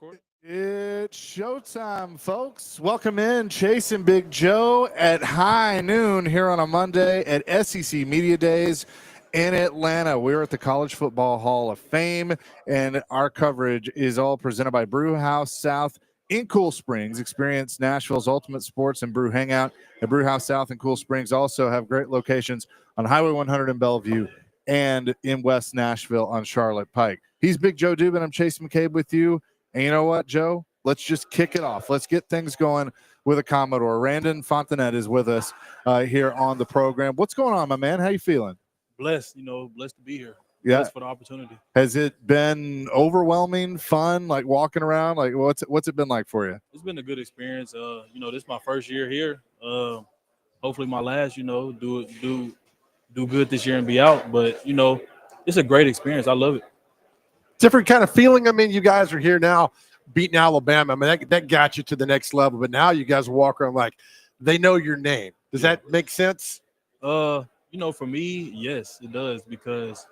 Record. It's showtime, folks. Welcome in Chase and Big Joe at high noon here on a Monday at SEC Media Days in Atlanta. We're at the College Football Hall of Fame, and our coverage is all presented by Brew House South in Cool Springs. Experience Nashville's ultimate sports and brew hangout at Brew House South in Cool Springs. Also have great locations on Highway 100 in Bellevue and in West Nashville on Charlotte Pike. He's Big Joe Dubin. I'm Chase McCabe with you. And you know what, Joe? Let's just kick it off. Let's get things going with a Commodore. Randon Fontanet is with us here on the program. What's going on, my man? How you feeling? Blessed, blessed to be here. Yeah. Blessed for the opportunity. Has it been overwhelming, fun, like walking around? Like what's it been like for you? It's been a good experience. This is my first year here. Hopefully my last, do good this year and be out. But, it's a great experience. I love it. Different kind of feeling. I mean, you guys are here now beating Alabama. I mean, that got you to the next level. But now you guys walk around like they know your name. Does that make sense? For me, yes, it does, because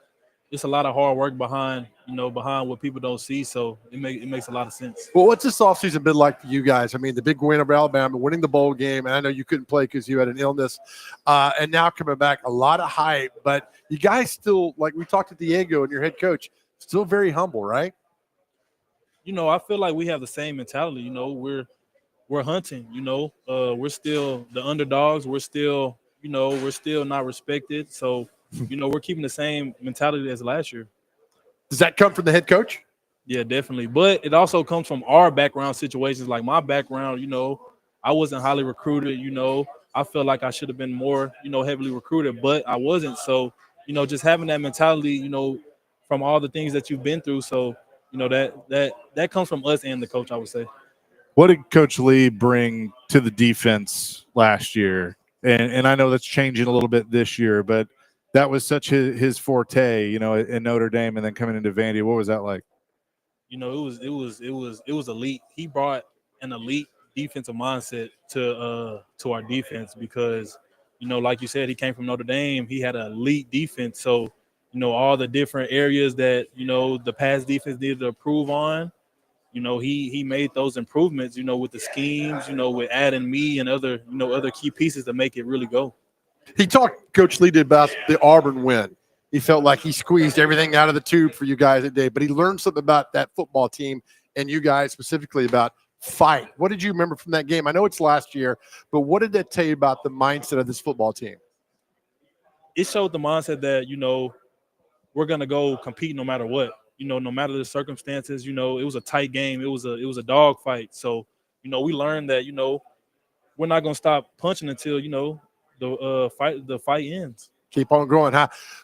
it's a lot of hard work behind what people don't see. So it makes a lot of sense. Well, what's this offseason been like for you guys? I mean, the big win over Alabama, winning the bowl game, and I know you couldn't play because you had an illness, and now coming back, a lot of hype. But you guys still, like we talked to Diego and your head coach, still very humble, right? I feel like we have the same mentality. We're hunting. We're still the underdogs. We're still not respected. So, we're keeping the same mentality as last year. Does that come from the head coach? Yeah, definitely. But it also comes from our background situations. Like my background, I wasn't highly recruited. I feel like I should have been more, heavily recruited, but I wasn't. So, just having that mentality, from all the things that you've been through. So, that comes from us and the coach, I would say. What did Coach Lee bring to the defense last year? And I know that's changing a little bit this year, but that was such his forte, in Notre Dame, and then coming into Vandy. What was that like? It was elite. He brought an elite defensive mindset to our defense because, like you said, he came from Notre Dame. He had an elite defense. So, all the different areas that, the pass defense needed to improve on, he made those improvements, with the schemes, with adding me and other key pieces to make it really go. He talked, Coach Lee did, about the Auburn win. He felt like he squeezed everything out of the tube for you guys that day, but he learned something about that football team and you guys specifically about fight. What did you remember from that game? I know it's last year, but what did that tell you about the mindset of this football team? It showed the mindset that, we're going to go compete no matter what, no matter the circumstances. It was a tight game. It was a dog fight. So, we learned that, we're not going to stop punching until, the fight ends. Keep on growing.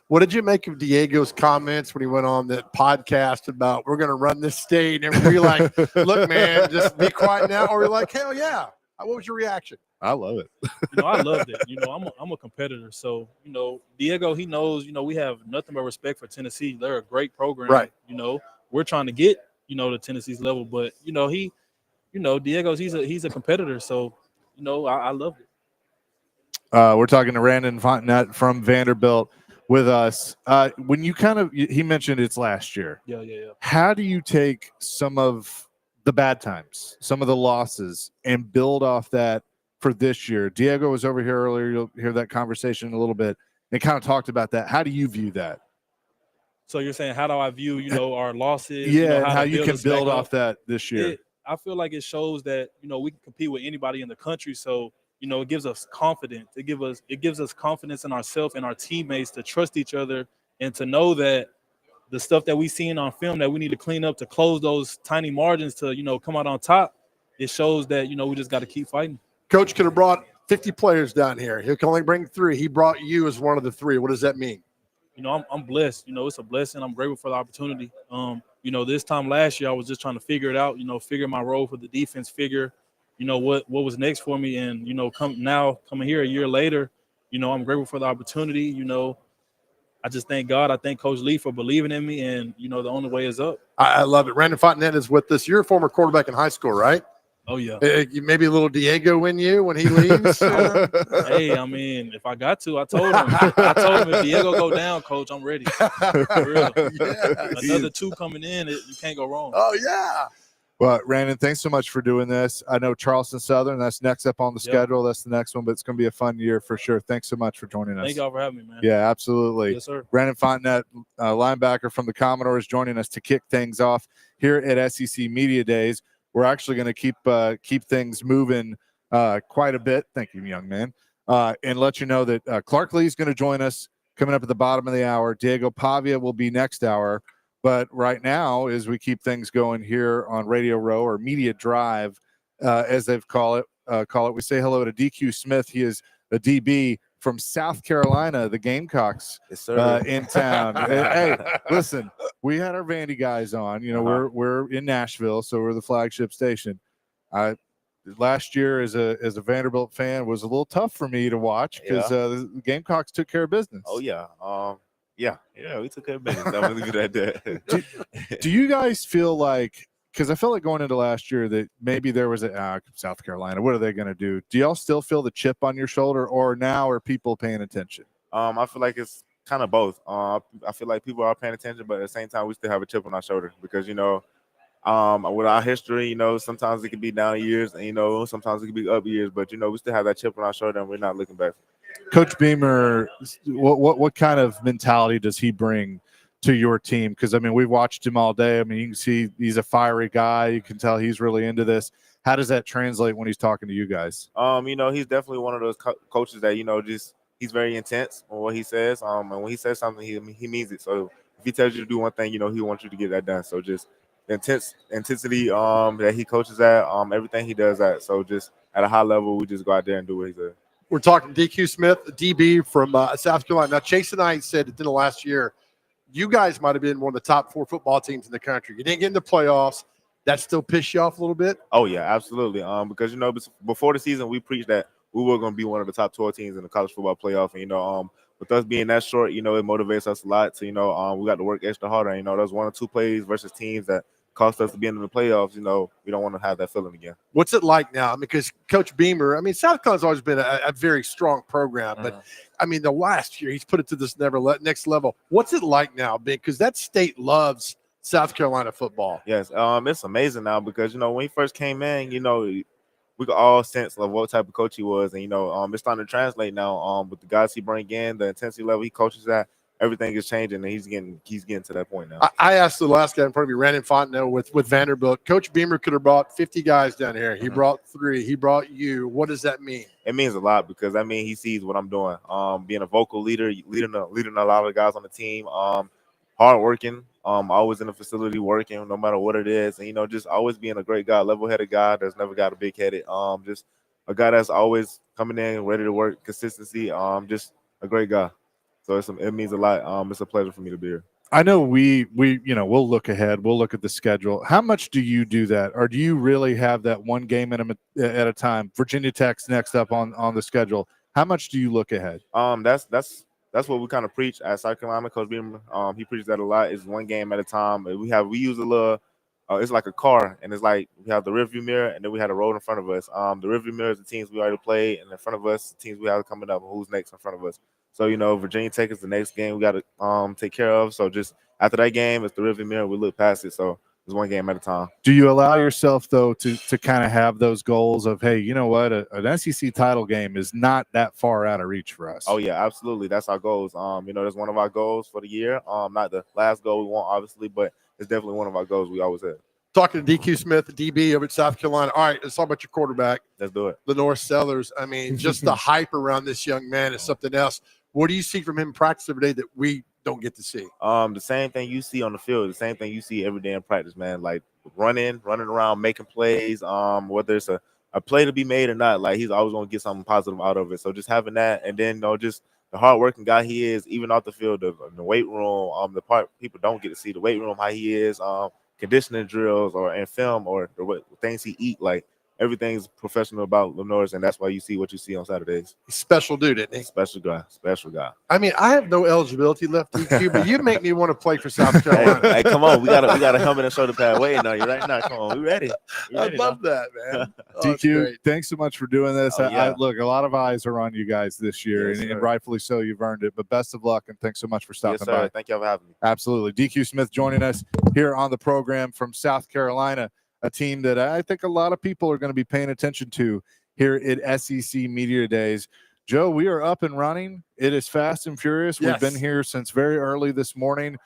What did you make of Diego's comments when he went on that podcast about we're going to run this state? And were you like, look, man, just be quiet now? Or were you like, hell yeah. What was your reaction? I love it. I loved it. I'm a competitor. So, Diego, he knows, we have nothing but respect for Tennessee. They're a great program. Right. We're trying to get, to Tennessee's level. But, Diego's he's a competitor. So, I love it. We're talking to Randon Fontanet from Vanderbilt with us. When you he mentioned it's last year. Yeah. How do you take some of the bad times, some of the losses, and build off that for this year? Diego was over here earlier. You'll hear that conversation in a little bit and kind of talked about that. How do you view that? So you're saying, how do I view, our losses? Yeah, and how you can build off that this year. I feel like it shows that, we can compete with anybody in the country. So, it gives us confidence. It gives us confidence in ourselves and our teammates to trust each other and to know that the stuff that we see on film that we need to clean up to close those tiny margins to, come out on top. It shows that, we just got to keep fighting. Coach could have brought 50 players down here. He can only bring 3. He brought you as one of the 3. What does that mean? I'm blessed. It's a blessing. I'm grateful for the opportunity. This time last year, I was just trying to figure it out, figure my role for the defense, figure what was next for me. And, coming here a year later, I'm grateful for the opportunity. I just thank God. I thank Coach Lee for believing in me. And, the only way is up. I love it. Randon Fontanet is with us. You're a former quarterback in high school, right? Oh, yeah. Maybe a little Diego in you when he leaves. Hey, if I got to, I told him if Diego go down, Coach, I'm ready. For real. Yeah, another 2 coming in, you can't go wrong. Oh, yeah. Well, Brandon, thanks so much for doing this. I know Charleston Southern, that's next up on the schedule. That's the next one, but it's going to be a fun year for sure. Thanks so much for joining us. Thank y'all for having me, man. Yeah, absolutely. Yes, sir. Brandon Fontenette, linebacker from the Commodores, joining us to kick things off here at SEC Media Days. We're actually going to keep things moving quite a bit. Thank you, young man. And let you know that Clark Lee is going to join us coming up at the bottom of the hour. Diego Pavia will be next hour. But right now, as we keep things going here on Radio Row or Media Drive, as they've call it, we say hello to DQ Smith. He is a DB from South Carolina, the Gamecocks, in town. Hey, listen, we had our Vandy guys on. You know, we're in Nashville, so we're the flagship station. Last year, as a Vanderbilt fan, was a little tough for me to watch because the Gamecocks took care of business. Oh yeah. Yeah, we took care of business. I'm gonna leave it at that. Do you guys feel like, because I felt like going into last year that maybe there was a South Carolina, what are they going to do? Do y'all still feel the chip on your shoulder, or now are people paying attention? I feel like it's kind of both. I feel like people are paying attention, but at the same time, we still have a chip on our shoulder because, with our history, sometimes it can be down years and, sometimes it can be up years, but, we still have that chip on our shoulder and we're not looking back. Coach Beamer, what kind of mentality does he bring to your team? Because, I mean, we've watched him all day. I mean, you can see he's a fiery guy. You can tell he's really into this. How does that translate when he's talking to you guys? He's definitely one of those coaches that, he's very intense on what he says. And when he says something, he means it. So if he tells you to do one thing, he wants you to get that done. So just the intensity that he coaches at, everything he does at. So just at a high level, we just go out there and do what he says. We're talking DQ Smith, a DB from South Carolina. Now, Chase and I said at the end of last year, you guys might have been one of the top 4 football teams in the country. You didn't get in the playoffs. That still pissed you off a little bit? Oh, yeah, absolutely. Because, before the season, we preached that we were going to be one of the top 12 teams in the college football playoff. And, with us being that short, it motivates us a lot to, we got to work extra harder. There's 1 or 2 plays versus teams that cost us to be in the playoffs. We don't want to have that feeling again. What's it like now? Because Coach Beamer, South Carolina's always been a very strong program, but the last year he's put it to this next level. What's it like now? Because that state loves South Carolina football. Yes, it's amazing now because when he first came in, we could all sense of what type of coach he was, and it's starting to translate now. With the guys he bring in, the intensity level he coaches at. Everything is changing, and he's getting to that point now. I asked the last guy in front of me, Brandon Fontenelle with Vanderbilt. Coach Beamer could have brought 50 guys down here. He brought 3. He brought you. What does that mean? It means a lot because he sees what I'm doing. Being a vocal leader, leading a lot of the guys on the team. Hard working. Always in the facility working, no matter what it is, and just always being a great guy, level-headed guy that's never got a big-headed. Just a guy that's always coming in ready to work, consistency. Just a great guy. So it means a lot. It's a pleasure for me to be here. I know we'll look ahead. We'll look at the schedule. How much do you do that? Or do you really have that one game at a time? Virginia Tech's next up on the schedule. How much do you look ahead? That's what we kind of preach at South Carolina. Coach Beamer, he preaches that a lot. It's one game at a time. We use a little it's like a car, and it's like we have the rearview mirror, and then we have the road in front of us. The rearview mirror is the teams we already played, and in front of us, the teams we have coming up, and who's next in front of us. So, Virginia Tech is the next game we got to take care of. So just after that game, it's the rearview mirror. We look past it. So it's one game at a time. Do you allow yourself, though, to kind of have those goals of, hey, you know what, an SEC title game is not that far out of reach for us? Oh, yeah, absolutely. That's our goals. That's one of our goals for the year. Not the last goal we want, obviously, but it's definitely one of our goals we always have. Talking to DQ Smith, the DB over at South Carolina. All right, let's talk about your quarterback. Let's do it. Lenore Sellers. Just the hype around this young man is something else. What do you see from him in practice every day that we don't get to see? The same thing you see on the field, the same thing you see every day in practice, man. Like running around, making plays. Whether it's a play to be made or not, like he's always going to get something positive out of it. So just having that, and then just the hardworking guy he is, even off the field, the weight room, the part people don't get to see, the weight room, how he is, conditioning drills or in film or what things he eat, like. Everything's professional about Lenore's, and that's why you see what you see on Saturdays. He's special dude, isn't he? Special guy. I have no eligibility left, DQ, but you make me want to play for South Carolina. Hey, come on. We got a helmet and shoulder pad waiting on you right now. Come on. We ready. I love that, man. DQ, thanks so much for doing this. Oh, yeah. Look, a lot of eyes are on you guys this year, yes, and rightfully so. You've earned it. But best of luck, and thanks so much for stopping by. Thank you for having me. Absolutely. DQ Smith joining us here on the program from South Carolina. a team that I think a lot of people are going to be paying attention to here at SEC Media Days. Joe, we are up and running. It is fast and furious. Yes. We've been here since very early this morning,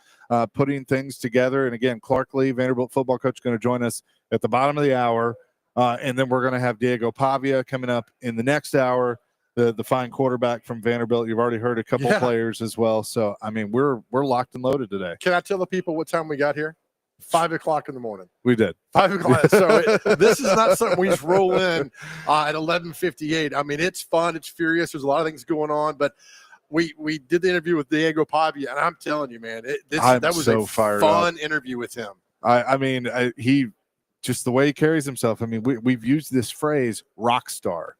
putting things together. And again, Clark Lee, Vanderbilt football coach, going to join us at the bottom of the hour. And then we're going to have Diego Pavia coming up in the next hour, the fine quarterback from Vanderbilt. You've already heard a couple players as well. So, I mean, we're locked and loaded today. Can I tell the people what time we got here? 5 o'clock in the morning. We did 5 o'clock. So this is not something we just roll in at 11:58. I mean, it's fun. It's furious. There's a lot of things going on, but we did the interview with Diego Pavia, and I'm telling you, man, that was so a fired fun up. interview with him. I mean, he just the way he carries himself. I mean, we've used this phrase rock star,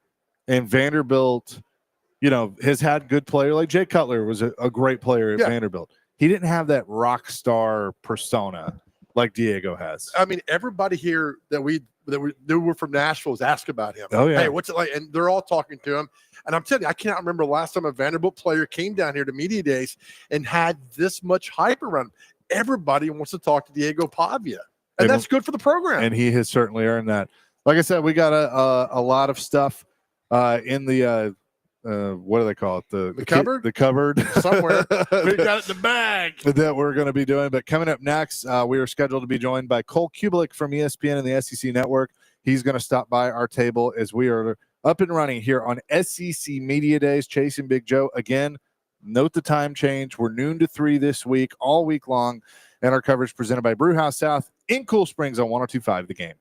and Vanderbilt, has had good player like Jay Cutler was a great player at Vanderbilt. He didn't have that rock star persona like Diego has. I mean, everybody here that we knew were from Nashville was asked about him. Oh, yeah. Hey, what's it like? And they're all talking to him. And I'm telling you, I cannot remember the last time a Vanderbilt player came down here to media days and had this much hype around him. Everybody wants to talk to Diego Pavia. And that's good for the program. And he has certainly earned that. Like I said, we got a lot of stuff in the what do they call it? The cupboard? The cupboard. Somewhere. We got it in the bag. That we're going to be doing. But coming up next, we are scheduled to be joined by Cole Cubelic from ESPN and the SEC Network. He's going to stop by our table as we are up and running here on SEC Media Days. Chase and Big Joe. Again, note the time change. We're noon to 3 this week, all week long. And our coverage presented by Brewhouse South in Cool Springs on 102.5 The Game.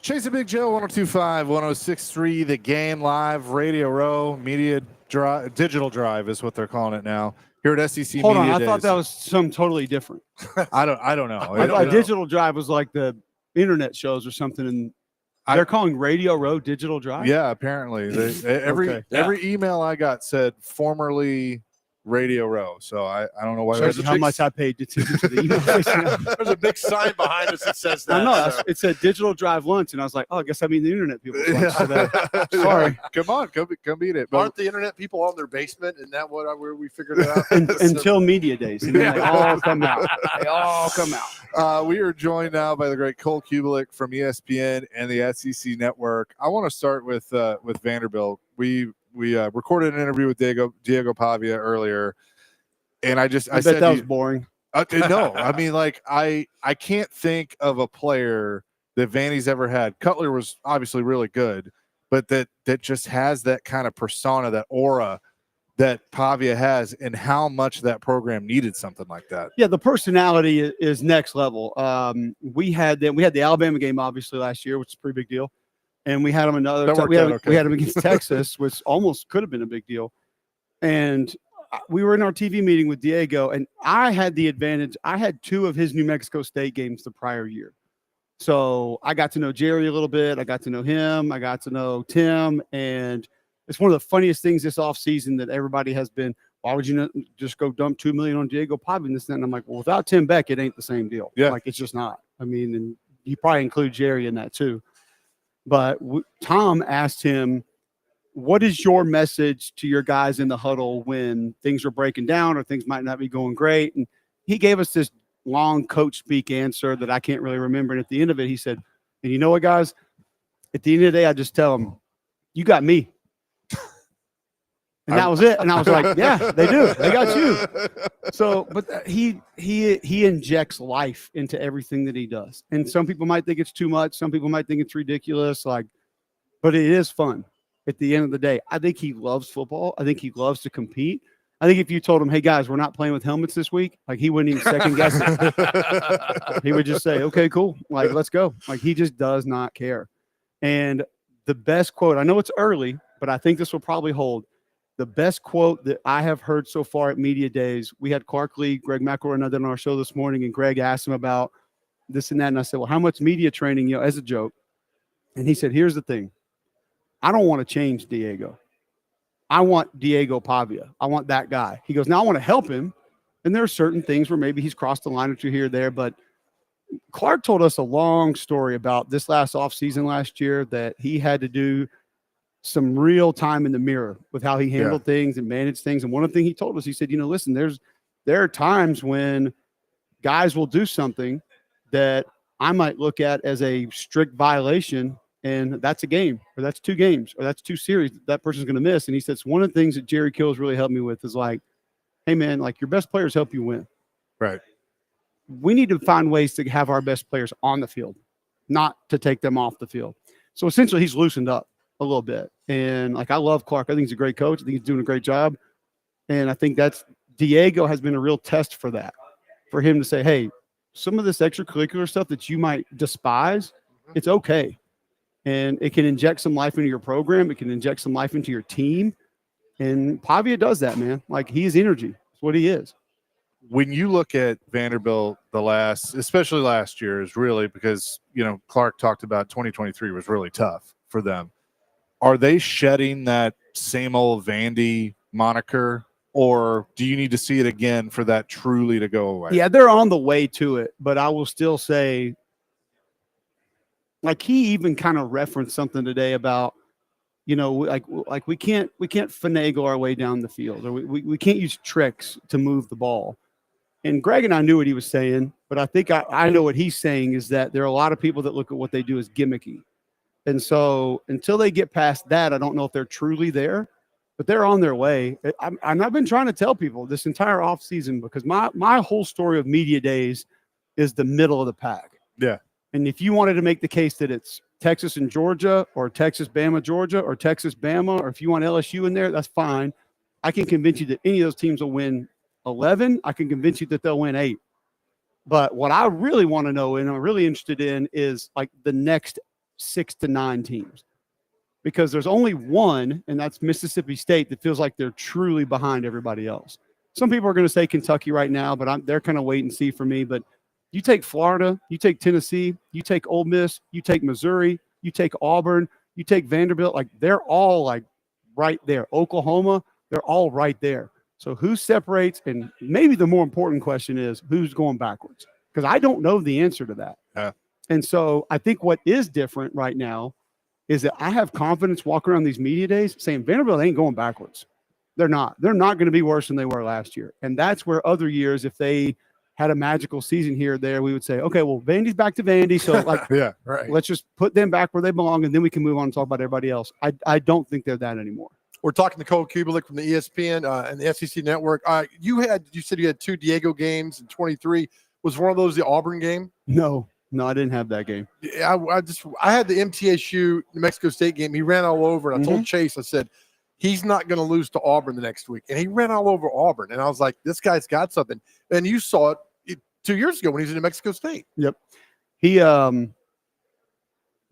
Chasing Big Joe, 1025, 1063, The Game Live, Radio Row, Media Drive, Digital Drive is what they're calling it now. Here at SEC Hold Media on, I Days. thought that was something totally different. I don't know. I thought Digital Drive was like the internet shows or something, and they're calling Radio Row Digital Drive? Yeah, apparently. Every email I got said formerly Radio Row. So I don't know why. Shows how much I paid attention to the email. There's a big sign behind us that says that. I know. so. It said Digital Drive lunch, and I was like, oh, I guess I mean the internet people. Sorry. Come on, come eat it. Aren't the internet people on their basement? Isn't that where we figured it out? Until media days. And then they all come out. They all come out. We are joined now by the great Cole Cubelic from ESPN and the SEC Network. I want to start with Vanderbilt. We recorded an interview with Diego Pavia earlier, and I bet that was boring. No, I mean, like I can't think of a player that Vandy's ever had. Cutler was obviously really good, but that just has that kind of persona, that aura that Pavia has, and how much that program needed something like that. Yeah, the personality is next level. We had the Alabama game obviously last year, which is a pretty big deal. And we had him we had him against Texas, which almost could have been a big deal. And we were in our TV meeting with Diego, and I had the advantage. I had 2 of his New Mexico State games the prior year. So I got to know Jerry a little bit. I got to know him. I got to know Tim. And it's one of the funniest things this offseason that everybody has been, why would you not just go dump $2 million on Diego Pavia and this and that? And I'm like, well, without Tim Beck, it ain't the same deal. Yeah. Like, it's just not. I mean, and you probably include Jerry in that too. But Tom asked him, what is your message to your guys in the huddle when things are breaking down or things might not be going great? And he gave us this long coach speak answer that I can't really remember. And at the end of it, he said, and you know what, guys? At the end of the day, I just tell them, you got me. And that was it. And I was like, yeah, they do. They got you. So, but he injects life into everything that he does. And some people might think it's too much. Some people might think it's ridiculous. But it is fun at the end of the day. I think he loves football. I think he loves to compete. I think if you told him, hey, guys, we're not playing with helmets this week, like he wouldn't even second guess it. He would just say, okay, cool. Like, let's go. Like, he just does not care. And the best quote, I know it's early, but I think this will probably hold. The best quote that I have heard so far at Media Days, we had Clark Lee, Greg McElroy, and I did on our show this morning, and Greg asked him about this and that. And I said, well, how much media training, as a joke? And he said, here's the thing. I don't want to change Diego. I want Diego Pavia. I want that guy. He goes, now I want to help him. And there are certain things where maybe he's crossed the line or two here or there. But Clark told us a long story about this last offseason last year that he had to do some real time in the mirror with how he handled things and managed things. And one of the things he told us, he said, listen, there are times when guys will do something that I might look at as a strict violation, and that's a game, or that's 2 games, or that's 2 series that person's going to miss. And he says, one of the things that Jerry Kills really helped me with is like, hey man, like your best players help you win. Right. We need to find ways to have our best players on the field, not to take them off the field. So essentially he's loosened up a little bit. And like, I love Clark. I think he's a great coach. I think he's doing a great job. And I think Diego has been a real test for that, for him to say, hey, some of this extracurricular stuff that you might despise, it's okay. And it can inject some life into your program. It can inject some life into your team. And Pavia does that, man. Like, he is energy. That's what he is. When you look at Vanderbilt, especially last year, is really because, Clark talked about 2023 was really tough for them. Are they shedding that same old Vandy moniker, or do you need to see it again for that truly to go away? Yeah, they're on the way to it, but I will still say, like, he even kind of referenced something today about, like we can't finagle our way down the field, or we can't use tricks to move the ball. And Greg and I knew what he was saying, but I think I know what he's saying is that there are a lot of people that look at what they do as gimmicky. And so until they get past that, I don't know if they're truly there, but they're on their way. I've been trying to tell people this entire offseason, because my whole story of Media Days is the middle of the pack. Yeah. And if you wanted to make the case that it's Texas and Georgia, or Texas, Bama, Georgia, or Texas, Bama, or if you want LSU in there, that's fine. I can convince you that any of those teams will win 11. I can convince you that they'll win 8. But what I really want to know and I'm really interested in is like the next 6 to 9 teams, because there's only one, and that's Mississippi State, that feels like they're truly behind everybody else. Some people are going to say Kentucky right now, but they're kind of wait and see for me. But you take Florida, you take Tennessee, you take Ole Miss, you take Missouri, you take Auburn, you take Vanderbilt, like they're all like right there. Oklahoma, they're all right there. So who separates? And maybe the more important question is who's going backwards, because I don't know the answer to that. Yeah. And so I think what is different right now is that I have confidence walking around these media days saying Vanderbilt ain't going backwards. They're not. They're not going to be worse than they were last year. And that's where other years, if they had a magical season here or there, we would say, okay, well, Vandy's back to Vandy. So like, Yeah, right. let's just put them back where they belong, and then we can move on and talk about everybody else. I don't think they're that anymore. We're talking to Cole Cubelic from the ESPN and the SEC Network. You said you had 2 Diego games in 23. Was one of those the Auburn game? No, I didn't have that game. Yeah, I had the MTSU New Mexico State game. He ran all over, and I told Chase, I said, he's not going to lose to Auburn the next week. And he ran all over Auburn. And I was like, this guy's got something. And you saw it 2 years ago when he was in New Mexico State. Yep. He the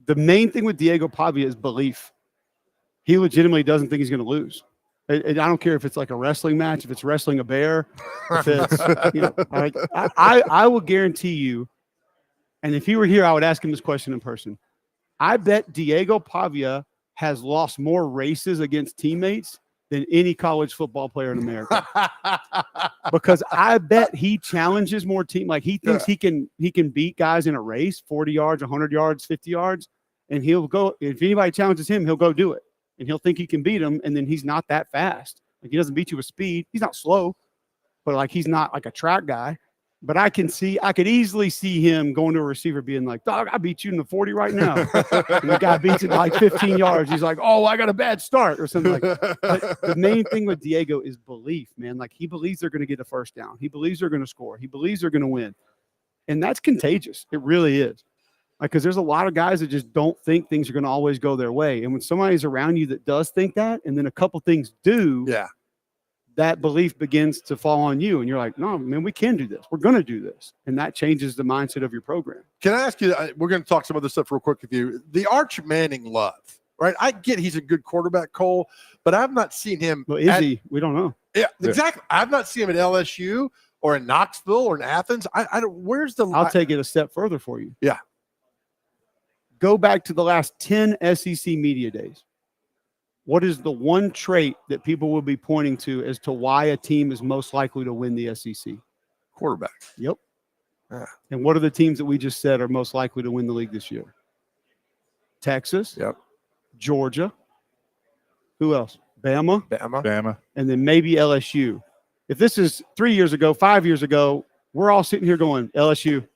main thing with Diego Pavia is belief. He legitimately doesn't think he's going to lose. I don't care if it's like a wrestling match, if it's wrestling a bear, if it's, I will guarantee you, and if he were here, I would ask him this question in person. I bet Diego Pavia has lost more races against teammates than any college football player in America. Because I bet he challenges more team. Like he thinks he can beat guys in a race, 40 yards, 100 yards, 50 yards, and he'll go, if anybody challenges him, he'll go do it. And he'll think he can beat him, and then he's not that fast. Like he doesn't beat you with speed. He's not slow, but like he's not like a track guy. But I could easily see him going to a receiver being like, dog, I beat you in the 40 right now. And the guy beats it like 15 yards. He's like, oh, I got a bad start or something like that. But the main thing with Diego is belief, man. Like he believes they're going to get a first down. He believes they're going to score. He believes they're going to win. And that's contagious. It really is. Like, because there's a lot of guys that just don't think things are going to always go their way. And when somebody's around you that does think that, and then a couple things do, that belief begins to fall on you. And you're like, no, man, we can do this. We're going to do this. And that changes the mindset of your program. Can I ask you, we're going to talk some other stuff real quick with you. The Arch Manning love, right? I get he's a good quarterback, Cole, but I've not seen him. Well, is he? We don't know. Yeah, exactly. I've not seen him at LSU or in Knoxville or in Athens. I don't, where's the. I'll take it a step further for you. Yeah. Go back to the last 10 SEC media days. What is the one trait that people will be pointing to as to why a team is most likely to win the SEC? Quarterback. Yep. Yeah. And what are the teams that we just said are most likely to win the league this year? Texas. Yep. Georgia. Who else? Bama. And then maybe LSU. If this is 3 years ago, 5 years ago, we're all sitting here going, LSU.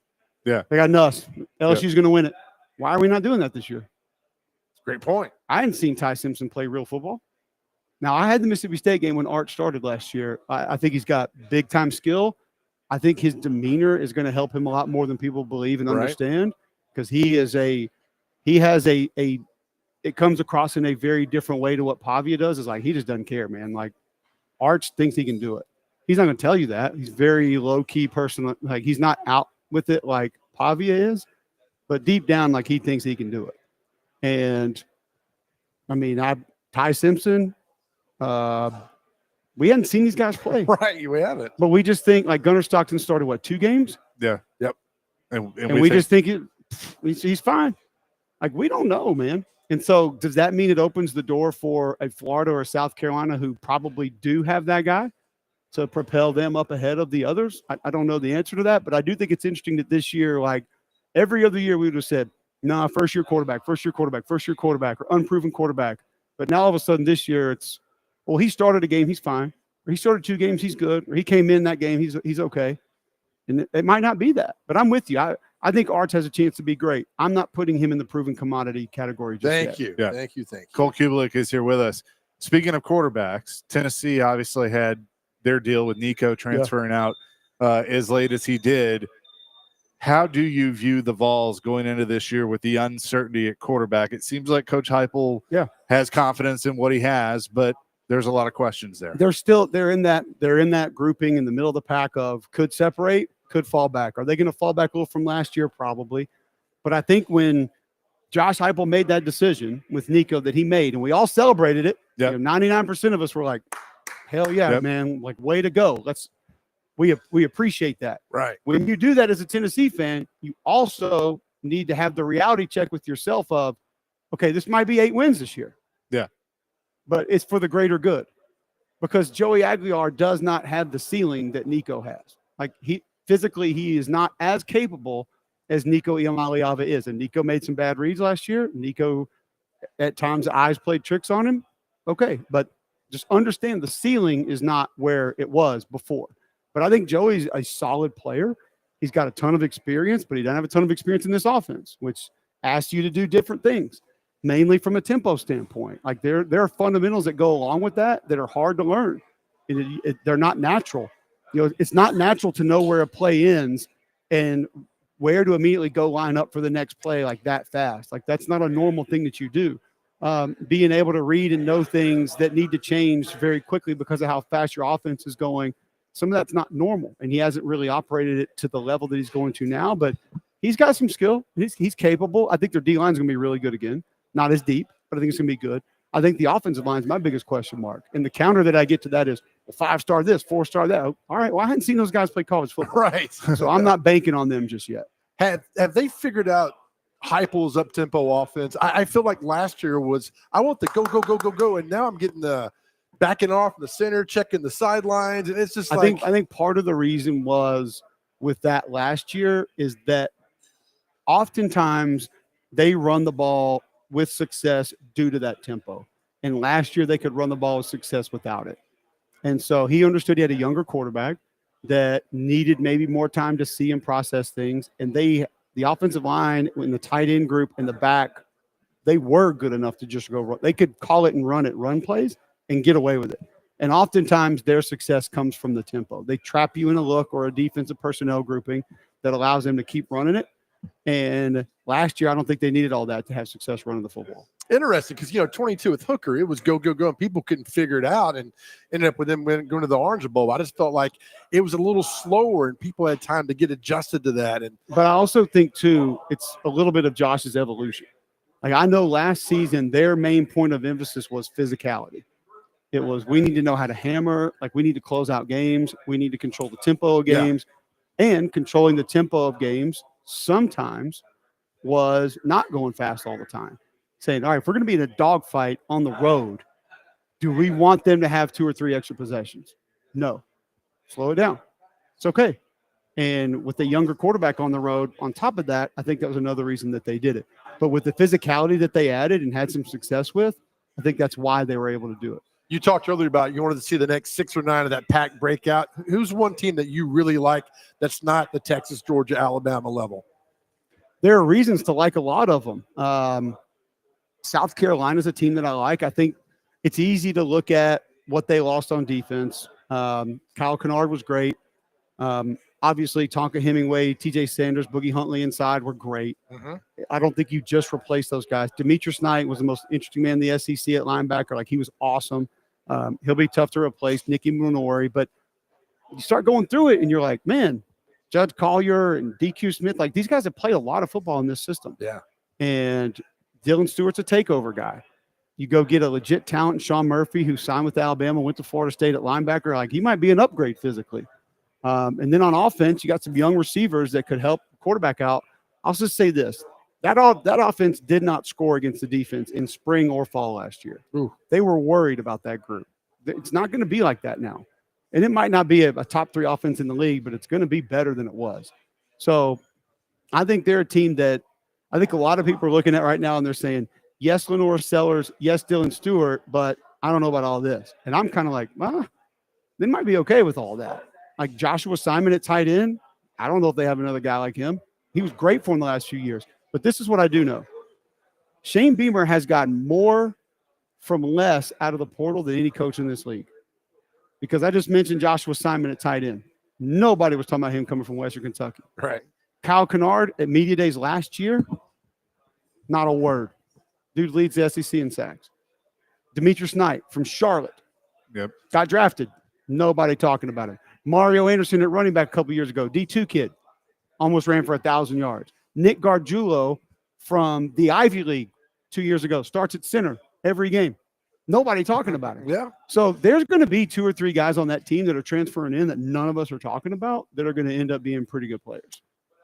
Yeah. They got nuts. LSU's going to win it. Why are we not doing that this year? Great point. I hadn't seen Ty Simpson play real football. Now, I had the Mississippi State game when Art started last year. I think he's got big-time skill. I think his demeanor is going to help him a lot more than people believe and understand, because it comes across in a very different way to what Pavia does. Is like he just doesn't care, man. Like Arch thinks he can do it. He's not going to tell you that. He's very low-key person. Like he's not out with it like Pavia is, but deep down, like he thinks he can do it. And I mean, Ty Simpson, we hadn't seen these guys play. Right, we haven't. But we just think like Gunnar Stockton started what, 2 games? Yeah. Yep. And we just think he's fine. Like we don't know, man. And so does that mean it opens the door for a Florida or a South Carolina who probably do have that guy to propel them up ahead of the others? I don't know the answer to that, but I do think it's interesting that this year, like every other year we would have said, nah, first-year quarterback, or unproven quarterback. But now all of a sudden this year it's, well, he started a game, he's fine. Or he started 2 games, he's good. Or he came in that game, he's okay. And it might not be that. But I'm with you. I think Arch has a chance to be great. I'm not putting him in the proven commodity category just Thank yet. you. Yeah. Thank you. Cole Cubelic is here with us. Speaking of quarterbacks, Tennessee obviously had their deal with Nico transferring out as late as he did. How do you view the Vols going into this year with the uncertainty at quarterback? It seems like Coach Heupel has confidence in what he has, but there's a lot of questions there. They're in that grouping in the middle of the pack of could separate, could fall back. Are they going to fall back a little from last year? Probably. But I think when Josh Heupel made that decision with Nico that he made, and we all celebrated it. Yep. 99% of us were like, hell yeah, Yep. man, like way to go. We appreciate that. Right. When you do that as a Tennessee fan, you also need to have the reality check with yourself of, okay, this might be 8 wins this year. Yeah. But it's for the greater good, because Joey Aguilar does not have the ceiling that Nico has. Like he is not as capable as Nico Iamaleava is. And Nico made some bad reads last year. Nico, at times, the eyes played tricks on him. Okay, but just understand the ceiling is not where it was before. But I think Joey's a solid player. He's got a ton of experience, but he doesn't have a ton of experience in this offense, which asks you to do different things, mainly from a tempo standpoint. Like there are fundamentals that go along with that are hard to learn. They're not natural. It's not natural to know where a play ends and where to immediately go line up for the next play like that fast. Like that's not a normal thing that you do. Being able to read and know things that need to change very quickly because of how fast your offense is going, some of that's not normal. And he hasn't really operated it to the level that he's going to now, but he's got some skill. He's capable. I think their D-line is going to be really good again. Not as deep, but I think it's going to be good. I think the offensive line is my biggest question mark. And the counter that I get to that is, well, 5-star this, 4-star that. All right, well, I hadn't seen those guys play college football. Right. So I'm not banking on them just yet. Have they figured out Heupel's up-tempo offense? I feel like last year was, I want the go, and now I'm getting the backing off in the center, checking the sidelines, and it's just I think part of the reason was with that last year is that oftentimes they run the ball with success due to that tempo. And last year they could run the ball with success without it. And so he understood he had a younger quarterback that needed maybe more time to see and process things. And the offensive line in the tight end group in the back, they were good enough to just go run. They could call it and run plays and get away with it. And oftentimes their success comes from the tempo. They trap you in a look or a defensive personnel grouping that allows them to keep running it. And last year, I don't think they needed all that to have success running the football. interesting because 22 with Hooker, it was go, and people couldn't figure it out, and ended up with them going to the Orange Bowl. I just felt like it was a little slower, and people had time to get adjusted to that. But I also think too, it's a little bit of Josh's evolution. Like I know last season, their main point of emphasis was physicality. It was we need to know how to hammer, like we need to close out games, we need to control the tempo of games, and controlling the tempo of games sometimes was not going fast all the time. Saying, all right, if we're going to be in a dogfight on the road, do we want them to have 2 or 3 extra possessions? No. Slow it down. It's okay. And with the younger quarterback on the road, on top of that, I think that was another reason that they did it. But with the physicality that they added and had some success with, I think that's why they were able to do it. You talked earlier about you wanted to see the next 6 or 9 of that pack breakout. Who's one team that you really like that's not the Texas, Georgia, Alabama level? There are reasons to like a lot of them. South Carolina is a team that I like. I think it's easy to look at what they lost on defense. Kyle Kennard was great. Obviously, Tonka Hemingway, TJ Sanders, Boogie Huntley inside were great. Mm-hmm. I don't think you just replace those guys. Demetrius Knight was the most interesting man in the SEC at linebacker. Like, he was awesome. He'll be tough to replace. Nicky Munori. But you start going through it, and you're like, man, Judge Collier and DQ Smith, like these guys have played a lot of football in this system. Yeah. And Dylan Stewart's a takeover guy. You go get a legit talent, Sean Murphy, who signed with Alabama, went to Florida State at linebacker. Like, he might be an upgrade physically. And then on offense, you got some young receivers that could help the quarterback out. I'll just say this. That offense did not score against the defense in spring or fall last year. Ooh. They were worried about that group. It's not going to be like that now. And it might not be a top 3 offense in the league, but it's going to be better than it was. So I think they're a team that I think a lot of people are looking at right now, and they're saying, yes, Lenore Sellers, yes, Dylan Stewart, but I don't know about all this. And I'm kind of like, well, they might be okay with all that. Like Joshua Simon at tight end, I don't know if they have another guy like him. He was great for them the last few years. But this is what I do know. Shane Beamer has gotten more from less out of the portal than any coach in this league. Because I just mentioned Joshua Simon at tight end. Nobody was talking about him coming from Western Kentucky. Right. Kyle Kennard at Media Days last year, not a word. Dude leads the SEC in sacks. Demetrius Knight from Charlotte. Yep. Got drafted. Nobody talking about him. Mario Anderson at running back a couple years ago. D2 kid. Almost ran for 1,000 yards. Nick Gargiulo from the Ivy League 2 years ago, starts at center every game. Nobody talking about it. Yeah. So there's going to be 2 or 3 guys on that team that are transferring in that none of us are talking about that are going to end up being pretty good players.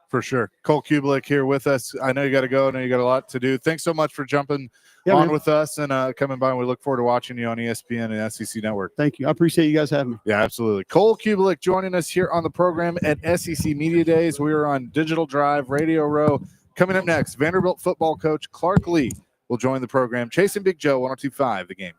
For sure. Cole Cubelic here with us. I know you got to go. I know you got a lot to do. Thanks so much for jumping on with us and coming by. And we look forward to watching you on ESPN and SEC Network. Thank you. I appreciate you guys having me. Yeah, absolutely. Cole Cubelic joining us here on the program at SEC Media Days. We are on Digital Drive, Radio Row. Coming up next, Vanderbilt football coach Clark Lee will join the program. Chasing Big Joe, 102.5 The Game.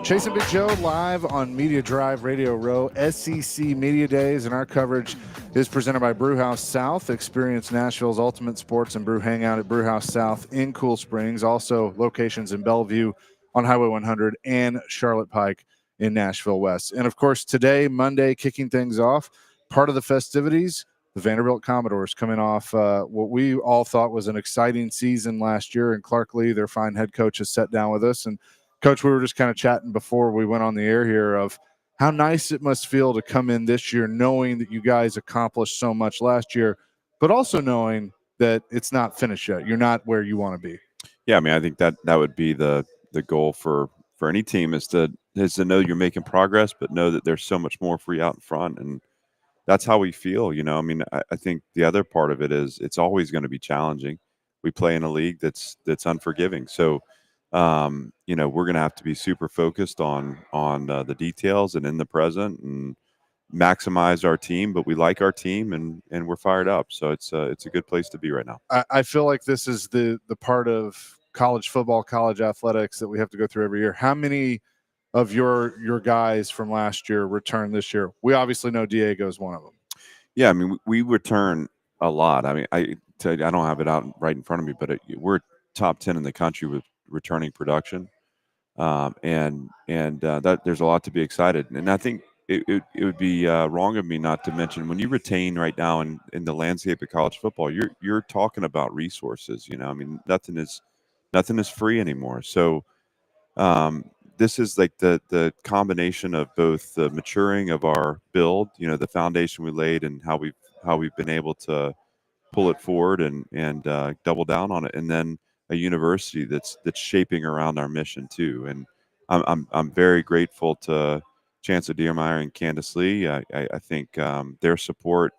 Chasing Big Joe live on Media Drive, Radio Row, SEC Media Days, and our coverage is presented by Brewhouse South. Experience Nashville's ultimate sports and brew hangout at Brewhouse South in Cool Springs. Also locations in Bellevue on Highway 100 and Charlotte Pike in Nashville West. And of course, today, Monday, kicking things off, part of the festivities, the Vanderbilt Commodores coming off what we all thought was an exciting season last year. And Clark Lee, their fine head coach, has sat down with us. And Coach, we were just kind of chatting before we went on the air here of how nice it must feel to come in this year knowing that you guys accomplished so much last year, but also knowing that it's not finished yet. You're not where you want to be. Yeah, I mean, I think that would be the goal for any team is to know you're making progress, but know that there's so much more for you out in front, and that's how we feel. I mean, I think the other part of it is it's always going to be challenging. We play in a league that's unforgiving, so we're going to have to be super focused on the details and in the present and maximize our team. But we like our team and we're fired up, so it's a good place to be right now. I feel like this is the part of college football, college athletics that we have to go through every year. How many of your guys from last year return this year? We obviously know Diego is one of them. Yeah, I mean, we return a lot. I mean, I don't have it out right in front of me, but we're top 10 in the country with returning production, and that there's a lot to be excited. And I think it would be wrong of me not to mention when you retain right now in the landscape of college football, you're talking about resources. I mean, nothing is free anymore. So this is like the combination of both the maturing of our build, the foundation we laid, and how we've been able to pull it forward and double down on it, and then a university that's shaping around our mission too. And I'm very grateful to Chancellor Diermeyer and Candace Lee. I think their support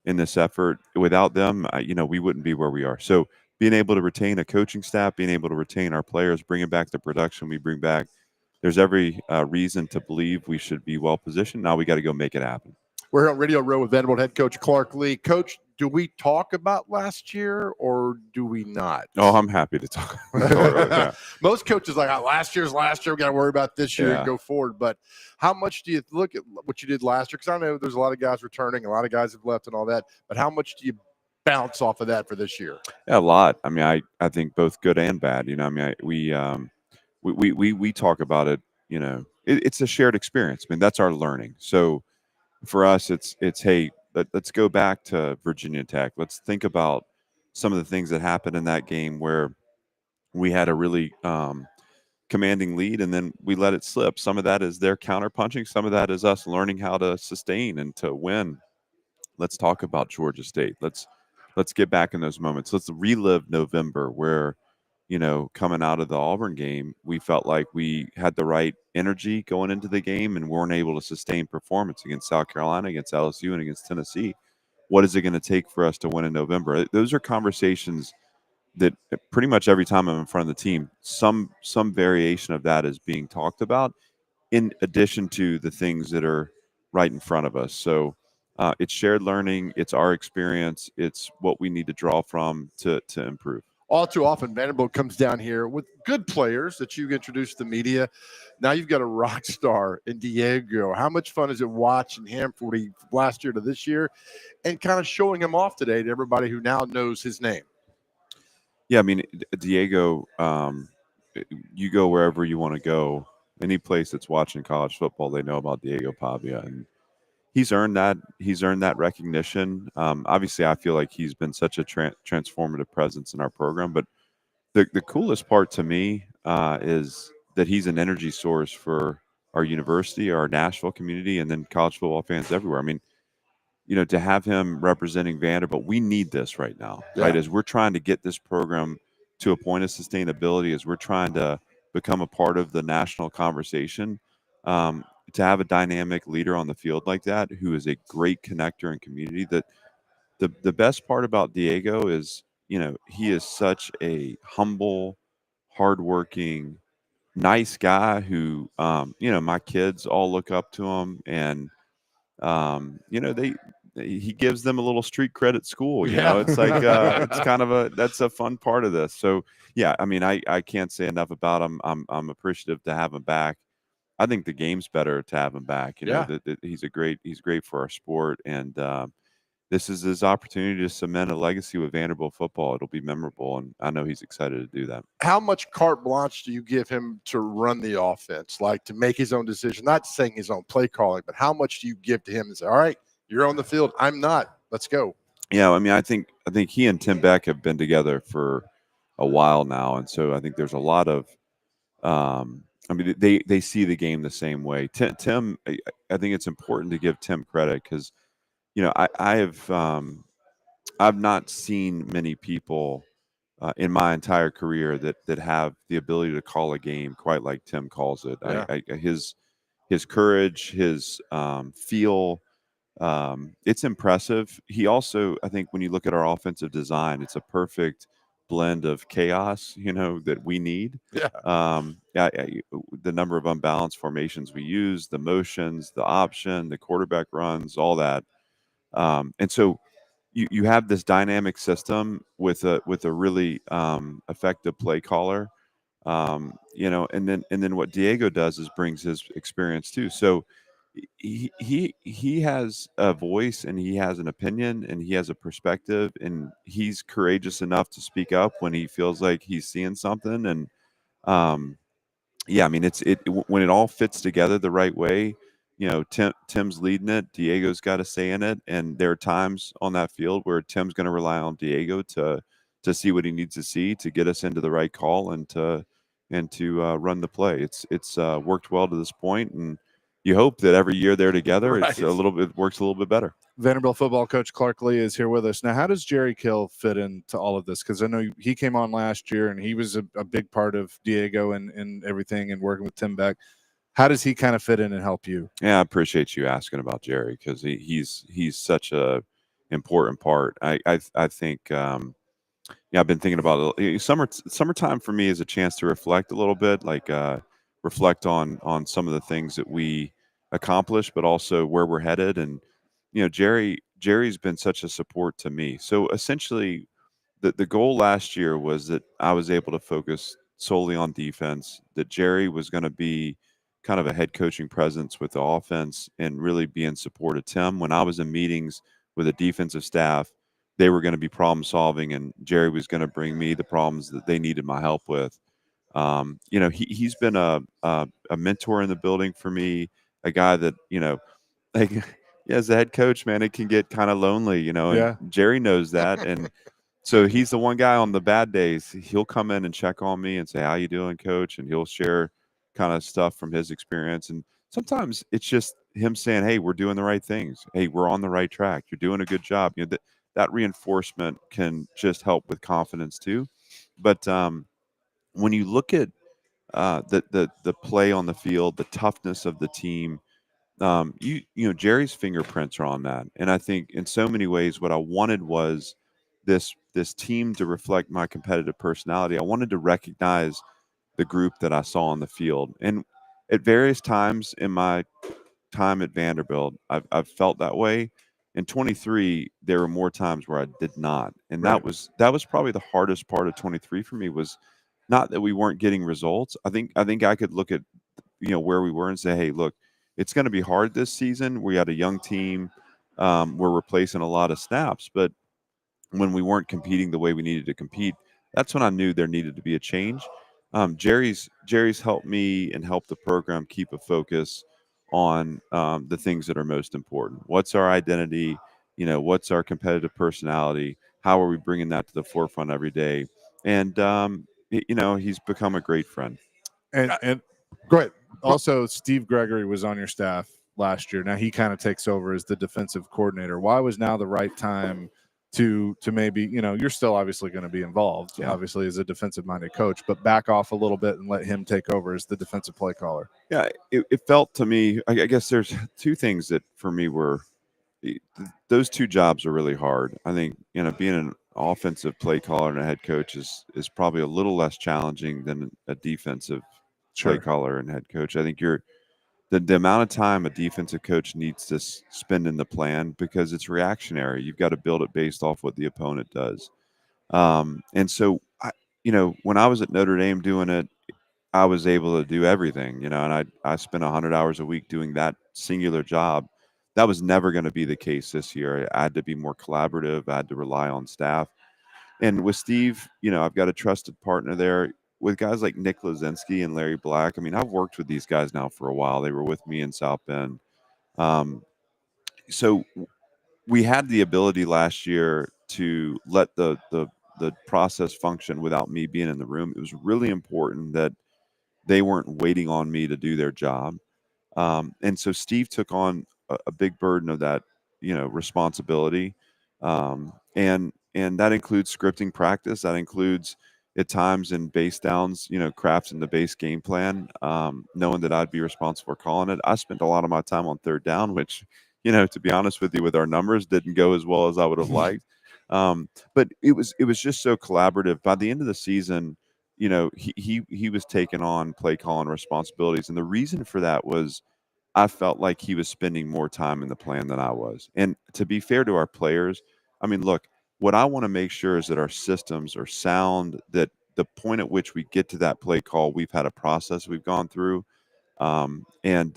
in this effort. Without them, we wouldn't be where we are. So being able to retain a coaching staff, being able to retain our players, bringing back the production we bring back, there's every reason to believe we should be well positioned. Now we got to go make it happen. We're here on Radio Row with Vanderbilt head coach Clark Lee. Coach, do we talk about last year or do we not? Oh, I'm happy to talk. Yeah. Most coaches like, last year's last year. We got to worry about this year and go forward. But how much do you look at what you did last year? Because I know there's a lot of guys returning, a lot of guys have left and all that. But how much do you bounce off of that for this year? Yeah, a lot. I mean, I think both good and bad. I mean, we talk about it. It's a shared experience. I mean, that's our learning. So for us, it's hey, let's go back to Virginia Tech. Let's think about some of the things that happened in that game where we had a really commanding lead and then we let it slip. Some of that is their counterpunching. Some of that is us learning how to sustain and to win. Let's talk about Georgia State. Let's get back in those moments. Let's relive November where coming out of the Auburn game, we felt like we had the right energy going into the game and weren't able to sustain performance against South Carolina, against LSU, and against Tennessee. What is it going to take for us to win in November? Those are conversations that pretty much every time I'm in front of the team, some variation of that is being talked about in addition to the things that are right in front of us. So it's shared learning, it's our experience, it's what we need to draw from to improve. All too often, Vanderbilt comes down here with good players that you introduce to the media. Now you've got a rock star in Diego. How much fun is it watching him from last year to this year and kind of showing him off today to everybody who now knows his name? Yeah, I mean, Diego, you go wherever you want to go. Any place that's watching college football, they know about Diego Pavia, and he's earned that. He's earned that recognition. Obviously, I feel like he's been such a transformative presence in our program. But the coolest part to me is that he's an energy source for our university, our Nashville community, and then college football fans everywhere. I mean, to have him representing Vanderbilt, we need this right now, right? As we're trying to get this program to a point of sustainability, as we're trying to become a part of the national conversation, to have a dynamic leader on the field like that, who is a great connector and community. That the best part about Diego is, he is such a humble, hardworking, nice guy who, my kids all look up to him, and he gives them a little street cred at school. It's like it's kind of that's a fun part of this. So yeah, I mean, I can't say enough about him. I'm appreciative to have him back. I think the game's better to have him back. He's great for our sport, and this is his opportunity to cement a legacy with Vanderbilt football. It'll be memorable, and I know he's excited to do that. How much carte blanche do you give him to run the offense, like to make his own decision, not saying his own play calling, but how much do you give to him and say, all right, you're on the field, I'm not, let's go? Yeah, I mean, I think he and Tim Beck have been together for a while now, and so I think there's a lot of I mean, they see the game the same way. Tim, I think it's important to give Tim credit because, I've not seen many people in my entire career that have the ability to call a game quite like Tim calls it. Yeah. His courage, his feel, it's impressive. He also, I think, when you look at our offensive design, it's a perfect blend of chaos, that we need. Yeah. The number of unbalanced formations we use, the motions, the option, the quarterback runs, all that. And so you have this dynamic system with a really effective play caller, and then what Diego does is brings his experience too. So he has a voice and he has an opinion and he has a perspective and he's courageous enough to speak up when he feels like he's seeing something. And um, yeah, I mean, when it all fits together the right way. Tim's leading it. Diego's got a say in it, and there are times on that field where Tim's going to rely on Diego to see what he needs to see to get us into the right call and to run the play. It's worked well to this point, and you hope that every year they're together, Right. it's a little bit works a little bit better. Vanderbilt football coach Clark Lee is here with us. Now, how does Jerry Kill fit into all of this? Because I know he came on last year and he was a big part of Diego and everything and working with Tim Beck. How does he kind of fit in and help you? Yeah, I appreciate you asking about Jerry because he's such a important part. I think I've been thinking about it. Summertime for me is a chance to reflect a little bit, like reflect on some of the things that we accomplished, but also where we're headed. And Jerry's been such a support to me. So essentially, the goal last year was that I was able to focus solely on defense. That Jerry was going to be kind of a head coaching presence with the offense and really be in support of Tim. When I was in meetings with a defensive staff, they were going to be problem solving, and Jerry was going to bring me the problems that they needed my help with. He's been a mentor in the building for me, a guy that like yeah, as a head coach, man, it can get kind of lonely, and Yeah. Jerry knows that, and so he's the one guy on the bad days. He'll come in and check on me and say, "How you doing, coach?" And he'll share kind of stuff from his experience. And sometimes it's just him saying, "Hey, we're doing the right things. Hey, we're on the right track. You're doing a good job." That reinforcement can just help with confidence too. But when you look at the play on the field, the toughness of the team, Jerry's fingerprints are on that. And I think in so many ways, what I wanted was this team to reflect my competitive personality. I wanted to recognize the group that I saw on the field. And at various times in my time at Vanderbilt, I've felt that way. In 23, there were more times where I did not. And Right. that was probably the hardest part of 23 for me was not that we weren't getting results. I think I could look at where we were and say, hey, look, it's going to be hard this season. We had a young team. We're replacing a lot of snaps, but when we weren't competing the way we needed to compete, that's when I knew there needed to be a change. Jerry's helped me and helped the program keep a focus on the things that are most important. What's our identity? What's our competitive personality? How are we bringing that to the forefront every day? And he's become a great friend. And Go ahead. also, Steve Gregory was on your staff last year. Now he kind of takes over as the defensive coordinator. Why was now the right time to maybe, you're still obviously going to be involved, Yeah. obviously as a defensive minded coach, but back off a little bit and let him take over as the defensive play caller? Yeah, it felt to me. I guess there's two things that for me were those two jobs are really hard. I think being an offensive play caller and a head coach is probably a little less challenging than a defensive play caller and head coach. I think the amount of time a defensive coach needs to spend in the plan because it's reactionary. You've got to build it based off what the opponent does. And so when I was at Notre Dame doing it, I was able to do everything, and I spent 100 hours a week doing that singular job. That was never going to be the case this year. I had to be more collaborative. I had to rely on staff. And with Steve, I've got a trusted partner there. With guys like Nick Lazinski and Larry Black, I mean, I've worked with these guys now for a while. They were with me in South Bend. So we had the ability last year to let the process function without me being in the room. It was really important that they weren't waiting on me to do their job. And so Steve took on a big burden of that, responsibility. And and that includes scripting practice. That includes at times in base downs, crafting the base game plan, knowing that I'd be responsible for calling it. I spent a lot of my time on third down, which, to be honest with you, with our numbers, didn't go as well as I would have liked. But it was just so collaborative. By the end of the season, he was taking on play calling responsibilities, and the reason for that was I felt like he was spending more time in the plan than I was. And to be fair to our players, I mean, look, what I want to make sure is that our systems are sound, that the point at which we get to that play call, we've had a process we've gone through. And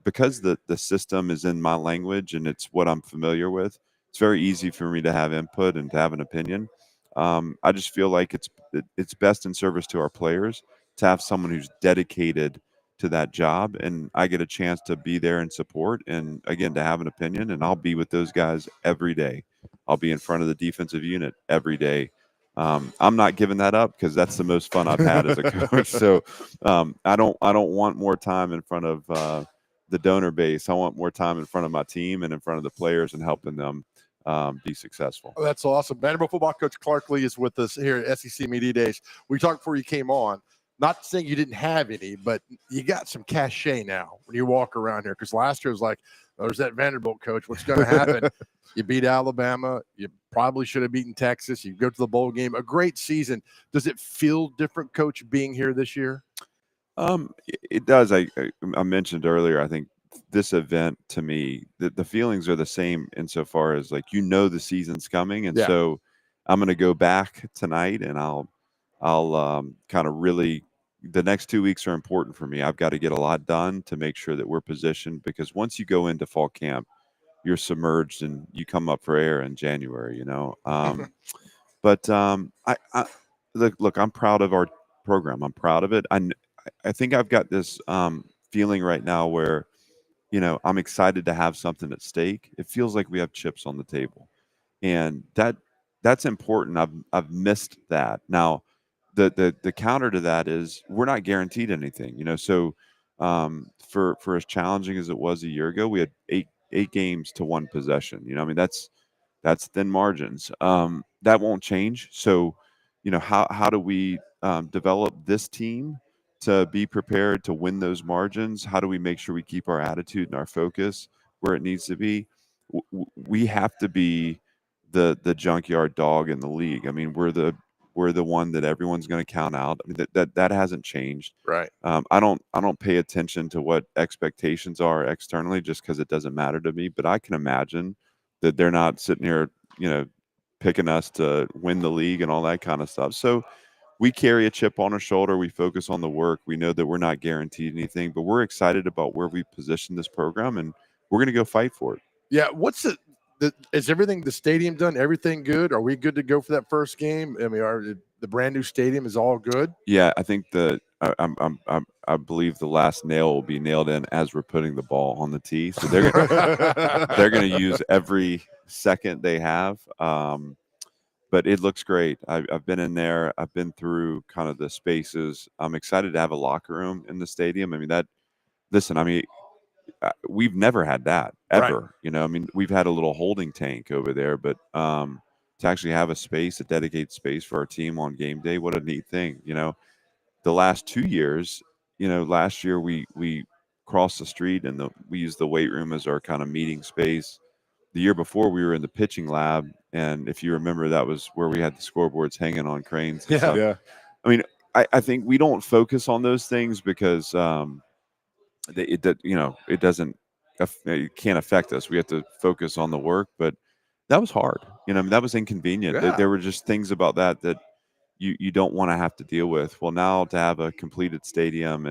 because the system is in my language and it's what I'm familiar with, it's very easy for me to have input and to have an opinion. I just feel like it's best in service to our players to have someone who's dedicated to that job, and I get a chance to be there and support, and again to have an opinion. And I'll be with those guys every day. I'll be in front of the defensive unit every day. I'm not giving that up because that's the most fun I've had as a coach. So I don't want more time in front of the donor base. I want more time in front of my team and in front of the players and helping them be successful. Oh, that's awesome. Vanderbilt football coach Clark Lee is with us here at SEC Media Days. We talked before you came on. Not saying you didn't have any, but you got some cachet now when you walk around here. Because last year was like, oh, there's that Vanderbilt coach. What's going to happen? You beat Alabama. You probably should have beaten Texas. You go to the bowl game. A great season. Does it feel different, Coach, being here this year? It does. I mentioned earlier, I think this event to me, the feelings are the same insofar as like, the season's coming. And so I'm going to go back tonight and I'll kind of really, the next 2 weeks are important for me. I've got to get a lot done to make sure that we're positioned, because once you go into fall camp, you're submerged and you come up for air in January, But I look, I'm proud of our program. I'm proud of it. I think I've got this feeling right now where, I'm excited to have something at stake. It feels like we have chips on the table, and that's important. I've missed that. Now, the counter to that is we're not guaranteed anything, So for as challenging as it was a year ago, we had eight games to one possession. I mean, that's thin margins. That won't change. So, how do we develop this team to be prepared to win those margins? How do we make sure we keep our attitude and our focus where it needs to be? We have to be the junkyard dog in the league. I mean, we're the one that everyone's going to count out. I mean, that hasn't changed. Right. I don't pay attention to what expectations are externally just because it doesn't matter to me. But I can imagine that they're not sitting here, picking us to win the league and all that kind of stuff. So we carry a chip on our shoulder. We focus on the work. We know that we're not guaranteed anything, but we're excited about where we position this program, and we're going to go fight for it. Yeah. What's is everything, the stadium done? Everything good? Are we good to go for that first game? I mean, the brand new stadium is all good? Yeah, I think I believe the last nail will be nailed in as we're putting the ball on the tee. So they're going to use every second they have. But it looks great. I've been in there. I've been through kind of the spaces. I'm excited to have a locker room in the stadium. I mean, we've never had that ever. Right. I mean, we've had a little holding tank over there, but to actually have a dedicated space for our team on game day, what a neat thing. The last 2 years, last year we crossed the street and we used the weight room as our kind of meeting space. The year before, we were in the pitching lab, and if you remember, that was where we had the scoreboards hanging on cranes. And stuff. Yeah. I mean, I think we don't focus on those things because it doesn't, it can't affect us. We have to focus on the work, but that was hard. I mean, that was inconvenient. Yeah. There were just things about that you don't want to have to deal with. Well, now to have a completed stadium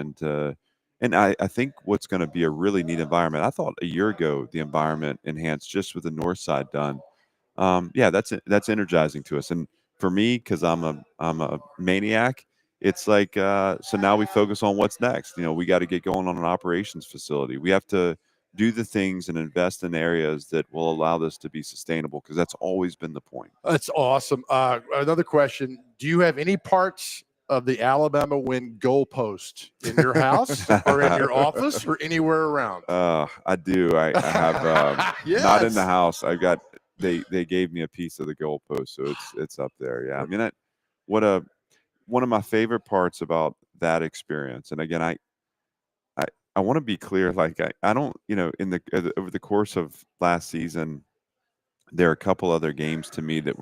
and I think what's going to be a really neat environment. I thought a year ago the environment enhanced just with the north side done. That's energizing to us. And for me, because I'm a maniac, it's like so now we focus on what's next. We got to get going on an operations facility. We have to do the things and invest in areas that will allow this to be sustainable, because that's always been the point. That's awesome. Another question. Do you have any parts of the Alabama win goalpost in your house or in your office or anywhere around? I do. I have Yes. not in the house. I've got they gave me a piece of the goalpost, so it's up there. Yeah, I mean, one of my favorite parts about that experience, and again, I, I want to be clear. Like I don't, in the over the course of last season, there are a couple other games to me that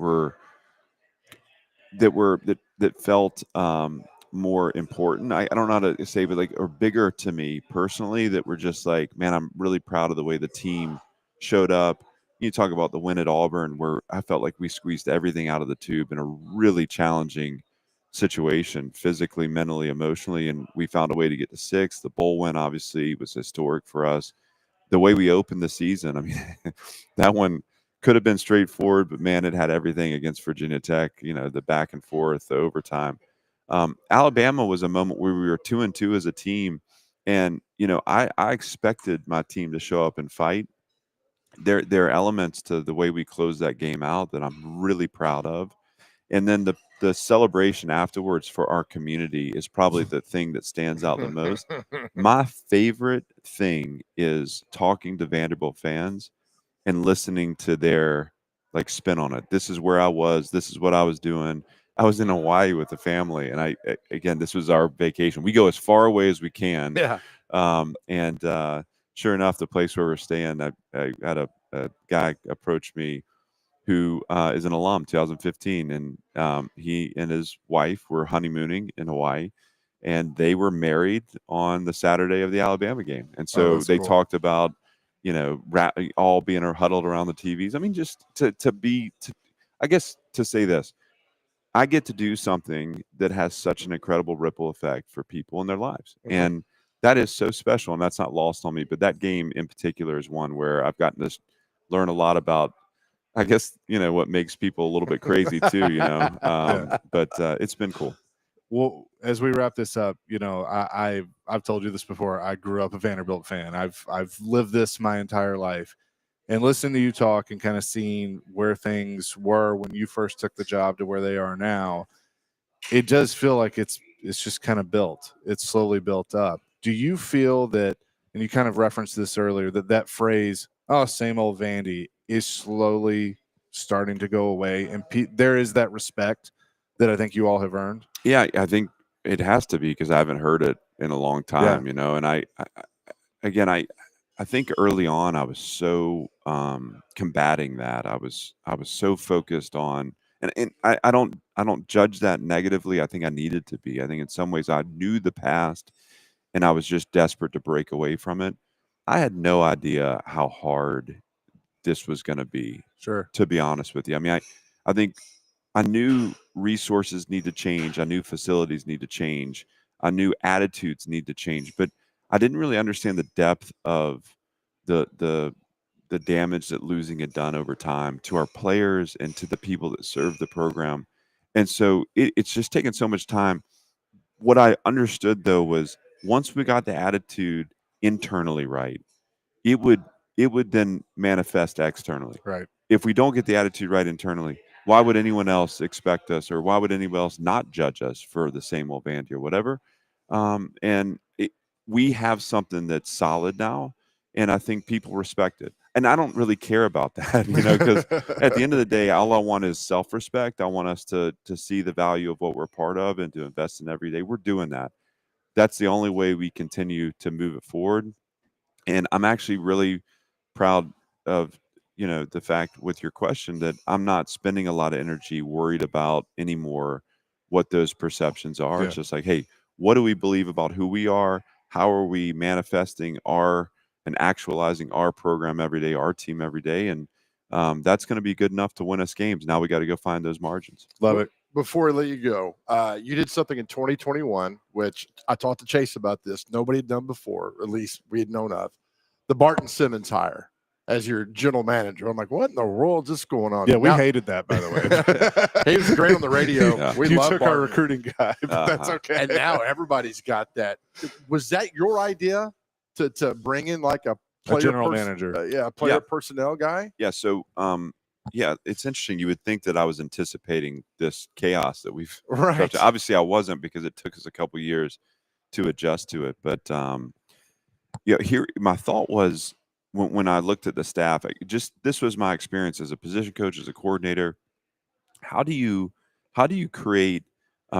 felt more important. I don't know how to say, but like, or bigger to me personally, that were just like, man, I'm really proud of the way the team showed up. You talk about the win at Auburn, where I felt like we squeezed everything out of the tube in a really challenging situation, physically, mentally, emotionally, and we found a way to get to six. The bowl win obviously was historic for us. The way we opened the season, I mean, that one could have been straightforward, but man, it had everything against Virginia Tech. The back and forth, the overtime. Alabama was a moment where we were 2-2 as a team, and I expected my team to show up and fight. There are elements to the way we closed that game out that I'm really proud of, and then the celebration afterwards for our community is probably the thing that stands out the most. My favorite thing is talking to Vanderbilt fans and listening to their like spin on it. This is where I was. This is what I was doing. I was in Hawaii with the family, and again, this was our vacation. We go as far away as we can. Yeah. And sure enough, the place where we're staying, I had a guy approach me who is an alum, 2015, and he and his wife were honeymooning in Hawaii, and they were married on the Saturday of the Alabama game, and so they cool. talked about all being huddled around the TVs. I mean, just I guess to say this, I get to do something that has such an incredible ripple effect for people in their lives, and that is so special, and that's not lost on me. But that game in particular is one where I've gotten to learn a lot about, I guess, what makes people a little bit crazy too, but it's been cool. Well, as we wrap this up, I've told you this before. I grew up a Vanderbilt fan. I've lived this my entire life, and listening to you talk and kind of seeing where things were when you first took the job to where they are now, it does feel like it's just kind of built. It's slowly built up. Do you feel that? And you kind of referenced this earlier, that phrase, "Oh, same old Vandy," is slowly starting to go away, and there is that respect that I think you all have earned. Yeah, I think it has to be, because I haven't heard it in a long time, and again, I think early on I was so combating that. I was so focused on, and I don't judge that negatively. I think I needed to be. I think in some ways I knew the past, and I was just desperate to break away from it. I had no idea how hard this was going to be, Sure. to be honest with you. I mean, I think I knew resources need to change. I knew facilities need to change. I knew attitudes need to change, but I didn't really understand the depth of the damage that losing had done over time to our players and to the people that serve the program. And so it's just taken so much time. What I understood though was, once we got the attitude internally right, it would then manifest externally. Right. If we don't get the attitude right internally, why would anyone else expect us, or why would anyone else not judge us for the same old Vandy or whatever? We have something that's solid now, and I think people respect it. And I don't really care about that, because at the end of the day, all I want is self-respect. I want us to see the value of what we're part of and to invest in every day. We're doing that. That's the only way we continue to move it forward. And I'm actually really proud of, the fact, with your question, that I'm not spending a lot of energy worried about anymore what those perceptions are. Yeah. It's just like, hey, what do we believe about who we are? How are we manifesting and actualizing our program every day, our team every day? And that's going to be good enough to win us games. Now we got to go find those margins. Love it. Before I let you go, you did something in 2021, which I talked to Chase about this. Nobody had done before, at least we had known of. The Barton Simmons hire as your general manager. I'm like, what in the world is going on? Yeah, we hated that, by the way. He was great on the radio. Yeah. We You love took our Barton. recruiting guy, but that's okay. And now everybody's got that. Was that your idea to bring in like a player general manager? Player personnel guy? Yeah. So, it's interesting. You would think that I was anticipating this chaos that we've Right. Obviously, I wasn't, because it took us a couple years to adjust to it. But here, my thought was, when I looked at the staff, this was my experience as a position coach, as a coordinator. How do you create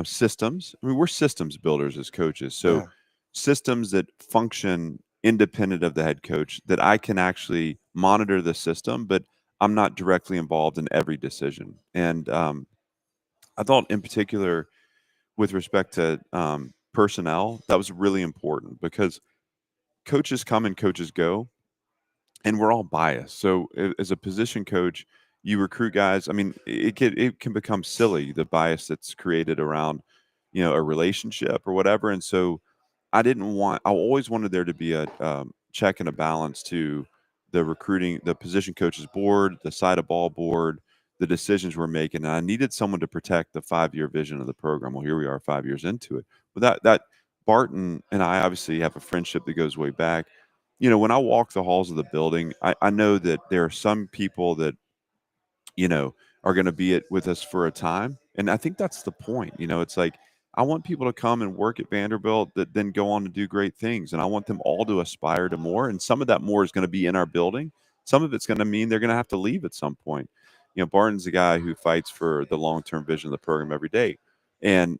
systems? I mean, we're systems builders as coaches, so Yeah. systems that function independent of the head coach, that I can actually monitor the system, but I'm not directly involved in every decision. And I thought, in particular, with respect to personnel, that was really important because coaches come and coaches go, and we're all biased. So as a position coach, you recruit guys. I mean, it can become silly, the bias that's created around, a relationship or whatever. And so I always wanted there to be a check and a balance to the recruiting, the position coaches board, the side of ball board, the decisions we're making. And I needed someone to protect the 5-year vision of the program. Well, here we are 5 years into it. But that Barton and I obviously have a friendship that goes way back. When I walk the halls of the building, I know that there are some people that, are going to be with us for a time. And I think that's the point. It's like, I want people to come and work at Vanderbilt that then go on to do great things. And I want them all to aspire to more. And some of that more is going to be in our building. Some of it's going to mean they're going to have to leave at some point. Barton's the guy who fights for the long-term vision of the program every day. And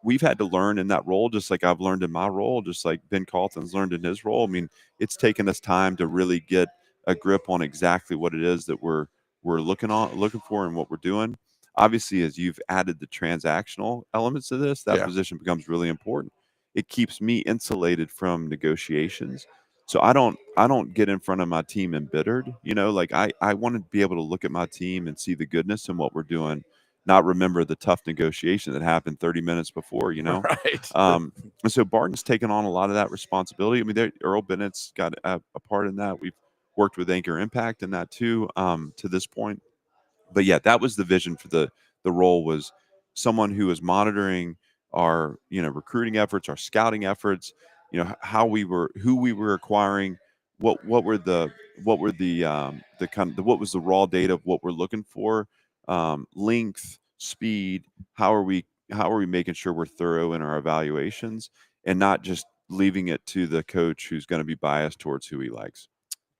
we've had to learn in that role, just like I've learned in my role, just like Ben Carlton's learned in his role. I mean, it's taken us time to really get a grip on exactly what it is that we're looking for and what we're doing. Obviously, as you've added the transactional elements to this, that Yeah. position becomes really important. It keeps me insulated from negotiations. So I don't get in front of my team embittered. Like I want to be able to look at my team and see the goodness in what we're doing, not remember the tough negotiation that happened 30 minutes before. Right. And so Barton's taken on a lot of that responsibility. I mean, Earl Bennett's got a part in that. We've worked with Anchor Impact in that too, to this point. But yeah, that was the vision for the role, was someone who was monitoring our recruiting efforts, our scouting efforts, who we were acquiring, what were the kind of what was the raw data of what we're looking for, length, speed, how are we making sure we're thorough in our evaluations and not just leaving it to the coach who's going to be biased towards who he likes.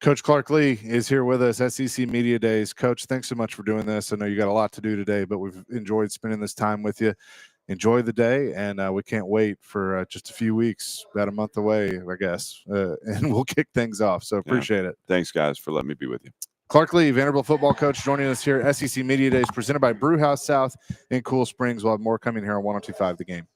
Coach Clark Lee is here with us, SEC Media Days. Coach, thanks so much for doing this. I know you got a lot to do today, but we've enjoyed spending this time with you. Enjoy the day, and we can't wait for just a few weeks, about a month away, I guess, and we'll kick things off. So appreciate it. Thanks, guys, for letting me be with you. Clark Lee, Vanderbilt football coach, joining us here at SEC Media Days, presented by Brewhouse South in Cool Springs. We'll have more coming here on 102.5 The Game.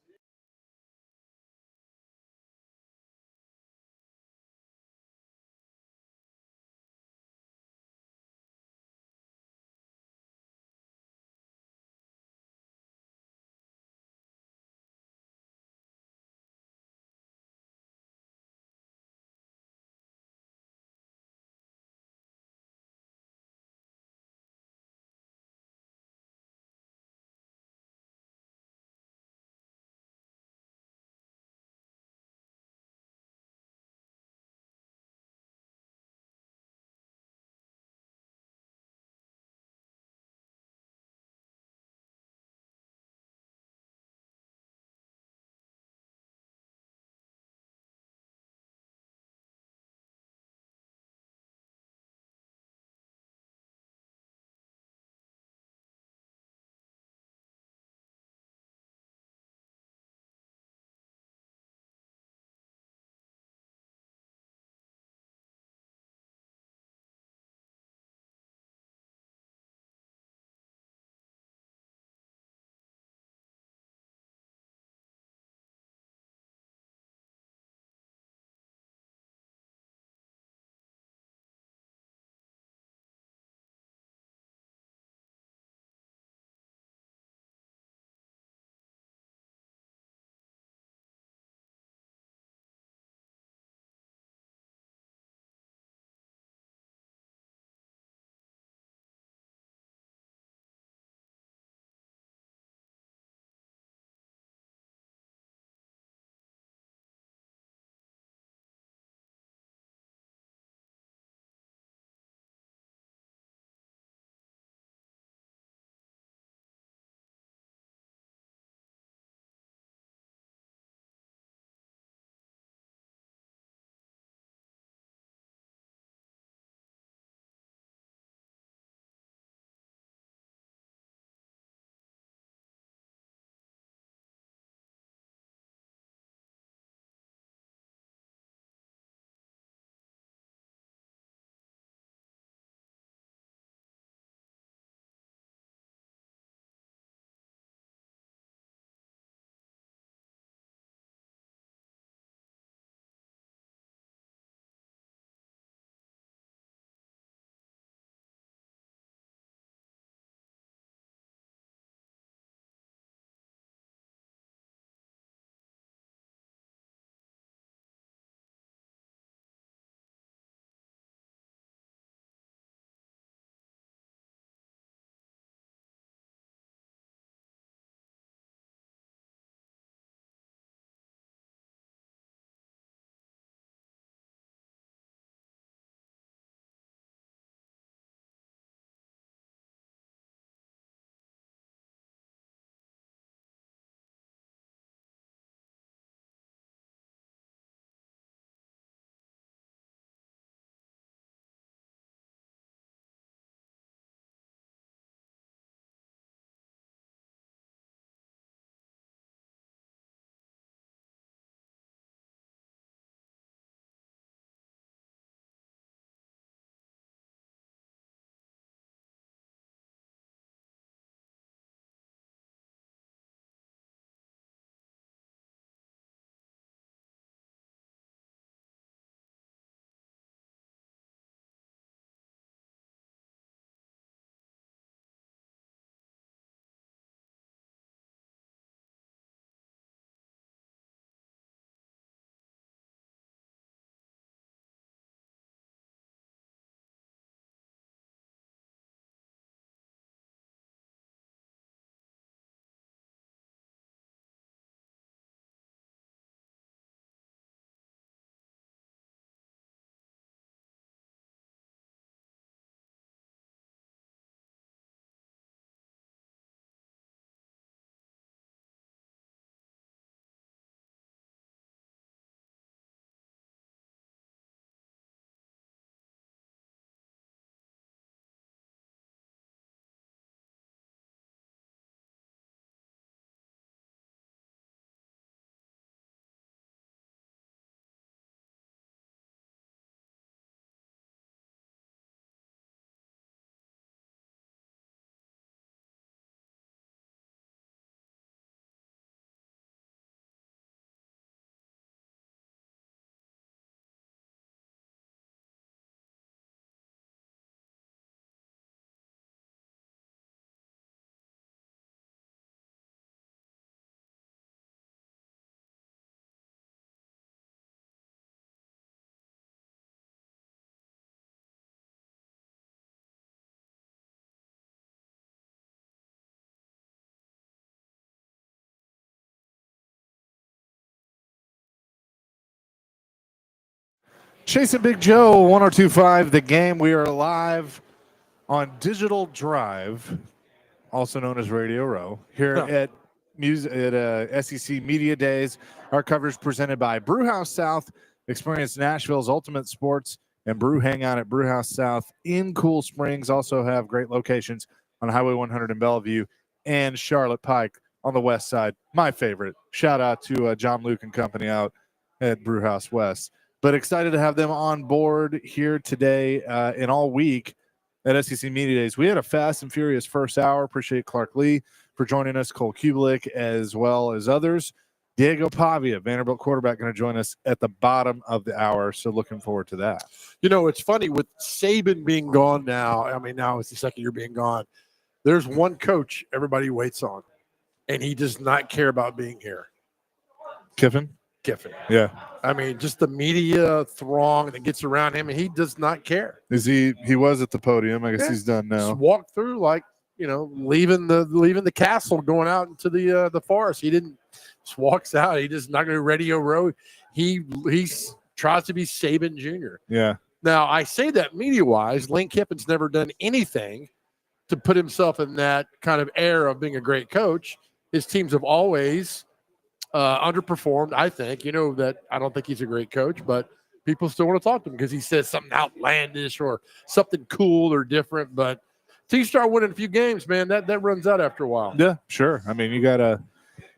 Chasing Big Joe, 102.5 The Game. We are live on Digital Drive, also known as Radio Row, here at SEC Media Days. Our coverage presented by Brewhouse South. Experience Nashville's ultimate sports and brew hangout at Brewhouse South in Cool Springs. Also have great locations on Highway 100 in Bellevue and Charlotte Pike on the west side. My favorite. Shout out to John Luke and company out at Brewhouse West. But excited to have them on board here today and all week at SEC Media Days. We had a fast and furious first hour. Appreciate Clark Lee for joining us, Cole Cubelic, as well as others. Diego Pavia, Vanderbilt quarterback, going to join us at the bottom of the hour. So looking forward to that. You know, it's funny with Saban being gone now. I mean, now it's the second year being gone. There's one coach everybody waits on, and he does not care about being here. Kiffin? Yeah. I mean, just the media throng that gets around him, and he does not care. Is he was at the podium. I guess he's done now. Just walked through like, you know, leaving the castle, going out into the forest. He didn't just walks out. He just not going to Radio Row. He tries to be Saban Jr. Yeah. Now, I say that media-wise, Lane Kiffin's never done anything to put himself in that kind of air of being a great coach. His teams have always underperformed, I think. You know that I don't think he's a great coach, but people still want to talk to him because he says something outlandish or something cool or different. But until you start winning a few games, man, that runs out after a while. Yeah, sure. I mean, you gotta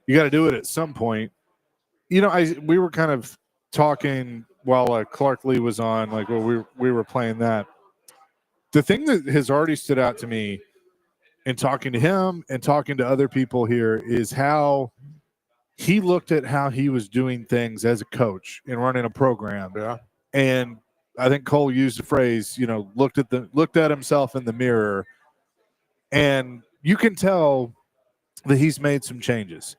do it at some point. You know, we were kind of talking while Clark Lee was on, like when we were playing that. The thing that has already stood out to me in talking to him and talking to other people here is how he looked at how he was doing things as a coach and running a program. Yeah. And I think Cole used the phrase, you know, looked at himself in the mirror, and you can tell that he's made some changes.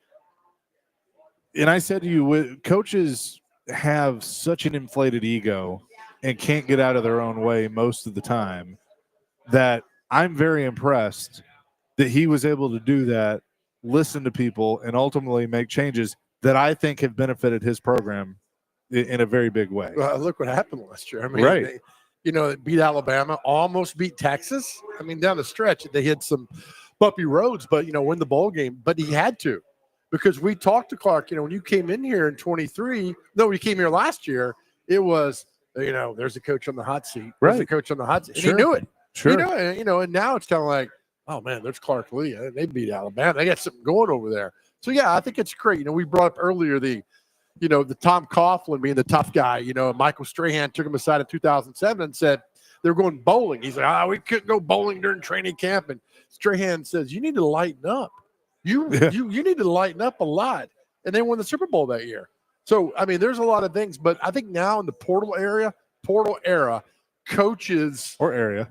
And I said to you, coaches have such an inflated ego and can't get out of their own way most of the time that I'm very impressed that he was able to do that, listen to people, and ultimately make changes that I think have benefited his program in a very big way. Well, look what happened last year. I mean, right. They beat Alabama, almost beat Texas. I mean, down the stretch, they hit some bumpy roads, but, win the bowl game. But he had to, because we talked to Clark, when you came in here in 23, no, we came here last year, it was, there's a coach on the hot seat. There's a coach on the hot seat. And Sure. he knew it. Sure. And now it's kind of like, oh, man, there's Clark Lee. They beat Alabama. They got something going over there. So, yeah, I think it's great. We brought up earlier the Tom Coughlin being the tough guy. Michael Strahan took him aside in 2007 and said they were going bowling. He's like, we couldn't go bowling during training camp. And Strahan says, you need to lighten up. You need to lighten up a lot. And they won the Super Bowl that year. So, I mean, there's a lot of things. But I think now in the portal era, coaches or area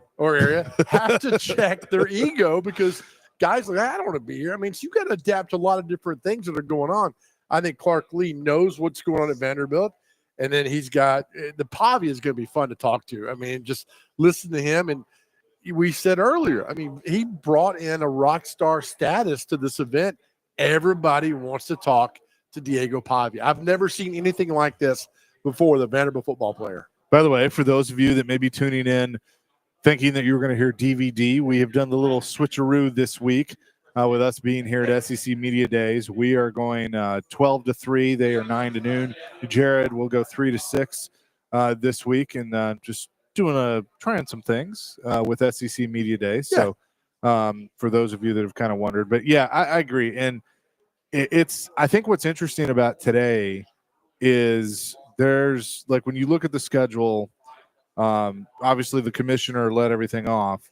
have to check their ego, because guys like, I don't want to be here. I mean, so you got to adapt to a lot of different things that are going on. I think Clark Lee knows what's going on at Vanderbilt, and then he's got the Pavia is going to be fun to talk to. I mean, just listen to him. And we said earlier, I mean, he brought in a rock star status to this event. Everybody wants to talk to Diego Pavia. I've never seen anything like this before, the Vanderbilt football player. By the way, for those of you that may be tuning in thinking that you were going to hear DVD, we have done the little switcheroo this week with us being here at SEC Media Days. We are going 12 to 3. They are 9 to noon. Jared will go 3 to 6 this week, and just trying some things with SEC Media Days. Yeah. So for those of you that have kind of wondered, but yeah, I agree. And I think what's interesting about today is there's, like, when you look at the schedule, obviously the commissioner let everything off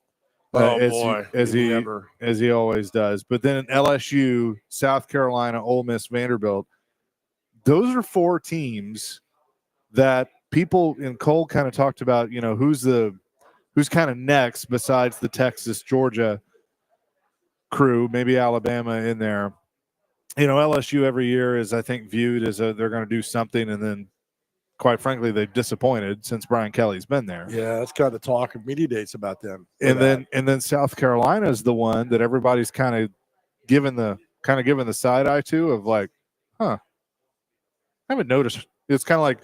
as he always does. But then LSU, South Carolina, Ole Miss, Vanderbilt, those are 4 teams that people in Cole kind of talked about, who's kind of next besides the Texas, Georgia crew, maybe Alabama in there. LSU every year is, I think, viewed as they're going to do something, and then quite frankly, they've disappointed since Brian Kelly's been there. Yeah, that's kind of the talk of media days about them. And then South Carolina is the one that everybody's kind of given the side eye to, of like, I haven't noticed. It's kind of like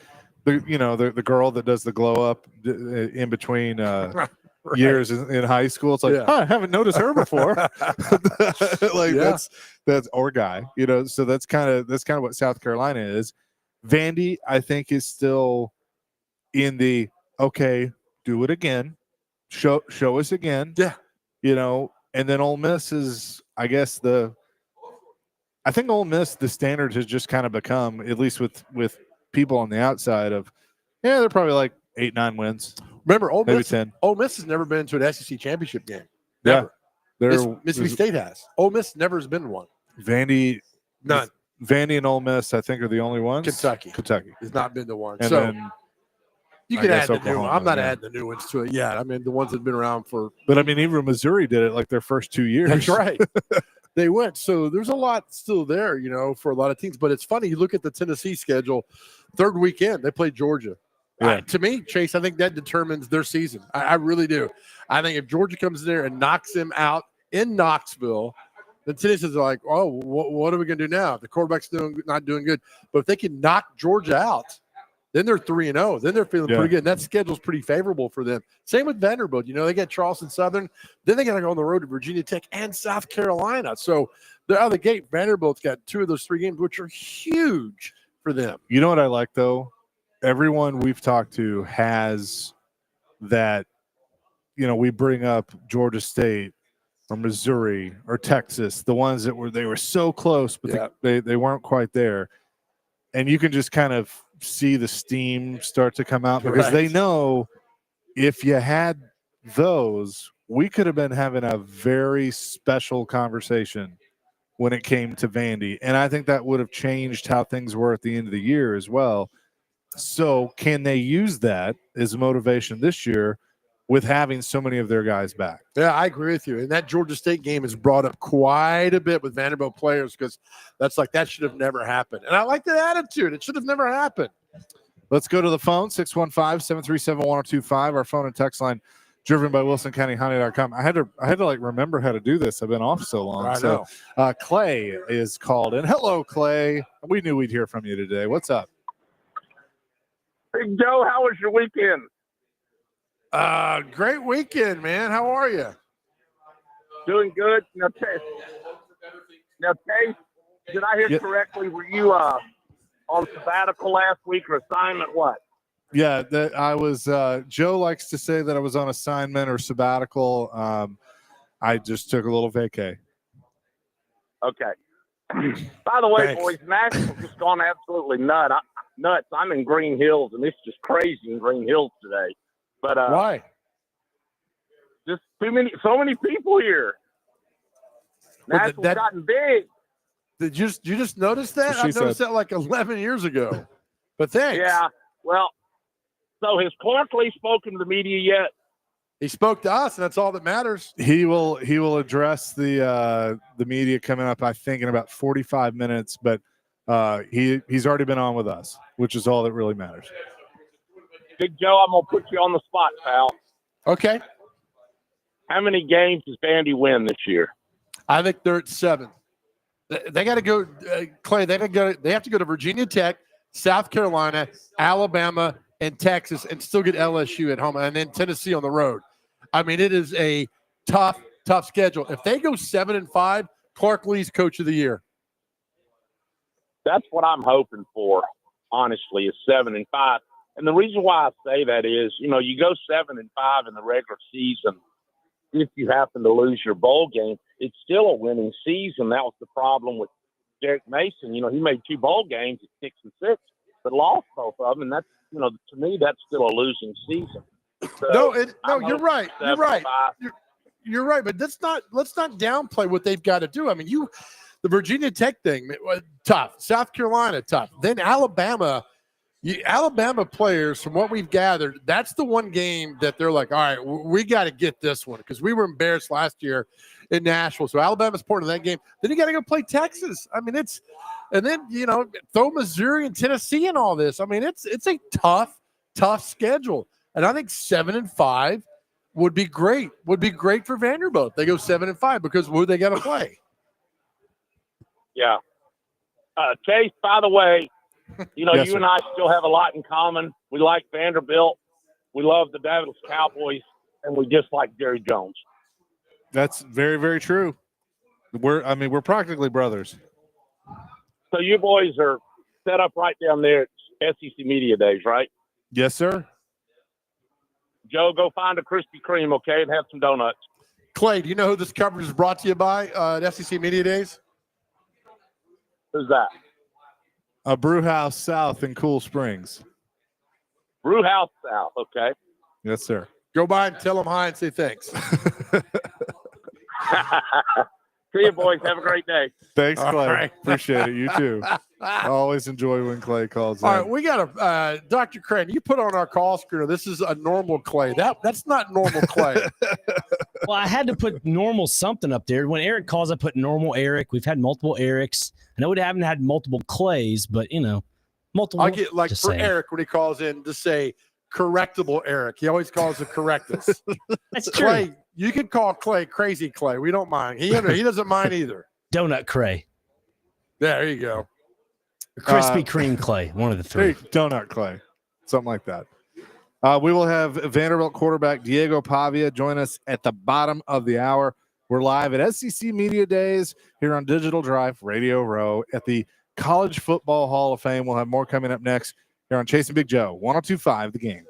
the girl that does the glow up in between years in high school. It's like, I haven't noticed her before. That's our guy, so that's kind of what South Carolina is. Vandy, I think, is still in the okay, do it again, show us again. And then Ole Miss is, I guess, I think Ole Miss, the standard has just kind of become, at least with people on the outside, of they're probably like 8-9 wins. Remember, Ole maybe Miss 10. Ole Miss has never been to an SEC championship game. Never. Mississippi State has. Ole Miss never has been to one. Vandy, none. Vandy and Ole Miss, I think, are the only ones. Kentucky has not been to one. And so then, you can add the new one. I'm not adding the new ones to it yet. I mean, the ones that have been around for. But I mean, even Missouri did it like their first 2 years. That's right. They went. So there's a lot still there, for a lot of teams. But it's funny. You look at the Tennessee schedule, third weekend, they play Georgia. To me, Chase, I think that determines their season. I really do. I think if Georgia comes there and knocks them out in Knoxville, then Tennessee's like, oh, what are we going to do now? The quarterback's not doing good. But if they can knock Georgia out, then they're 3-0. Then they're feeling pretty good. And that schedule's pretty favorable for them. Same with Vanderbilt. They got Charleston Southern. Then they got to go on the road to Virginia Tech and South Carolina. So they're out of the gate. Vanderbilt's got 2 of those 3 games, which are huge for them. You know what I like, though? Everyone we've talked to has that, we bring up Georgia State or Missouri or Texas, the ones that were so close, but they weren't quite there. And you can just kind of see the steam start to come out because they know if you had those, we could have been having a very special conversation when it came to Vandy. And I think that would have changed how things were at the end of the year as well. So can they use that as motivation this year with having so many of their guys back? Yeah, I agree with you. And that Georgia State game is brought up quite a bit with Vanderbilt players because that should have never happened. And I like that attitude. It should have never happened. Let's go to the phone, 615-737-1025. Our phone and text line driven by WilsonCountyHoney.com. I had to remember how to do this. I've been off so long. I know. Clay is called in. Hello, Clay. We knew we'd hear from you today. What's up? Hey, Joe, how was your weekend? Great weekend, man. How are you? Doing good. Now, Chase, did I hear correctly? Were you on sabbatical last week or assignment? What? Yeah, I was. Joe likes to say that I was on assignment or sabbatical. I just took a little vacay. Okay. By the way, boys, Nashville's just gone absolutely nuts. I'm in Green Hills, and it's just crazy in Green Hills today. But why? Just so many people here. Nashville's gotten big. Did you just notice that? I noticed that like 11 years ago. But thanks. Yeah. Well, so has Clarkley spoken to the media yet? He spoke to us, and that's all that matters. He will address the media coming up, I think, in about 45 minutes. But he's already been on with us, which is all that really matters. Big Joe, I'm gonna put you on the spot, pal. Okay. How many games does Vandy win this year? I think they're at 7. They got to go, Clay. They have to go to Virginia Tech, South Carolina, Alabama, and Texas, and still get LSU at home, and then Tennessee on the road. I mean, it is a tough schedule. If they go 7-5, Clark Lee's Coach of the Year. That's what I'm hoping for, honestly, is 7-5. And the reason why I say that is, you go 7-5 in the regular season. If you happen to lose your bowl game, it's still a winning season. That was the problem with Derek Mason. He made 2 bowl games at 6-6, but lost both of them. And that's, to me, that's still a losing season. So you're right. You're right. You're right. But let's not downplay what they've got to do. I mean, the Virginia Tech thing, tough. South Carolina, tough. Then Alabama players, from what we've gathered, that's the one game that they're like, all right, we got to get this one because we were embarrassed last year in Nashville. So Alabama's part of that game. Then you got to go play Texas. I mean, and then, throw Missouri and Tennessee and all this. I mean, it's a tough schedule. And I think 7-5 would be great. Would be great for Vanderbilt. They go 7-5 because who they got to play. Yeah. Chase, by the way, You know, Yes, you sir. and I still have a lot in common. We like Vanderbilt. We love the Dallas Cowboys, and we dislike Jerry Jones. That's very, very true. We're practically brothers. So you boys are set up right down there at SEC Media Days, right? Yes, sir. Joe, go find a Krispy Kreme, okay, and have some donuts. Clay, do you know who this coverage is brought to you by at SEC Media Days? Who's that? A brew house south in Cool Springs. Brew House South, okay. Yes, sir. Go by and tell them hi and say thanks. See you, boys. Have a great day. Thanks, All Clay. right. Appreciate it. You too. I always enjoy when Clay calls in. All right, we got a Dr. Crane. You put on our call screener. This is a normal Clay. That's not normal Clay. Well, I had to put normal something up there. When Eric calls, I put normal Eric. We've had multiple Erics. I know we haven't had multiple Clays, but multiple. I'll get like just for saying. Eric when he calls in to say correctable Eric. He always calls it correctus. That's true. Clay, you can call Clay crazy Clay. We don't mind. He doesn't mind either. Donut Cray, There you go. Krispy Kreme Clay, one of the three. Donut Clay, something like that. We will have Vanderbilt quarterback Diego Pavia join us at the bottom of the hour. We're live at SEC Media Days here on Digital Drive Radio Row at the College Football Hall of Fame. We'll have more coming up next here on Chasing Big Joe, 102.5 The Game.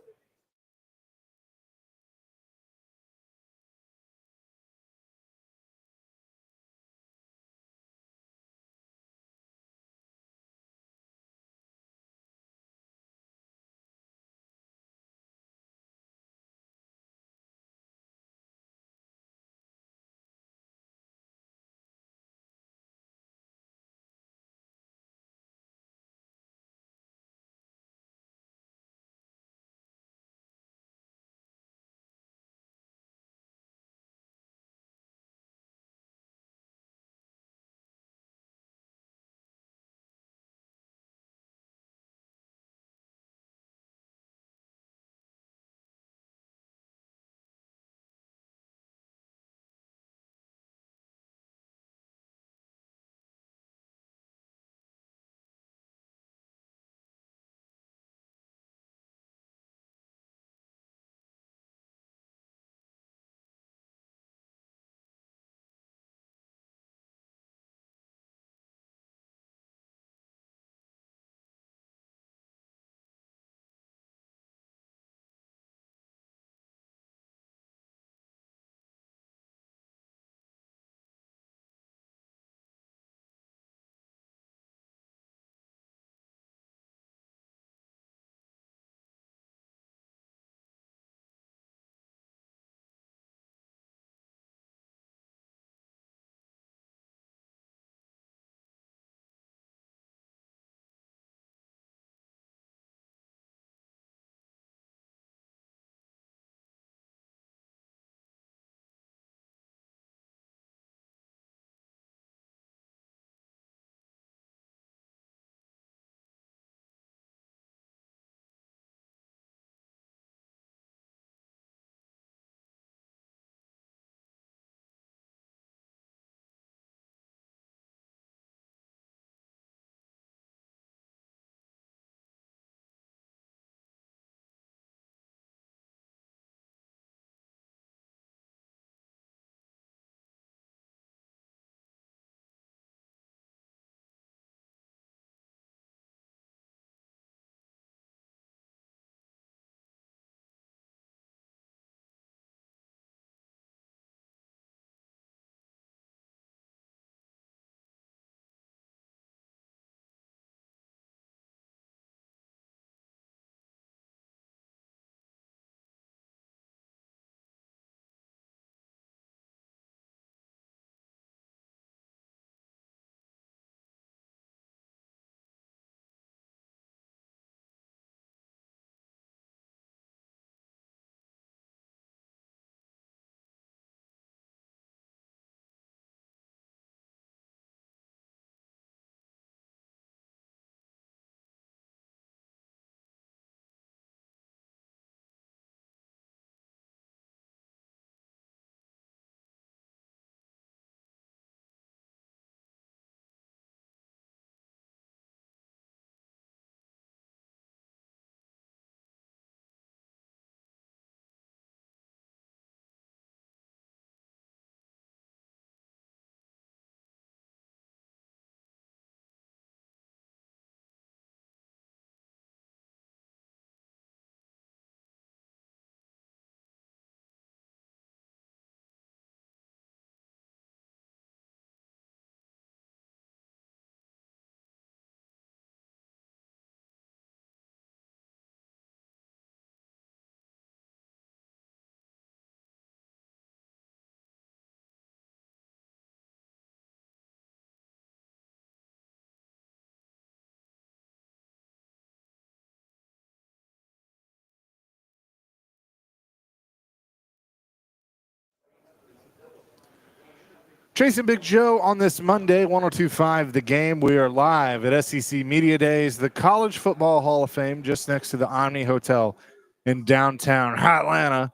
Chasing Big Joe on this Monday, 102.5 The Game. We are live at SEC Media Days, the College Football Hall of Fame, just next to the Omni Hotel in downtown Atlanta.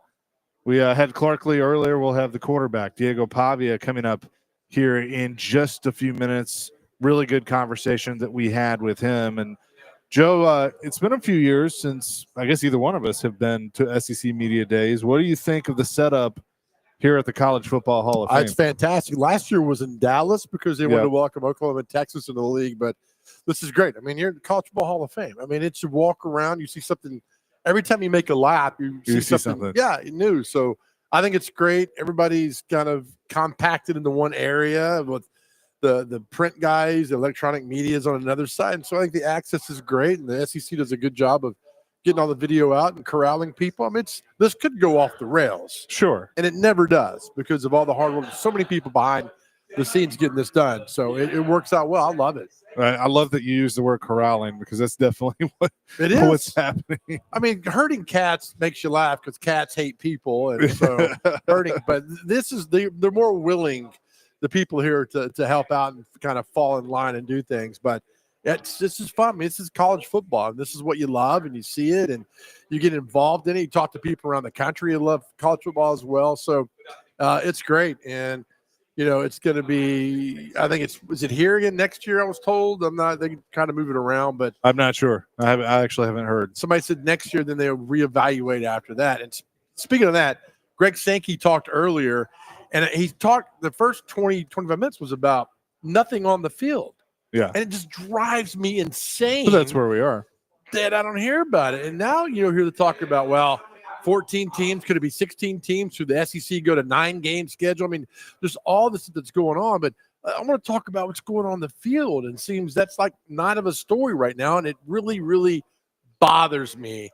We had Clark Lee earlier. We'll have the quarterback, Diego Pavia, coming up here in just a few minutes. Really good conversation that we had with him. And Joe, it's been a few years since I guess either one of us have been to SEC Media Days. What do you think of the setup here at the College Football Hall of Fame? It's fantastic. Last year was in Dallas because they wanted to welcome Oklahoma and Texas into the league, but this is great. I mean, you're at the College Football Hall of Fame. I mean, it's you walk around, you see something. Every time you make a lap, you see something. Yeah, new. So I think it's great. Everybody's kind of compacted into one area with the print guys, the electronic media is on another side. And so I think the access is great, and the SEC does a good job of getting all the video out and corralling people. I mean, this could go off the rails. Sure. And it never does because of all the hard work. So many people behind the scenes getting this done. So it works out well. I love it. I love that you use the word corrالling because that's definitely what's happening. I mean, herding cats makes you laugh because cats hate people. And so herding, but this is they're more willing, the people here, to help out and kind of fall in line and do things. But this is fun. I mean, this is college football, and this is what you love, and you see it, and you get involved in it. You talk to people around the country who love college football as well. So it's great, and it's going to be. I think is it here again next year? I was told. I'm not. They can kind of move it around, but I'm not sure. I actually haven't heard. Somebody said next year, then they'll reevaluate after that. And speaking of that, Greg Sankey talked earlier, and he talked the first 20-25 minutes was about nothing on the field. Yeah. And it just drives me insane. So that's where we are. That I don't hear about it. And now hear the talk about, 14 teams, could it be 16 teams? Should the SEC go to 9-game schedule? I mean, there's all this that's going on, but I want to talk about what's going on the field. And it seems that's like not of a story right now. And it really, really bothers me.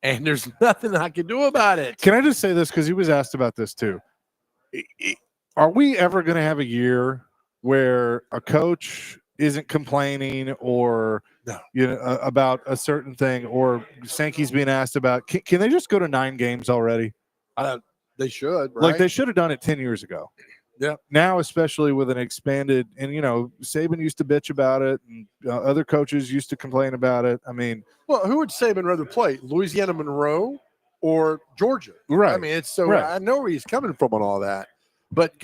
And there's nothing I can do about it. Can I just say this? Because he was asked about this too. Are we ever going to have a year where a coach isn't complaining or about a certain thing, or Sankey's being asked about, can they just go to 9 games already? They should, right? Like they should have done it 10 years ago. Yeah. Now, especially with an expanded, and Saban used to bitch about it, and other coaches used to complain about it. I mean, well, who would Saban rather play, Louisiana Monroe or Georgia? Right. I mean, it's so right. I know where he's coming from on all that. But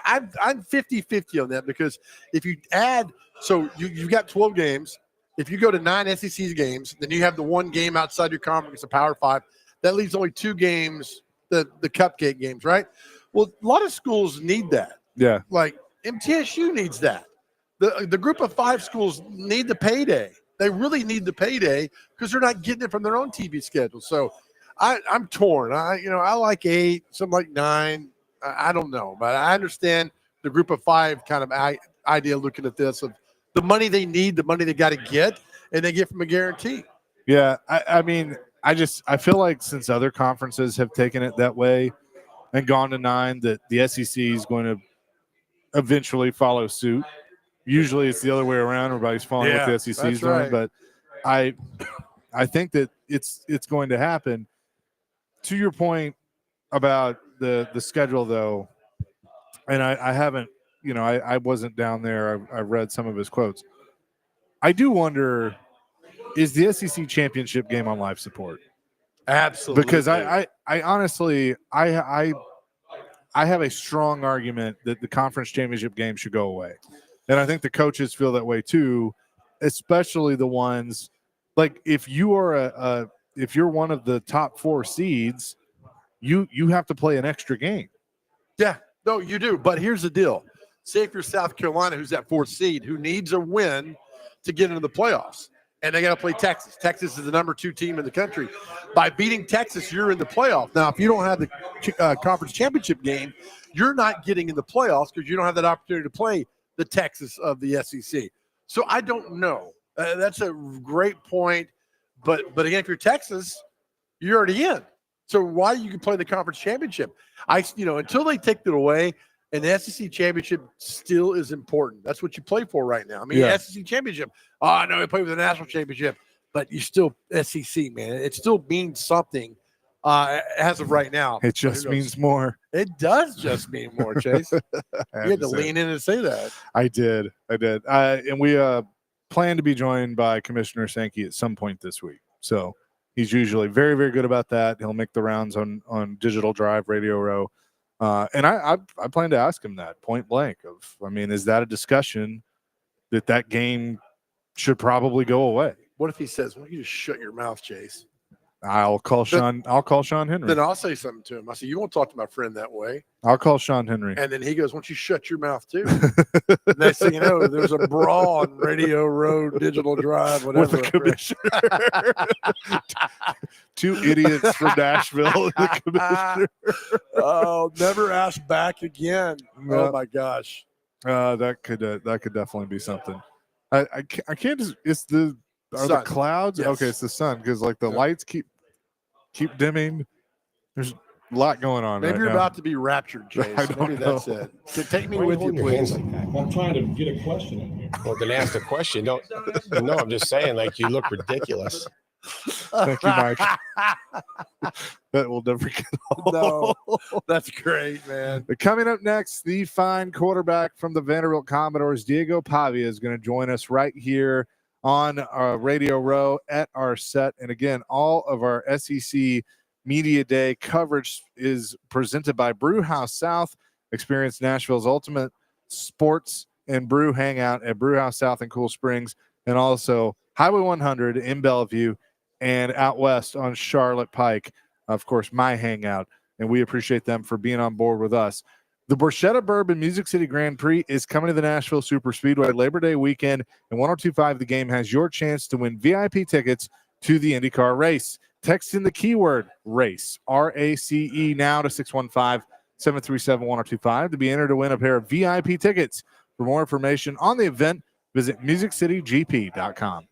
I'm 50-50 on that, because if you add, so you've got 12 games. If you go to 9 SEC games, then you have the one game outside your conference, the Power 5. That leaves only 2 games, the cupcake games, right? Well, a lot of schools need that. Yeah. Like MTSU needs that. The group of 5 schools need the payday. They really need the payday because they're not getting it from their own TV schedule. So I'm torn. I like 8, some like 9. I don't know, but I understand the group of 5 kind of idea looking at this of the money they need, the money they got to get, and they get from a guarantee. Yeah, I mean, I feel like since other conferences have taken it that way and gone to 9, that the SEC is going to eventually follow suit. Usually it's the other way around. Everybody's following what the SEC is doing, but I think that it's going to happen. To your point about the schedule, though, and I haven't, I wasn't down there. I've read some of his quotes. I do wonder, is the SEC championship game on live support? Absolutely. Because I honestly, I have a strong argument that the conference championship game should go away. And I think the coaches feel that way too, especially the ones, like if you are if you're one of the top 4 seeds, you have to play an extra game. Yeah, no, you do. But here's the deal. Say if you're South Carolina, who's that 4th seed, who needs a win to get into the playoffs, and they got to play Texas. Texas is the number 2 team in the country. By beating Texas, you're in the playoff. Now, if you don't have the conference championship game, you're not getting in the playoffs because you don't have that opportunity to play the Texas of the SEC. So I don't know. That's a great point. But again, if you're Texas, you're already in. So why you can play the conference championship? Until they take it away, and the SEC championship still is important. That's what you play for right now. I mean, the SEC championship. Oh, I know you play for the national championship, but you still SEC, man. It still means something as of right now. It just means more. It does just mean more, Chase. You had to say lean in and say that. I did. And we plan to be joined by Commissioner Sankey at some point this week. So he's usually very, very good about that. He'll make the rounds on Digital Drive, Radio Row. And I plan to ask him that point blank is that a discussion that game should probably go away? What if he says, "Why don't you just shut your mouth, Chase?" I'll call Sean Henry. Then I'll say something to him. I say, "You won't talk to my friend that way." I'll call Sean Henry. And then he goes, "Why don't you shut your mouth too?" Next thing you know, there's a brawl on Radio Road, Digital Drive, whatever. With the commissioner. Two idiots from Nashville. And the commissioner. Oh, never ask back again. No. Oh my gosh. That could definitely be something. I can't just. It's the Sun. clouds. Yes. Okay, it's the sun because the lights keep dimming. There's a lot going on. Maybe right you're now. about to be raptured, Chase. I don't Maybe that's know. it. So take me Why are with you, holding your hands please. like that? I'm trying to get a question in here. Well, then ask the question. No, I'm just saying, like, you look ridiculous. Thank you, Mike. That will never get old. No, that's great, man. But coming up next, the fine quarterback from the Vanderbilt Commodores, Diego Pavia, is going to join us right here on Radio Row at our set. And again, all of our SEC Media Day coverage is presented by Brew House South. Experience Nashville's ultimate sports and brew hangout at Brew House South in Cool Springs, and also Highway 100 in Bellevue and out west on Charlotte Pike. Of course, my hangout, and we appreciate them for being on board with us. The Borchetta Bourbon Music City Grand Prix is coming to the Nashville Super Speedway Labor Day weekend, and 102.5 The Game has your chance to win VIP tickets to the IndyCar race. Text in the keyword RACE, RACE, now to 615-737-1025 to be entered to win a pair of VIP tickets. For more information on the event, visit musiccitygp.com.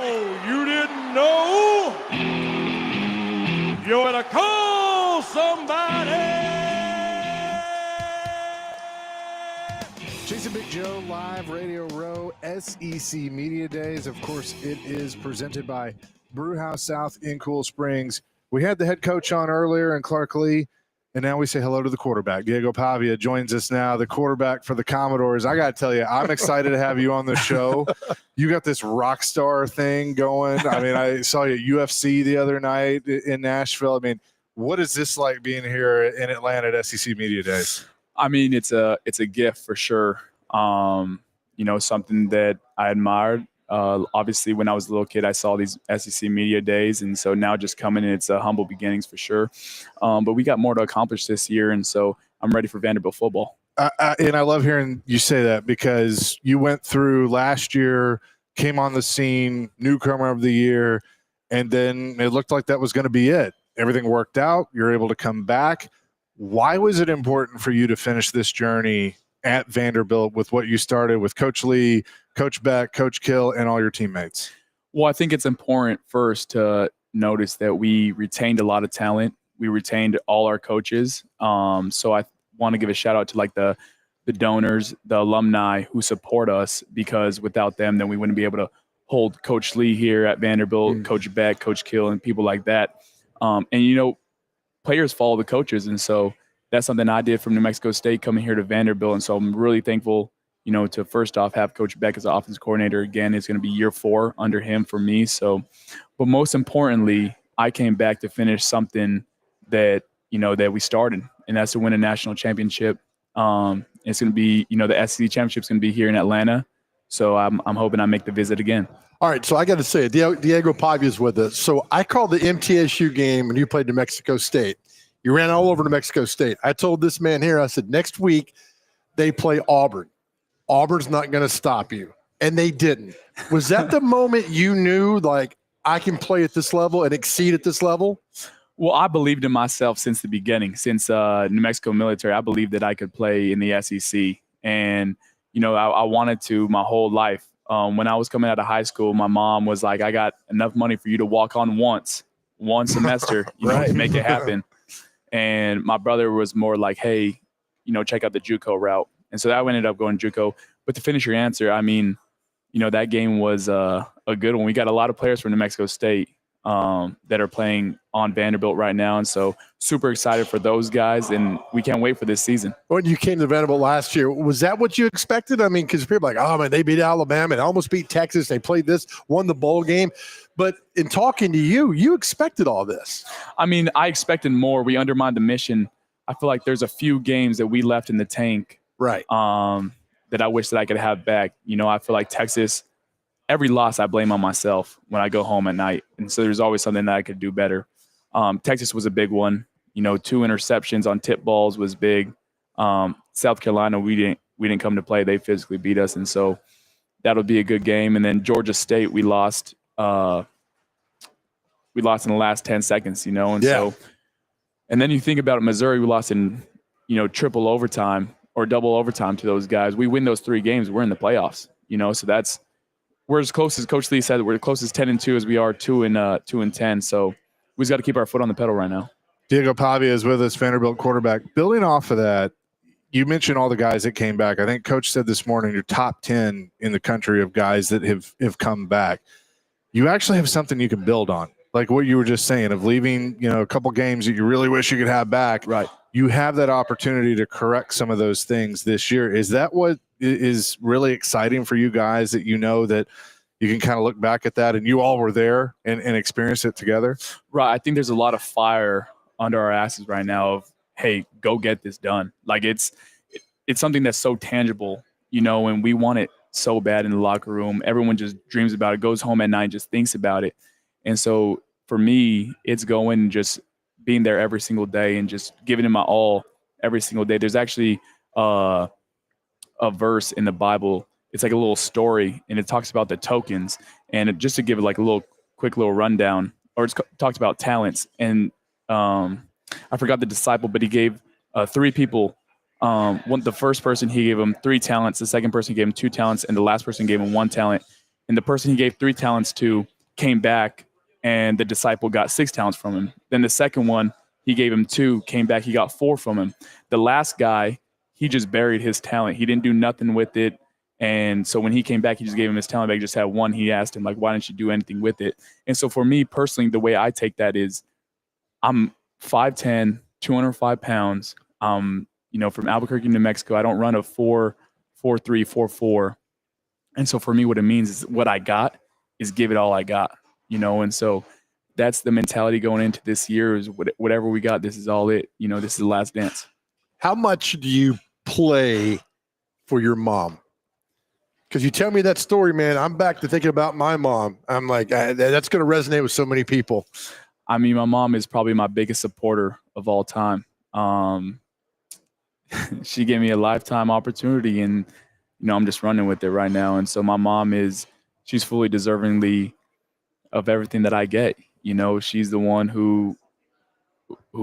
Oh, you didn't know? You better call somebody. Jason Big Joe, live Radio Row, SEC Media Days. Of course, it is presented by Brewhouse South in Cool Springs. We had the head coach on earlier and Clark Lee, and now we say hello to the quarterback. Diego Pavia joins us now, the quarterback for the Commodores. I got to tell you, I'm excited to have you on the show. You got this rock star thing going. I mean, I saw you at UFC the other night in Nashville. I mean, what is this like being here in Atlanta at SEC Media Days? I mean, it's a gift for sure. Something that I admired. Obviously, when I was a little kid, I saw these SEC Media Days, and so now just coming in, it's humble beginnings for sure. But we got more to accomplish this year, and so I'm ready for Vanderbilt football. And I love hearing you say that because you went through last year, came on the scene, newcomer of the year, and then it looked like that was going to be it. Everything worked out. You're able to come back. Why was it important for you to finish this journey at Vanderbilt with what you started with Coach Lee, Coach Beck, Coach Kill, and all your teammates? Well, I think it's important first to notice that we retained a lot of talent. We retained all our coaches. So I want to give a shout out to like the donors, the alumni who support us, because without them, then we wouldn't be able to hold Coach Lee here at Vanderbilt, Coach Beck, Coach Kill, and people like that. Players follow the coaches. And so that's something I did from New Mexico State coming here to Vanderbilt. And so I'm really thankful, to first off have Coach Beck as the offense coordinator. Again, it's going to be year 4 under him for me. So, but most importantly, I came back to finish something that, that we started, and that's to win a national championship. It's going to be, the SEC championship is going to be here in Atlanta. So I'm hoping I make the visit again. All right, so I got to say, Diego Pavia is with us. So I called the MTSU game when you played New Mexico State. You ran all over New Mexico State. I told this man here, I said, next week they play Auburn. Auburn's not going to stop you. And they didn't. Was that the moment you knew, like, I can play at this level and exceed at this level? Well, I believed in myself since the beginning. Since New Mexico military, I believed that I could play in the SEC. And, I wanted to my whole life. When I was coming out of high school, my mom was like, I got enough money for you to walk on one semester, to make it happen. And my brother was more like, hey, check out the JUCO route. And so I ended up going JUCO. But to finish your answer, I mean, that game was a good one. We got a lot of players from New Mexico State that are playing on Vanderbilt right now. And so super excited for those guys, and we can't wait for this season. When you came to Vanderbilt last year, was that what you expected? I mean, because people are like, oh, man, they beat Alabama. They almost beat Texas. They played this, won the bowl game. But in talking to you, you expected all this. I mean, I expected more. We undermined the mission. I feel like there's a few games that we left in the tank, right? That I wish that I could have back. I feel like Texas, every loss I blame on myself when I go home at night. And so there's always something that I could do better. Texas was a big one. 2 interceptions on tip balls was big. South Carolina, we didn't come to play. They physically beat us. And so that'll be a good game. And then Georgia State, we lost in the last 10 seconds, and so, and then you think about it, Missouri, we lost in, triple overtime or double overtime to those guys. We win those 3 games, we're in the playoffs, so we're as close as Coach Lee said, we're as close as 10-2 as we are 2-10. So we just got to keep our foot on the pedal right now. Diego Pavia is with us, Vanderbilt quarterback. Building off of that, you mentioned all the guys that came back. I think Coach said this morning, you're top 10 in the country of guys that have come back. You actually have something you can build on, like what you were just saying of leaving, a couple games that you really wish you could have back. Right. You have that opportunity to correct some of those things this year. Is that what is really exciting for you guys, that that you can kind of look back at that and you all were there and experienced it together? Right. I think there's a lot of fire under our asses right now of, hey, go get this done. Like it's something that's so tangible, and we want it so bad in the locker room. Everyone just dreams about it, goes home at night, just thinks about it. And so for me, it's going, just being there every single day and just giving it my all every single day. There's actually a verse in the Bible. It's like a little story, and it talks about the tokens. And just to give it like a quick little rundown, or it's talks about talents. And I forgot the disciple, but he gave 3 people. The first person, he gave him 3 talents. The second person gave him 2 talents, and the last person gave him 1 talent. and the person he gave 3 talents to came back, and the disciple got 6 talents from him. Then the second one, he gave him 2, came back, he got 4 from him. The last guy, he just buried his talent. He didn't do nothing with it. And so when he came back, he just gave him his talent back. He just had 1. He asked him, like, why didn't you do anything with it? And so for me personally, the way I take that is I'm 5'10", 205 pounds. From Albuquerque, New Mexico. I don't run a 4.3, 4.4. And so for me, what it means is what I got is give it all I got, and so that's the mentality going into this year is whatever we got, this is all it, this is the last dance. How much do you play for your mom? Because you tell me that story, man, I'm back to thinking about my mom. I'm like, that's going to resonate with so many people. I mean, my mom is probably my biggest supporter of all time. She gave me a lifetime opportunity, and I'm just running with it right now. And so my mom she's fully deservingly of everything that I get. She's the one who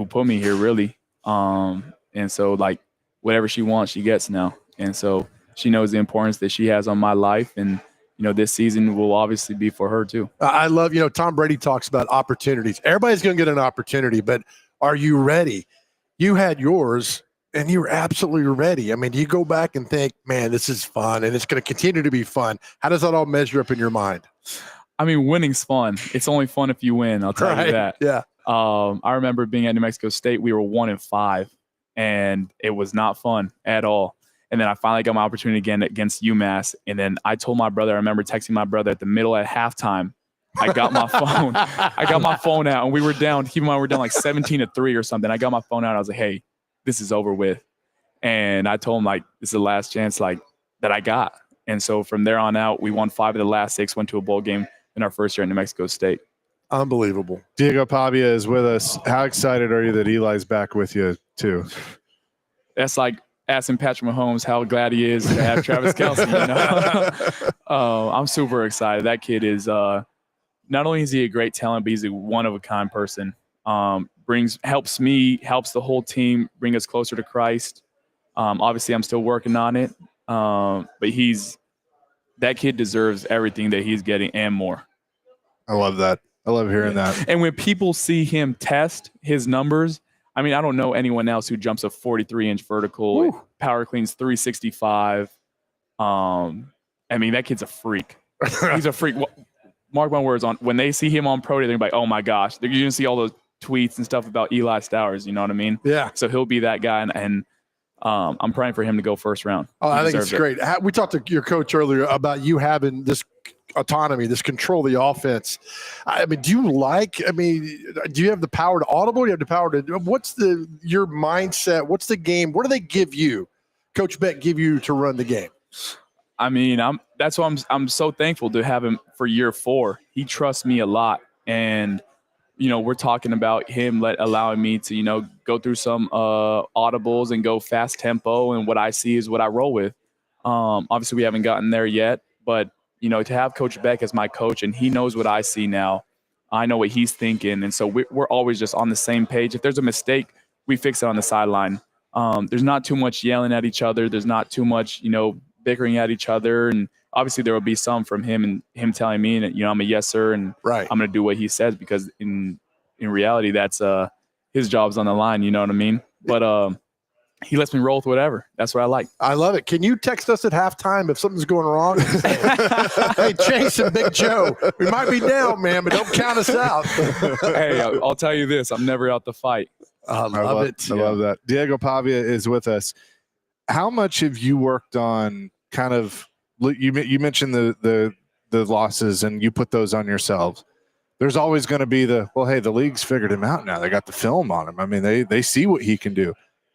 put me here, really. And so like whatever she wants, she gets now. And so she knows the importance that she has on my life, and this season will obviously be for her too. I love, Tom Brady talks about opportunities. Everybody's going to get an opportunity, but are you ready? You had yours, and you were absolutely ready. I mean, you go back and think, man, this is fun, and it's going to continue to be fun. How does that all measure up in your mind? I mean, winning's fun. It's only fun if you win. I'll tell you that. Yeah. I remember being at New Mexico State. We were 1-5, and it was not fun at all. And then I finally got my opportunity again against UMass. And then I told my brother, I remember texting my brother at the middle at halftime. I got my phone. I got my phone out, and we were down. Keep in mind, we were down like 17-3 or something. I got my phone out. I was like, hey, this is over with. And I told him, like, this is the last chance, like, that I got. And so from there on out, we won 5 of the last 6, went to a bowl game in our first year at New Mexico State. Unbelievable. Diego Pavia is with us. How excited are you that Eli's back with you, too? That's like asking Patrick Mahomes how glad he is to have Travis Kelce. I'm super excited. That kid is not only is he a great talent, but he's a one-of-a-kind person. Helps me, helps the whole team bring us closer to Christ. Obviously, I'm still working on it, but that kid deserves everything that he's getting and more. I love that. I love hearing that. And when people see him test his numbers, I mean, I don't know anyone else who jumps a 43-inch vertical, Woo. power cleans 365. I mean, that kid's a freak. He's a freak. Mark my words, when they see him on pro day, they're like, oh my gosh. You're going to see all those tweets and stuff about Eli Stowers, you know what I mean? Yeah. So he'll be that guy, and I'm praying for him to go first round. Oh, I think it's great. We talked to your coach earlier about you having this autonomy, this control of the offense. I mean, do you have the power to audible? Do you have the power to, what's your mindset? What's the game? What do they give you? Coach Beck give you to run the game? I mean, that's why I'm so thankful to have him for year 4. He trusts me a lot. And, we're talking about him allowing me to, go through some audibles and go fast tempo. And what I see is what I roll with. Obviously, we haven't gotten there yet, but to have Coach Beck as my coach, and he knows what I see now. I know what he's thinking. And so we're always just on the same page. If there's a mistake, we fix it on the sideline. There's not too much yelling at each other. There's not too much, bickering at each other. And obviously there will be some from him and him telling me that, I'm a yes, sir. And right. I'm going to do what he says, because in reality, that's his job's on the line. You know what I mean? But he lets me roll with whatever. That's what I like. I love it. Can you text us at halftime if something's going wrong? Hey, Chase and Big Joe, we might be down, man, but don't count us out. Hey, I'll tell you this. I'm never out to fight. I love it. I love that. Diego Pavia is with us. How much have you worked on kind of, you mentioned the losses and you put those on yourselves. There's always going to be the league's figured him out now. They got the film on him. I mean, they see what he can do.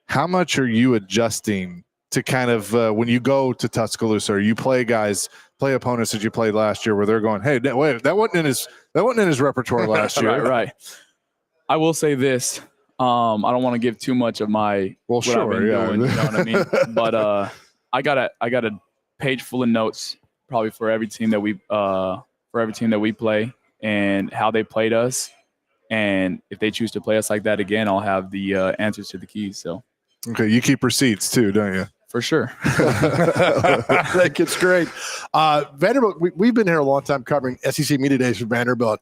How much are you adjusting to kind of when you go to Tuscaloosa, or you play opponents that you played last year where they're going, hey, wait, that wasn't in his repertoire last year. Right. I will say this. I don't want to give too much of my what I've been doing, you know what I mean? But I got a page full of notes probably for every team that we play and how they played us. And if they choose to play us like that again, I'll have the answers to the keys. So okay, you keep receipts too, don't you? For sure. That kid's great. Vanderbilt, we've been here a long time covering SEC Media Days for Vanderbilt.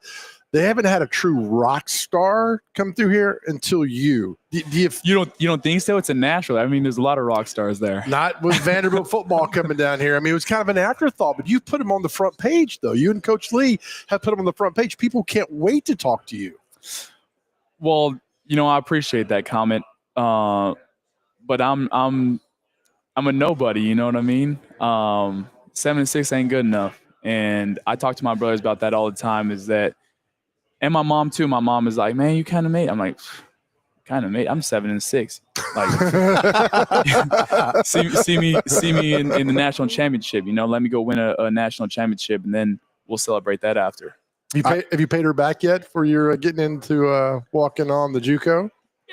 They haven't had a true rock star come through here until you. You don't think so? It's a natural. I mean, there's a lot of rock stars there. Not with Vanderbilt football coming down here. I mean, it was kind of an afterthought, but you put him on the front page, though. You and Coach Lee have put him on the front page. People can't wait to talk to you. Well, I appreciate that comment, but I'm a nobody. You know what I mean? 7-6 ain't good enough, and I talk to my brothers about that all the time. And my mom too. My mom is like, "Man, you kind of made." I'm like, "Kind of made." I'm 7-6. Like, see me in the national championship. Let me go win a national championship, and then we'll celebrate that after. Have you paid her back yet for your getting into walking on the JUCO?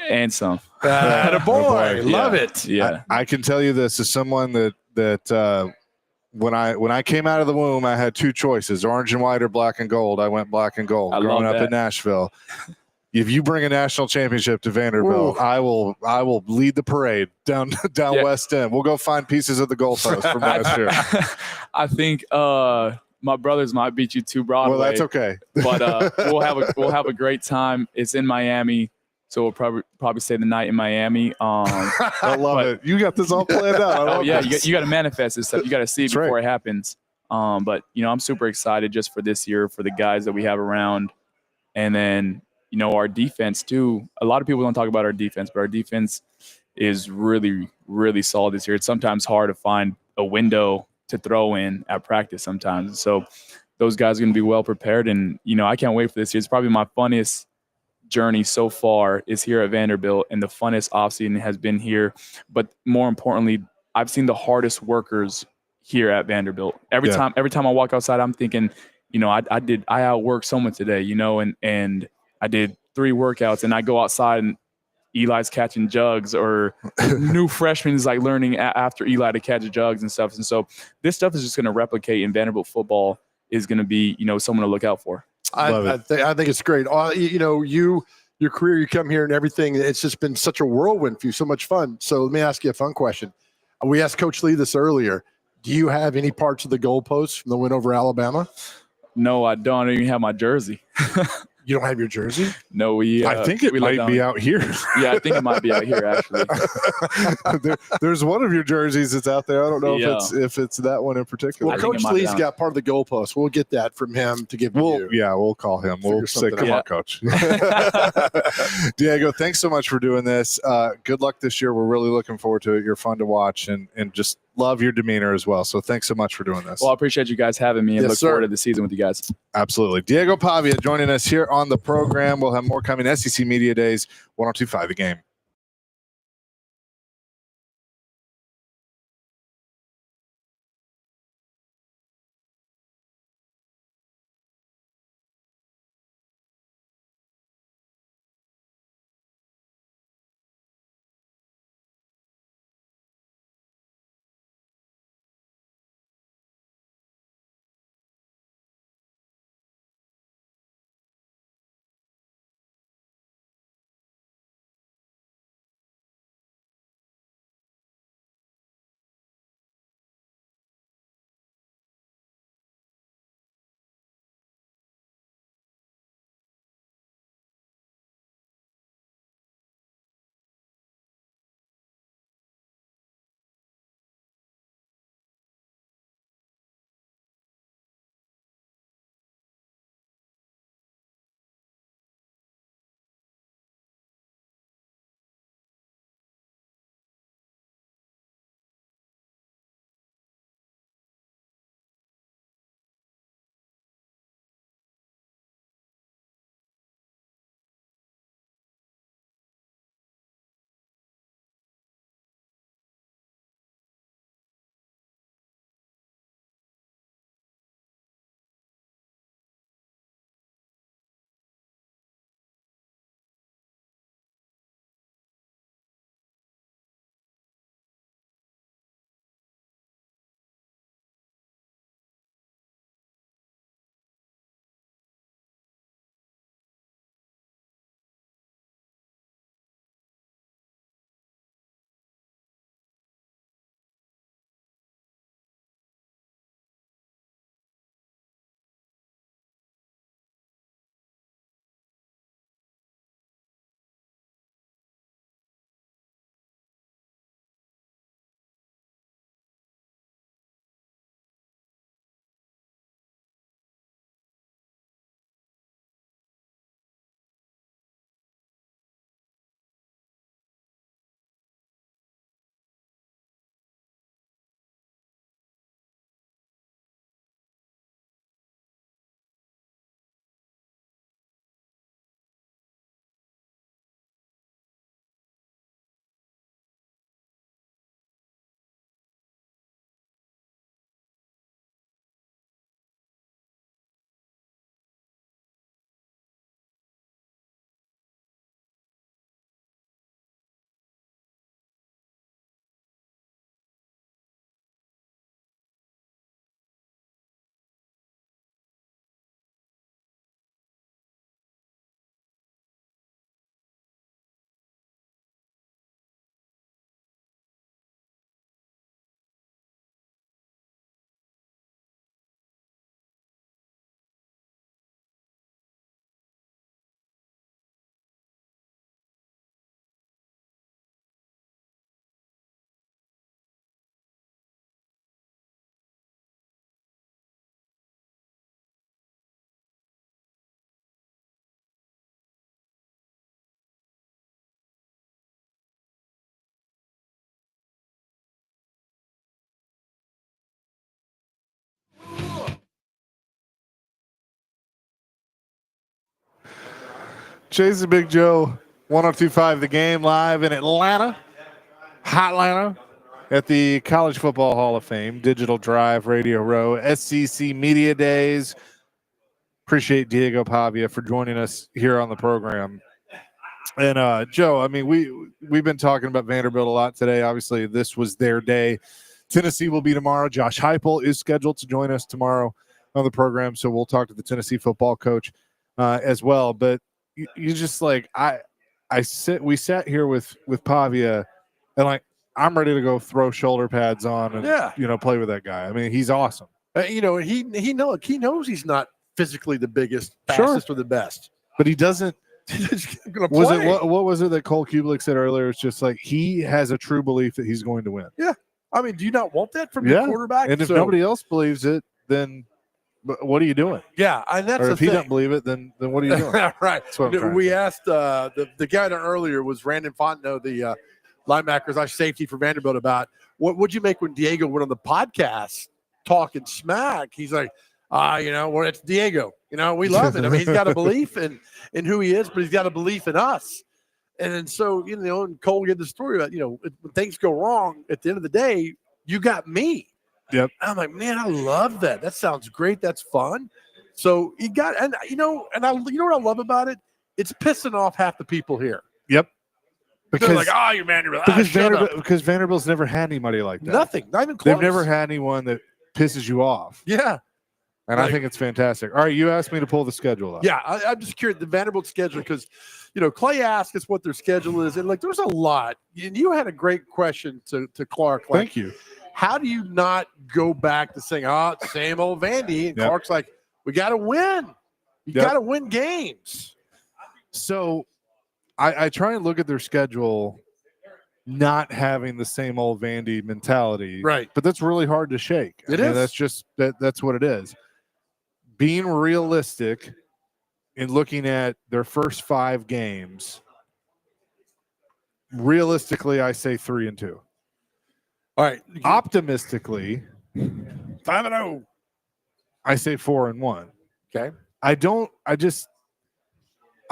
And some. Attaboy. Love Yeah. it. Yeah. I can tell you this as someone that when I came out of the womb, I had two choices: orange and white or black and gold. I went black and gold. I Growing love up that. in Nashville, if you bring a national championship to Vanderbilt, Ooh. I will lead the parade down Yeah. West End. We'll go find pieces of the goalpost from last year. I think my brothers might beat you to Broadway. Well, that's okay. But we'll have a great time. It's in Miami, so we'll probably stay the night in Miami. I love it. You got this all planned out. I love Yeah, this. you got to manifest this stuff. You got to see it That's before right. it happens. But I'm super excited just for this year, for the guys that we have around, and then our defense too. A lot of people don't talk about our defense, but our defense is really, really solid this year. It's sometimes hard to find a window to throw in at practice sometimes. So those guys are going to be well prepared, and I can't wait for this year. It's probably my funnest journey so far is here at Vanderbilt, and the funnest offseason has been here. But more importantly, I've seen the hardest workers here at Vanderbilt. Every time I walk outside, I'm thinking, I outworked someone today, and I did 3 workouts, and I go outside and Eli's catching jugs, or new freshman is like learning after Eli to catch jugs and stuff. And so this stuff is just going to replicate, and Vanderbilt football is going to be, someone to look out for. I think it's great. Your career, you come here and everything, it's just been such a whirlwind for you, so much fun. So let me ask you a fun question. We asked Coach Lee this earlier. Do you have any parts of the goalposts from the win over Alabama? No, I don't even have my jersey. You don't have your jersey? No, I think it might be out here. Yeah, I think it might be out here, actually. There's one of your jerseys that's out there. I don't know Yeah. if it's that one in particular. Well, Coach Lee's got part of the goalpost. We'll get that from him to give to you. Yeah, we'll call him. We'll say, something come on, out. Coach. Diego, thanks so much for doing this. Good luck this year. We're really looking forward to it. You're fun to watch, and just love your demeanor as well. So thanks so much for doing this. Well, I appreciate you guys having me, and Yes, look sir. forward to the season with you guys. Absolutely. Diego Pavia joining us here on the program. We'll have more coming. SEC Media Days, 102.5 The Game. Chase and Big Joe, 102.5 The Game, live in Atlanta, Hotlanta, at the College Football Hall of Fame, Digital Drive, Radio Row, SEC Media Days. Appreciate Diego Pavia for joining us here on the program. And Joe, I mean, we've been talking about Vanderbilt a lot today. Obviously, this was their day. Tennessee will be tomorrow. Josh Heupel is scheduled to join us tomorrow on the program, so we'll talk to the Tennessee football coach as well. But you just like we sat here with Pavia, and like I'm ready to go throw shoulder pads on and play with that guy. I mean, he's awesome. He knows he's not physically the biggest, fastest, or the best, but he doesn't. Gonna was play. it what was it that Cole Cubelic said earlier? It's just like he has a true belief that he's going to win. Yeah, I mean, do you not want that from your quarterback? And if nobody else believes it, then what are you doing? Yeah, and that's or the if thing. he doesn't believe it, then what are you doing? Right. That's what I'm trying to We say. asked the guy that earlier was Randon Fontenot, the linebackers, safety for Vanderbilt, about what'd you make when Diego went on the podcast talking smack? He's like, well, it's Diego. We love it. I mean, he's got a belief in who he is, but he's got a belief in us. And then so, and Cole gave the story about, when things go wrong, at the end of the day, you got me. Yep. I'm like, man, I love that. That sounds great. That's fun. So you got, and what I love about it? It's pissing off half the people here. Yep. Because they're like, you're Vanderbilt. Because Vanderbilt's never had anybody like that. Nothing. Not even close. They've never had anyone that pisses you off. Yeah. And I think it's fantastic. All right, you asked me to pull the schedule up. Yeah, I'm just curious, the Vanderbilt schedule, because, Clay asked us what their schedule is, and, there's a lot. And you had a great question to Clark. Thank you. How do you not go back to saying, same old Vandy? And Clark's like, we got to win. You got to win games. So I try and look at their schedule not having the same old Vandy mentality. Right. But that's really hard to shake. It is. That's just that's what it is. Being realistic and looking at their first 5 games, realistically, I say 3-2. All right. Optimistically, 5-0. I say 4-1. Okay. I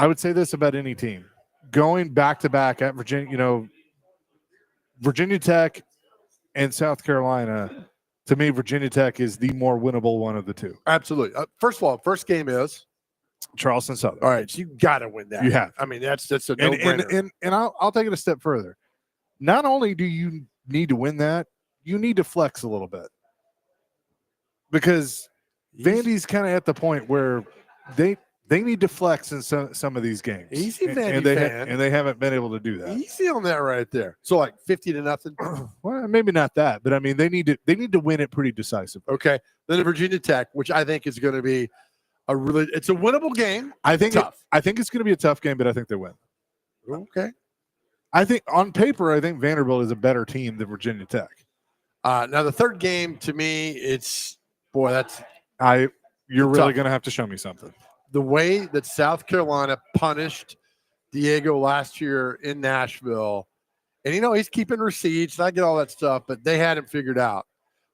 would say this about any team. Going back to back at Virginia, Virginia Tech and South Carolina, to me, Virginia Tech is the more winnable one of the two. Absolutely. First of all, first game is Charleston Southern. All right, so you got to win that. You have. I mean, that's a no-brainer. And I'll take it a step further. Not only do you need to win that, you need to flex a little bit, because Vandy's kind of at the point where they need to flex in some of these games. Easy, Vandy and they haven't been able to do that. Easy on that right there. So like 50-0. Well, maybe not that, but I mean they need to win it pretty decisively. Okay. Then the Virginia Tech, which I think is going to be it's a winnable game. I think tough. I think it's going to be a tough game, but I think they win. Okay. I think on paper, I think Vanderbilt is a better team than Virginia Tech. Now the third game, to me, you're really going to have to show me something. The way that South Carolina punished Diego last year in Nashville, and he's keeping receipts, and I get all that stuff, but they had him figured out.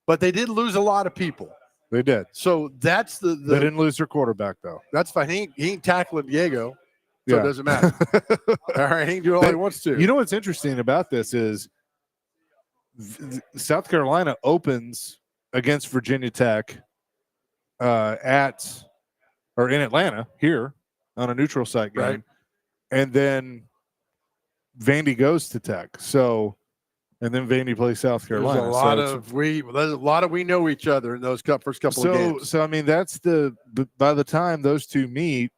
But they did lose a lot of people. They did. So that's they didn't lose their quarterback though. That's fine. He ain't tackling Diego, so it doesn't matter. All right, he can do all he wants to. You know what's interesting about this is South Carolina opens against Virginia Tech in Atlanta here on a neutral site game, right. And then Vandy goes to Tech. So, and then Vandy plays South Carolina. There's a lot of we know each other in those first couple of games. So I mean, that's by the time those two meet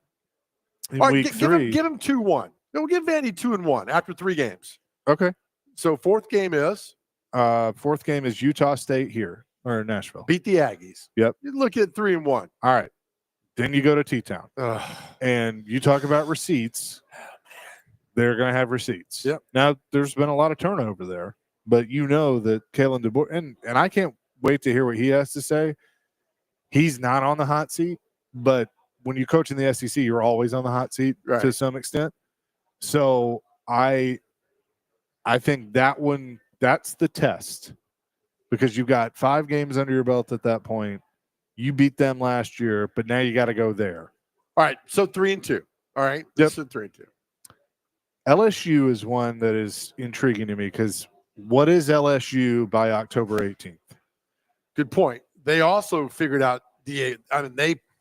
in week 3, give them 2-1. We'll give Vandy 2-1 after 3 games. Okay. So fourth game is Utah State here or Nashville. Beat the Aggies. Yep. You look at 3-1. All right. Then you go to T-Town. And you talk about receipts. They're going to have receipts. Yep. Now, there's been a lot of turnover there, but you know that Kalen DeBoer, and I can't wait to hear what he has to say. He's not on the hot seat, but when you coach in the SEC, you're always on the hot seat to some extent. So I think that's the test, because you've got 5 games under your belt at that point. You beat them last year, but now you got to go there. All right, so 3-2. All right. Yep. This is 3-2. LSU is one that is intriguing to me because what is LSU by October 18th? Good point. They also figured out they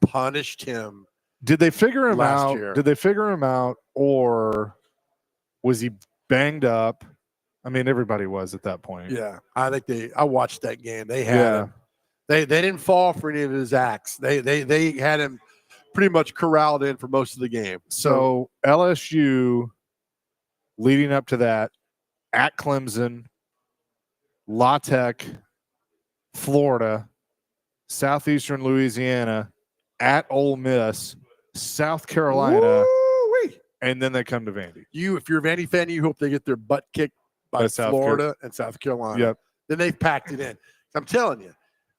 punished him. Did they figure him Last out? year. Did they figure him out, or was he banged up? I mean, everybody was at that point. Yeah, I think I watched that game. They had him. They didn't fall for any of his acts. They had him pretty much corralled in for most of the game. So LSU leading up to that at Clemson, La Tech, Florida, Southeastern Louisiana, at Ole Miss, South Carolina, Woo-wee. and then they come to Vandy. If you're a Vandy fan, you hope they get their butt kicked by Florida and South Carolina. Yep. Then they've packed it in. I'm telling you,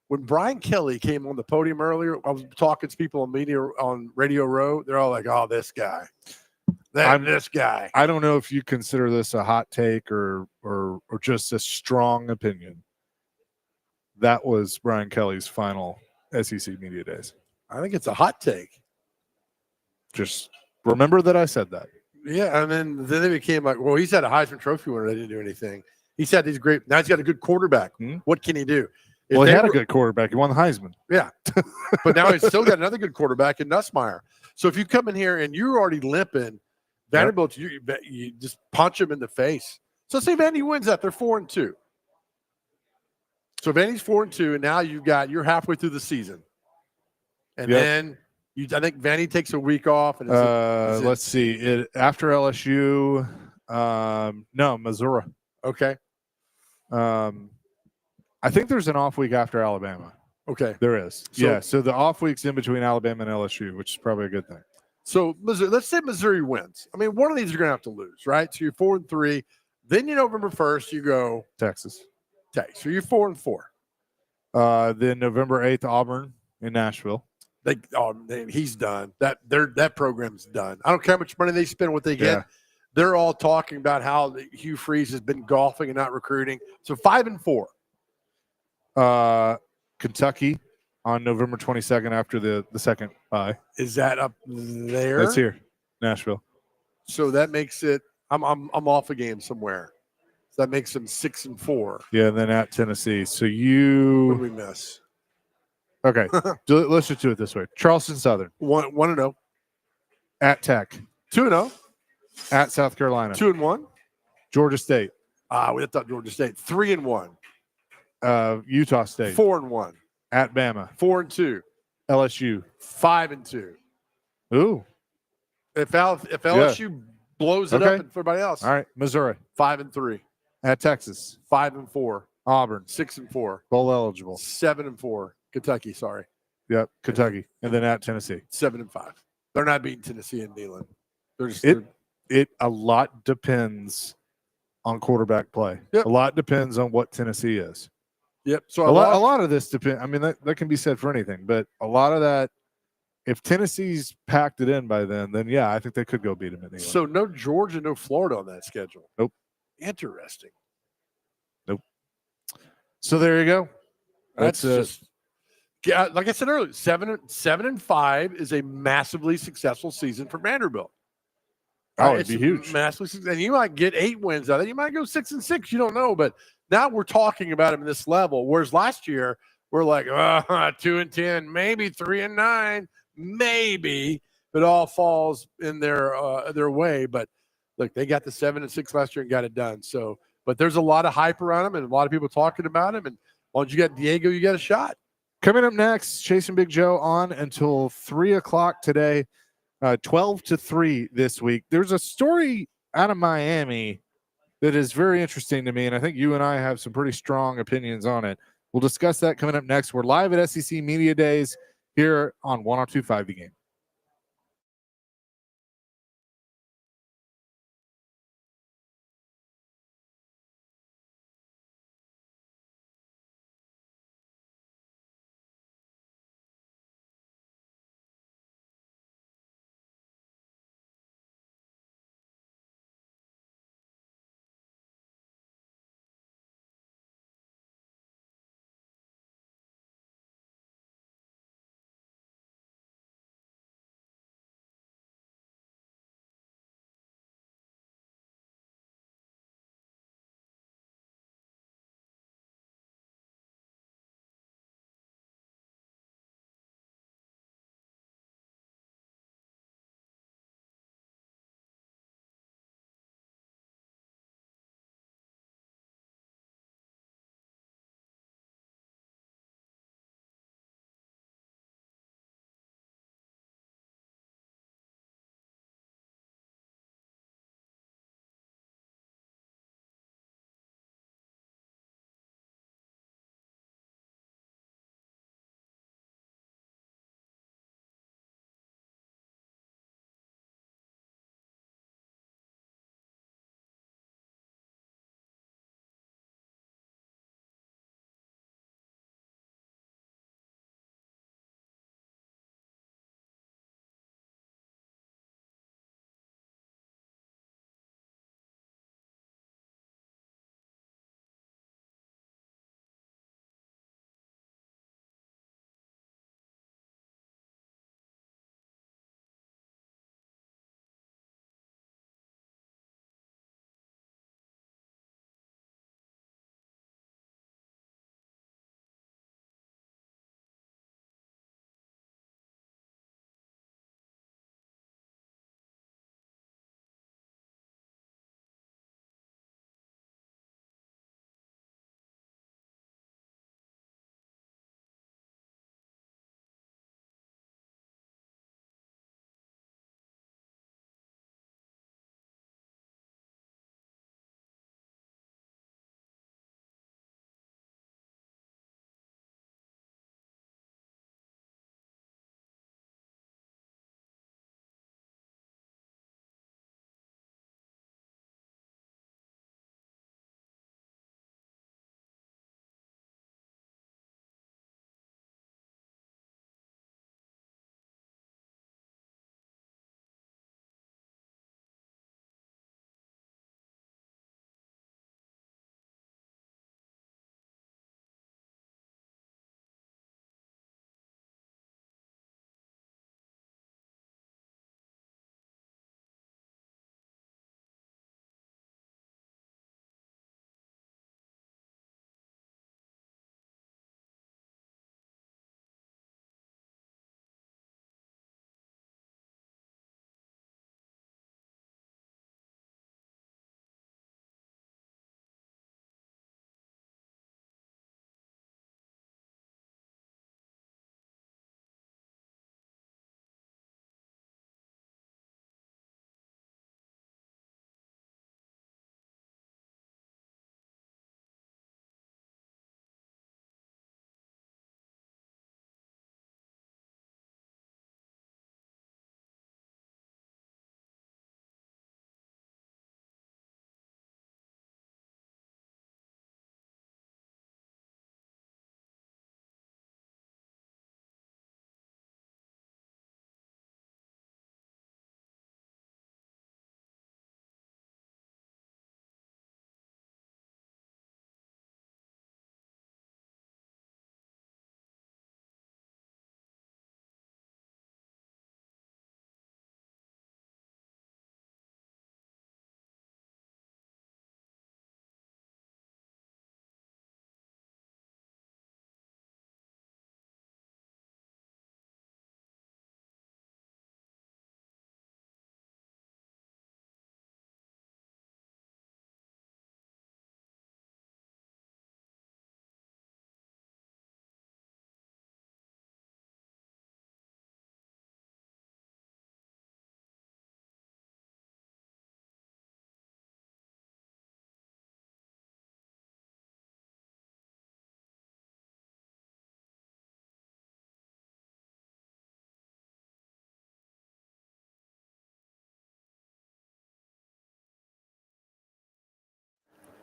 when Brian Kelly came on the podium earlier, I was talking to people on Radio Row. They're all like, "Oh, this guy, this guy." I don't know if you consider this a hot take or just a strong opinion. That was Brian Kelly's final SEC Media Days. I think it's a hot take. Just remember that I said that. Yeah, and then they became like, well, he's had a Heisman Trophy winner. They didn't do anything. He's had these great. Now he's got a good quarterback. What can he do? Well, he had a good quarterback. He won the Heisman. Yeah, but now he's still got another good quarterback in Nussmeier. So if you come in here and you're already limping, Vanderbilt, you just punch him in the face. So say Vandy wins that, they're 4-2. So Vandy's 4-2, and now you're halfway through the season, and then I think Vandy takes a week off. And let's see, after LSU, no, Missouri. Okay. I think there's an off week after Alabama. Okay. There is. So the off week's in between Alabama and LSU, which is probably a good thing. So Missouri, let's say Missouri wins. I mean, one of these you're going to have to lose, right? So you're 4-3. Then November 1st, you go Texas. So you're 4-4. Then November 8th, Auburn in Nashville. He's done. That program's done. I don't care how much money they spend, what they get. Yeah. They're all talking about how Hugh Freeze has been golfing and not recruiting. So 5-4. Kentucky on November 22nd after the second bye. Is that up there? That's here, Nashville. So that makes it. I'm off a game somewhere. So that makes them 6-4. Yeah, and then at Tennessee. So What did you we miss? okay? Let's just do it this way. Charleston Southern 1-0. at Tech, 2-0. at South Carolina, 2-1. Georgia State, We thought Georgia State 3-1. Utah State, 4-1. at Bama, 4-2. LSU, 5-2. ooh, If LSU blows it up and for everybody else, all right, Missouri, 5-3. at Texas, 5-4. Auburn, 6-4. bowl eligible, 7-4. Kentucky, sorry. yep, Kentucky, and then at Tennessee. 7-5. They're not beating Tennessee and Neyland. They're just It a lot depends on quarterback play. Yep. A lot depends on what Tennessee is. Yep. So A lot of this depends. I mean, that can be said for anything, but a lot of that, if Tennessee's packed it in by then yeah, I think they could go beat them at Neyland. So no Georgia, no Florida on that schedule. Nope. Interesting. Nope. So there you go. That's just like I said earlier. 7-5 is a massively successful season for Vanderbilt. Oh, it'd be huge. Massively, and you might get 8 wins out of it. You might go 6-6. You don't know, but now we're talking about them in this level. Whereas last year we're like 2-10, maybe 3-9, maybe it all falls in their way. But look, they got the 7-6 last year and got it done. So, but there's a lot of hype around them and a lot of people talking about him. And once you got Diego, you got a shot. Coming up next, Chasing Big Joe on until 3:00 today, 12-3 this week. There's a story out of Miami that is very interesting to me, and I think you and I have some pretty strong opinions on it. We'll discuss that coming up next. We're live at SEC Media Days here on 102.5 The Game.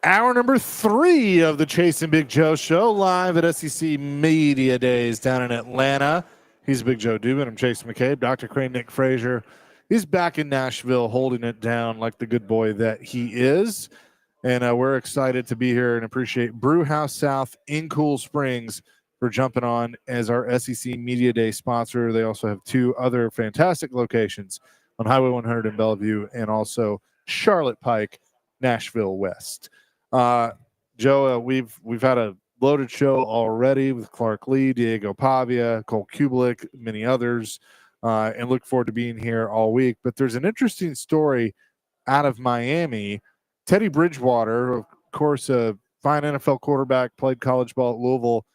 Hour number 3 of the Chase and Big Joe show, live at SEC Media Days down in Atlanta. He's Big Joe Dubin. I'm Chase McCabe. Dr. Crane Nick Frazier is back in Nashville holding it down like the good boy that he is. And we're excited to be here and appreciate Brewhouse South in Cool Springs for jumping on as our SEC Media Day sponsor. They also have 2 other fantastic locations on Highway 100 in Bellevue and also Charlotte Pike, Nashville West. Joe, we've had a loaded show already with Clark Lee, Diego Pavia, Cole Cubelic, many others, and look forward to being here all week. But there's an interesting story out of Miami. Teddy Bridgewater, of course, a fine NFL quarterback, played college ball at Louisville,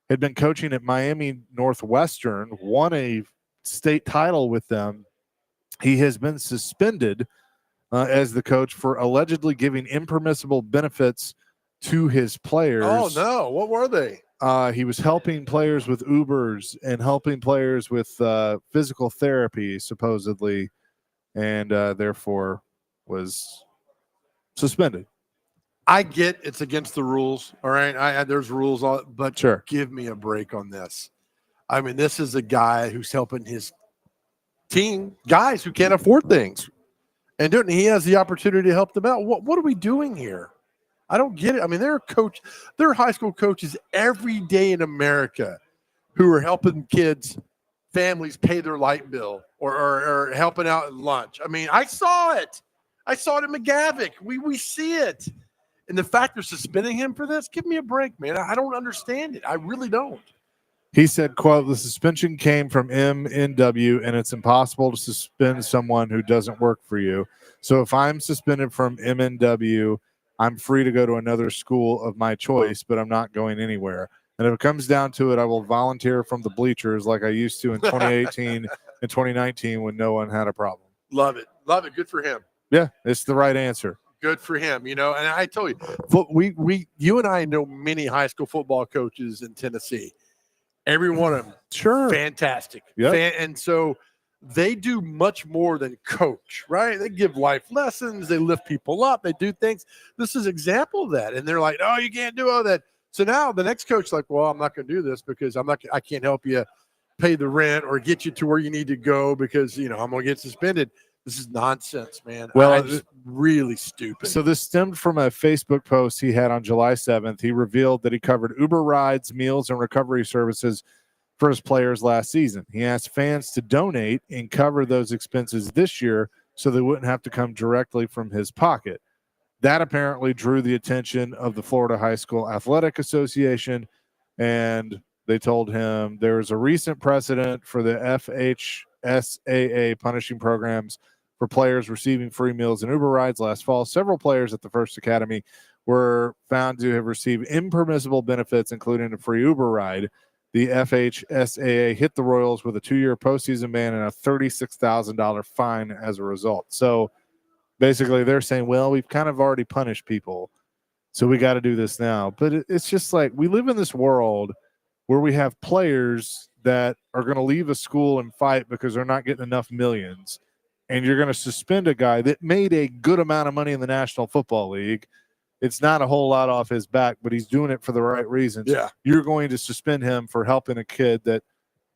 had been coaching at Miami Northwestern, won a state title with them. He has been suspended as the coach for allegedly giving impermissible benefits to his players. Oh, no. What were they? He was helping players with Ubers and helping players with physical therapy, supposedly, and therefore was suspended. I get it's against the rules. All right. There's rules, but Sure. Give me a break on this. I mean, this is a guy who's helping his team, guys who can't afford things. And he has the opportunity to help them out. What are we doing here? I don't get it. I mean, there are high school coaches every day in America who are helping kids, families pay their light bill or helping out at lunch. I mean, I saw it. I saw it in McGavick. We see it. And the fact they're suspending him for this, give me a break, man. I don't understand it. I really don't. He said, quote, "The suspension came from MNW, and it's impossible to suspend someone who doesn't work for you. So if I'm suspended from MNW, I'm free to go to another school of my choice, but I'm not going anywhere. And if it comes down to it, I will volunteer from the bleachers like I used to in 2018 and 2019 when no one had a problem." Love it. Love it. Good for him. Yeah, it's the right answer. Good for him. And I tell you, you and I know many high school football coaches in Tennessee. Every one of them, sure, fantastic. Yep. And so they do much more than coach, right? They give life lessons. They lift people up. They do things. This is an example of that. And they're like, "Oh, you can't do all that." So now the next coach's like, "Well, I'm not going to do this because I can't help you pay the rent or get you to where you need to go because, I'm going to get suspended." This is nonsense, man. Well, it's really stupid. So this stemmed from a Facebook post he had on July 7th. He revealed that he covered Uber rides, meals, and recovery services for his players last season. He asked fans to donate and cover those expenses this year so they wouldn't have to come directly from his pocket. That apparently drew the attention of the Florida High School Athletic Association, and they told him there is a recent precedent for the FHSAA punishing programs for players receiving free meals and Uber rides. Last fall, several players at the First Academy were found to have received impermissible benefits, including a free Uber ride. The FHSAA hit the Royals with a 2-year postseason ban and a $36,000 fine as a result. So basically they're saying, well, we've kind of already punished people, so we got to do this now. But it's just like we live in this world where we have players that are going to leave a school and fight because they're not getting enough millions. And you're going to suspend a guy that made a good amount of money in the National Football League. It's not a whole lot off his back, but he's doing it for the right reasons. Yeah. You're going to suspend him for helping a kid that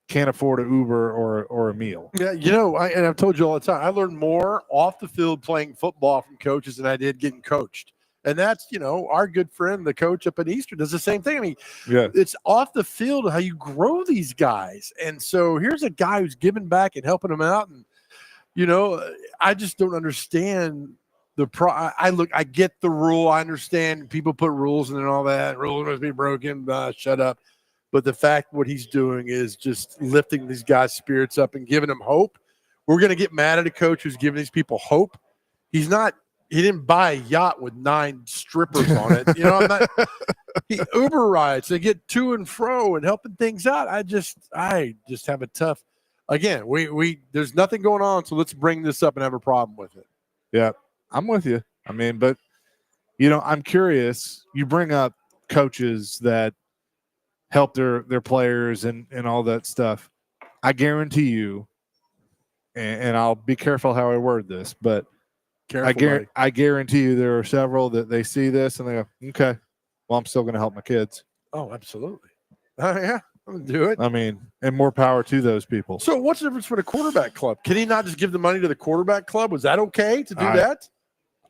can't afford an Uber or a meal. Yeah, and I've told you all the time, I learned more off the field playing football from coaches than I did getting coached. And that's, our good friend, the coach up at Eastern, does the same thing. I mean, yeah, it's off the field how you grow these guys. And so here's a guy who's giving back and helping them out. And, I just don't understand I get the rule. I understand people put rules in and all that. Rules must be broken. Shut up. But the fact what he's doing is just lifting these guys' spirits up and giving them hope. We're going to get mad at a coach who's giving these people hope. He didn't buy a yacht with 9 strippers on it. He Uber rides to get to and fro and helping things out. I just have a tough. Again, we there's nothing going on, so let's bring this up and have a problem with it. Yeah, I'm with you. I mean, but I'm curious. You bring up coaches that help their players and all that stuff. I guarantee you, and I'll be careful how I word this, but Careful, buddy. I guarantee you there are several that they see this and they go, okay, well, I'm still going to help my kids. Oh, absolutely. Yeah, I'm going to do it. I mean, and more power to those people. So what's the difference with a quarterback club? Can he not just give the money to the quarterback club? Was that okay to do that?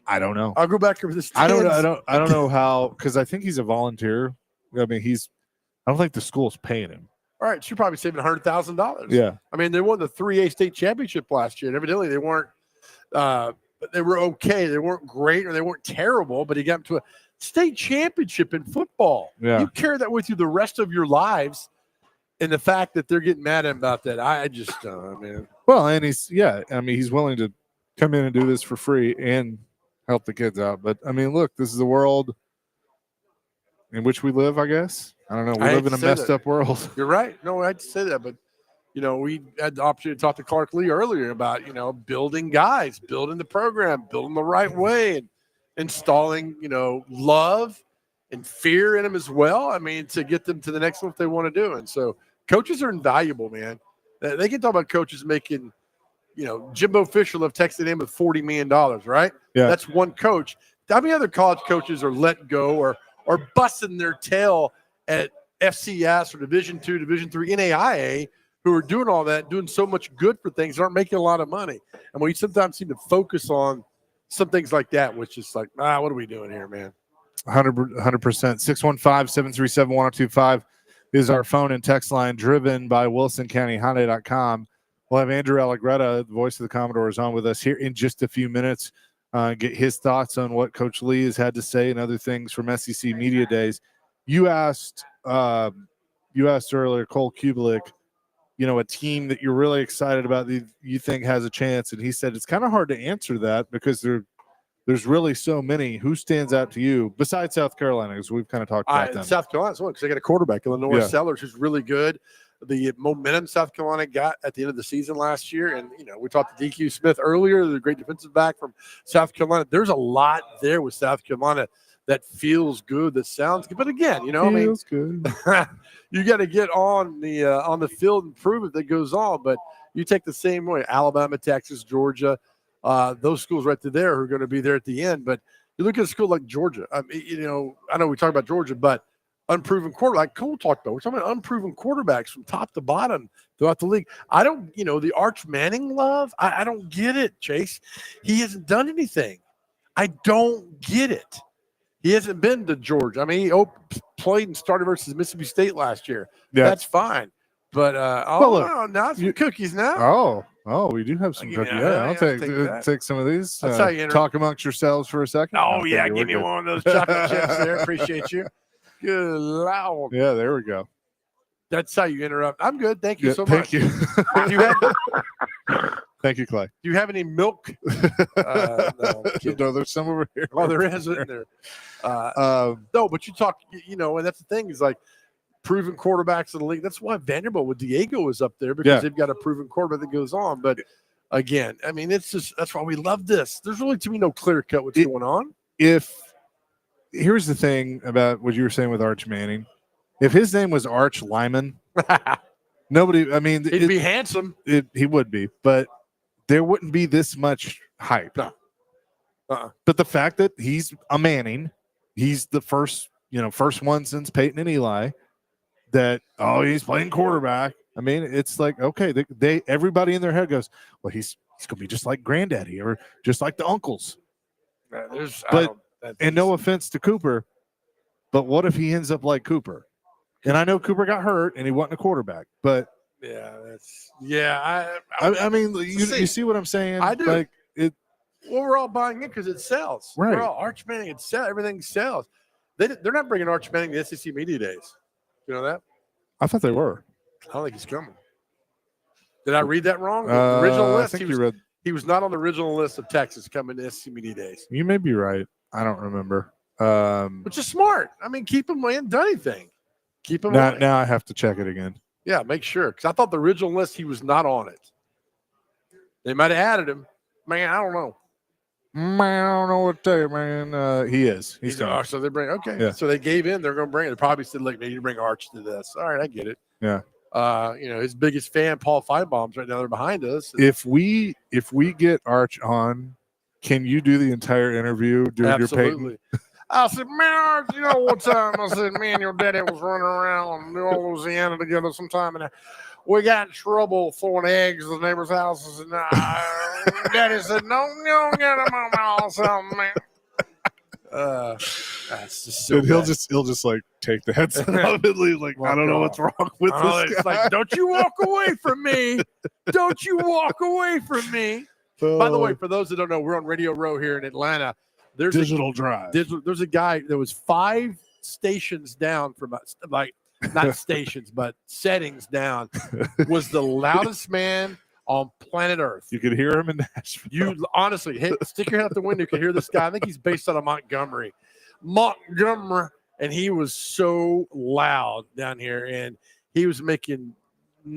I don't know. I'll go back over this. I don't know how, because I think he's a volunteer. I mean, I don't think the school's paying him. All right, so you're probably saving $100,000. Yeah. I mean, they won the 3A state championship last year, and evidently they weren't. But they were okay. They weren't great or they weren't terrible. But he got to a state championship in football. Yeah. You carry that with you the rest of your lives, and the fact that they're getting mad at him about that, I just, man. Well, and he's willing to come in and do this for free and help the kids out. But I mean, look, this is the world in which we live, I guess. I don't know. We live in a messed up world. You're right. No, I had to say that. But, we had the opportunity to talk to Clark Lee earlier about, building guys, building the program, building the right way, and installing, love and fear in them as well. I mean, to get them to the next one if they want to do. And so coaches are invaluable, man. They can talk about coaches making, Jimbo Fisher left Texas A&M with $40 million, right? Yeah. That's one coach. How many other college coaches are let go or busting their tail at FCS or Division II, Division III, NAIA, who are doing all that, doing so much good for things, aren't making a lot of money? And we sometimes seem to focus on some things like that, which is like, what are we doing here, man? 100%. 615-737-1025 is our phone and text line, driven by WilsonCountyHyundai.com. We'll have Andrew Allegretta, the voice of the Commodores, on with us here in just a few minutes. Get his thoughts on what Coach Lee has had to say and other things from SEC Media Days. You asked earlier, Cole Cubelic, a team that you're really excited about that you think has a chance, and he said it's kind of hard to answer that because there's really so many. Who stands out to you besides South Carolina? Because we've kind of talked about them. South Carolina's one because they got a quarterback, Illinois Sellers, who's really good. The momentum South Carolina got at the end of the season last year, and we talked to DQ Smith earlier, the great defensive back from South Carolina. There's a lot there with South Carolina that feels good, that sounds good. But again, feels good. You got to get on the field and prove it that goes on. But you take the same way, Alabama, Texas, Georgia, those schools right there are going to be there at the end. But you look at a school like Georgia. I know we talk about Georgia, but unproven quarterback, like Cole talked about. We're talking about unproven quarterbacks from top to bottom throughout the league. I don't, the Arch Manning love, I don't get it, Chase. He hasn't done anything. I don't get it. He hasn't been to Georgia. I mean, he played and started versus Mississippi State last year. Yeah. That's fine. But, now some cookies now. Oh, we do have some cookies. Yeah, I'll take some of these. That's how you talk amongst yourselves for a second. Oh, yeah, give me one of those chocolate chips there. Appreciate you. Good Lord. Yeah, there we go. That's how you interrupt. I'm good. Thank you so much. Thank you. Thank you, Clay. Do you have any milk? No, there's some over here. Oh, there is, isn't there? No, but you talk, and that's the thing is like proven quarterbacks in the league. That's why Vanderbilt with Diego is up there because they've got a proven quarterback that goes on. But again, I mean, it's just that's why we love this. There's really to me no clear cut what's going on. Here's the thing about what you were saying with Arch Manning. If his name was Arch Lyman, nobody, I mean, he'd be handsome. He would be, but there wouldn't be this much hype. No. But the fact that he's a Manning, he's the first one since Peyton and Eli that, he's playing quarterback. I mean, it's like, okay, everybody in their head goes, well, he's going to be just like granddaddy or just like the uncles. And no offense to Cooper, but what if he ends up like Cooper? And I know Cooper got hurt and he wasn't a quarterback, but I mean, you see what I'm saying? I do. Like we're all buying in because it sells. Right. We're all Arch Manning. It sells. Everything sells. They're not bringing Arch Manning to SEC Media Days. You know that? I thought they were. I don't think he's coming. Did I read that wrong? The original list. I think he was not on the original list of Texas coming to SEC Media Days. You may be right. I don't remember. Which is smart. I mean, keep him. He hasn't done anything. Keep him. Now I have to check it again. Yeah, make sure because I thought the original list he was not on it. They might have added him. Man, I don't know. I don't know what to tell you, man. He is. He's coming. So they bring Yeah. So they gave in. They're going to bring it. They probably said, "Look, you bring Arch to this." All right, I get it. Yeah. His biggest fan, Paul Feinbaum's right now. They're behind us. If we get Arch on Can you do the entire interview doing your Peyton? Absolutely. I said, man, you know, one time I said, me and your daddy was running around Louisiana together sometime, and we got in trouble throwing eggs at the neighbors' houses, and Daddy said, no, you don't get them on my house, man. That's just so And he'll bad. just like take the headset off and leave. Like, I don't know what's wrong with this It's guy. like, don't you walk away from me. Don't you walk away from me. By the way, for those that don't know, we're on Radio Row here in Atlanta. There's Digital Drive. There's a guy that was 5 stations down from us, like not stations, but settings down, was the loudest man on planet Earth. You could hear him in Nashville. You honestly stick your head out the window. You can hear this guy. I think he's based out of Montgomery, and he was so loud down here, and he was making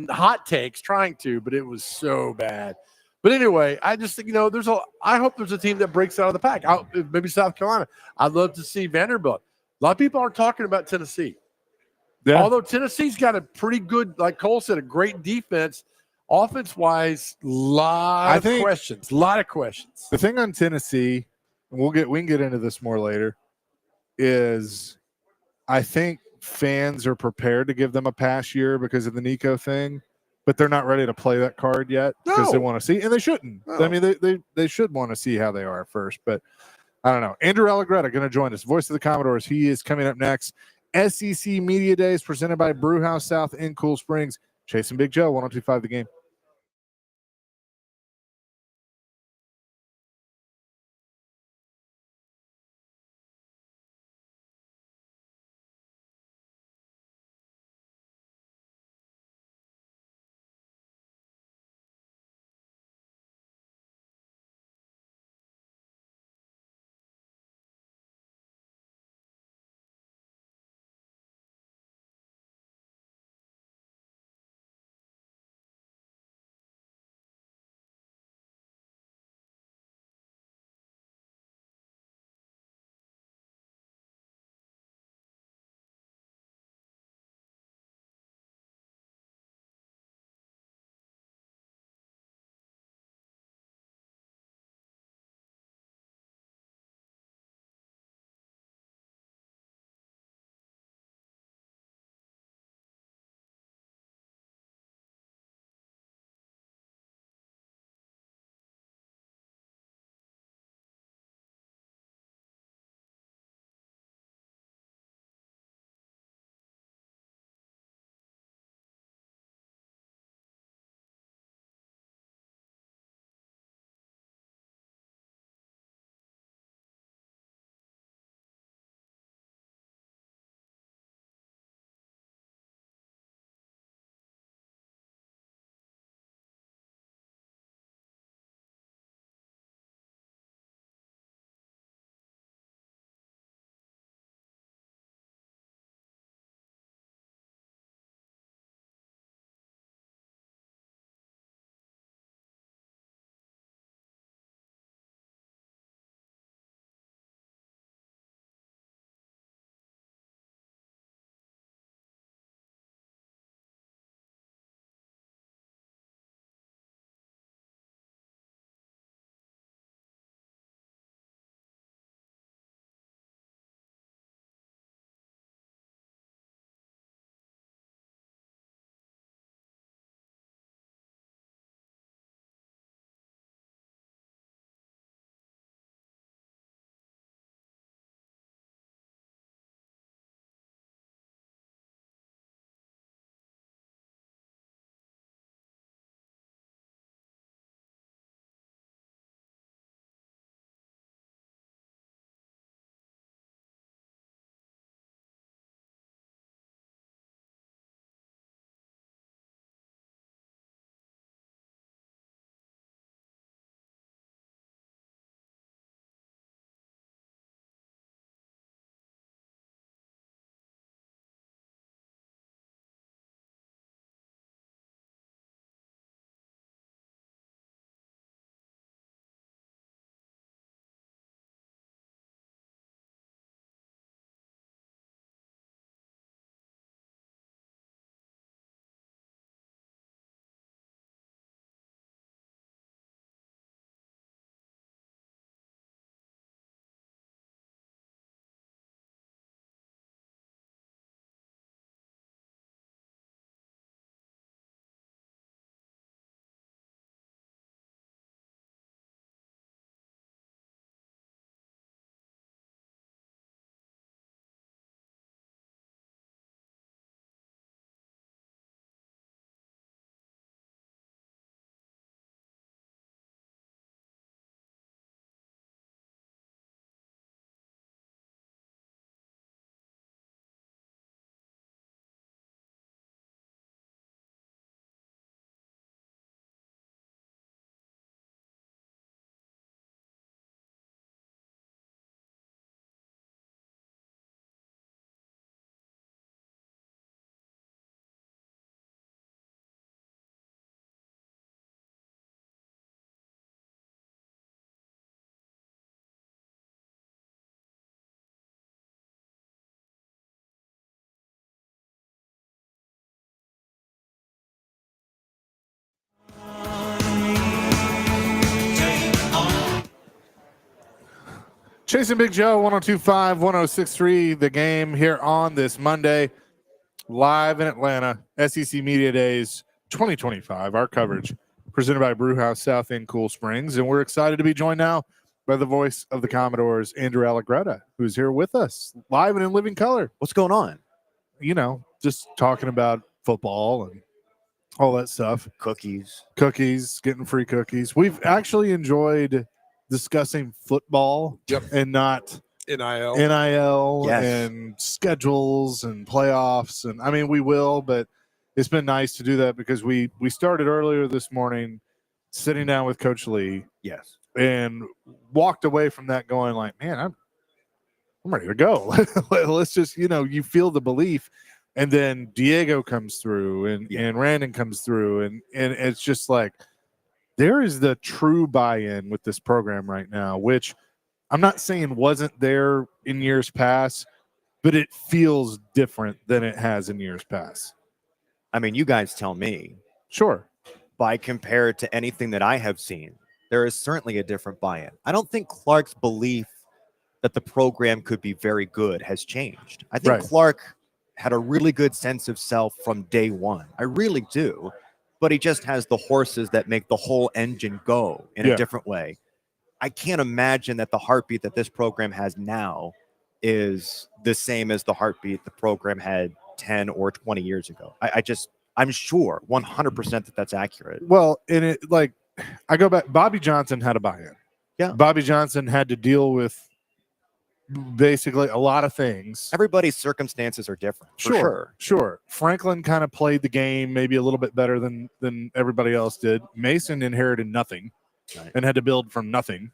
hot takes, trying to, but it was so bad. But anyway, I just think, I hope there's a team that breaks out of the pack. Maybe South Carolina. I'd love to see Vanderbilt. A lot of people aren't talking about Tennessee. Yeah. Although Tennessee's got a pretty good, like Cole said, a great defense. Offense-wise, a lot of questions. The thing on Tennessee, and we can get into this more later, is I think fans are prepared to give them a pass year because of the Nico thing. But they're not ready to play that card yet because they want to see, and they shouldn't. No. I mean, they should want to see how they are first. But I don't know. Andrew Allegretta going to join us, voice of the Commodores. He is coming up next. SEC Media Days presented by Brewhouse South in Cool Springs. Chasing Big Joe, 102.5 The Game. Chasing Big Joe, 102.5, 106.3, the game here on this Monday, live in Atlanta, SEC Media Days 2025, our coverage presented by Brewhouse South in Cool Springs. And we're excited to be joined now by the voice of the Commodores, Andrew Allegretta, who's here with us, live and in living color. What's going on? You know, just talking about football and all that stuff. Cookies, getting free cookies. We've actually enjoyed discussing football and not NIL Yes. and schedules and playoffs. And I mean, we will, but it's been nice to do that because we started earlier this morning sitting down with Coach Lee. Yes. And walked away from that going like, man, I'm ready to go. Let's just, you feel the belief. And then Diego comes through and Randon comes through. And it's just like, there is the true buy-in with this program right now, which I'm not saying wasn't there in years past, but it feels different than it has in years past. I mean, you guys tell me. Sure. By compared to anything that I have seen, there is certainly a different buy-in. I don't think Clark's belief that the program could be very good has changed. I think Clark had a really good sense of self from day one. I really do. But he just has the horses that make the whole engine go in a different way. I can't imagine that the heartbeat that this program has now is the same as the heartbeat the program had 10 or 20 years ago. I'm sure 100% that that's accurate. Well, and it like I go back, Bobby Johnson had a buy-in. Yeah. Bobby Johnson had to deal with basically a lot of things. Everybody's circumstances are different. Sure. Franklin kind of played the game maybe a little bit better than everybody else did. Mason inherited nothing and had to build from nothing.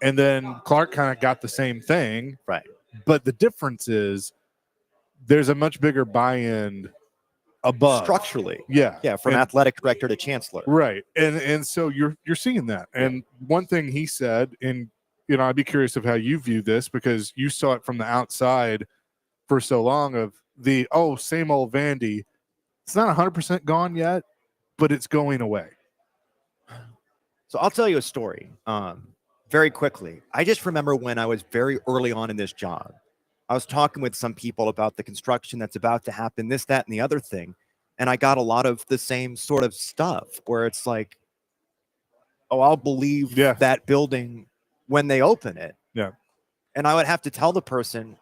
And then Clark kind of got the same thing. Right. But the difference is there's a much bigger buy-in above. Structurally. Yeah. From athletic director to chancellor. Right. And so you're seeing that. And one thing he said, and I'd be curious of how you view this because you saw it from the outside for so long of the, same old Vandy. It's not 100% gone yet, but it's going away. So I'll tell you a story very quickly. I just remember when I was very early on in this job, I was talking with some people about the construction that's about to happen, this, that, and the other thing. And I got a lot of the same sort of stuff where it's like, I'll believe that building when they open it. Yeah. And I would have to tell the person,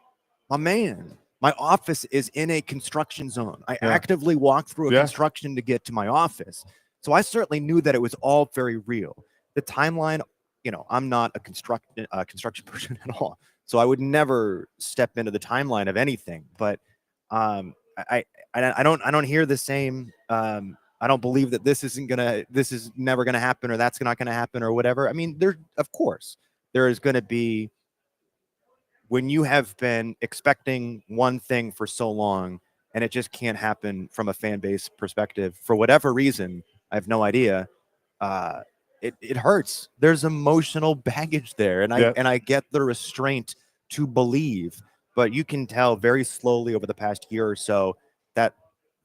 my man, my office is in a construction zone. I actively walk through a construction to get to my office. So I certainly knew that it was all very real. The timeline, I'm not a construction person at all. So I would never step into the timeline of anything. But I don't hear the same. I don't believe that this is never gonna happen or that's not gonna happen or whatever. I mean, of course there is going to be, when you have been expecting one thing for so long and it just can't happen from a fan base perspective for whatever reason, I have no idea. It hurts. There's emotional baggage there. And I get the restraint to believe, but you can tell very slowly over the past year or so that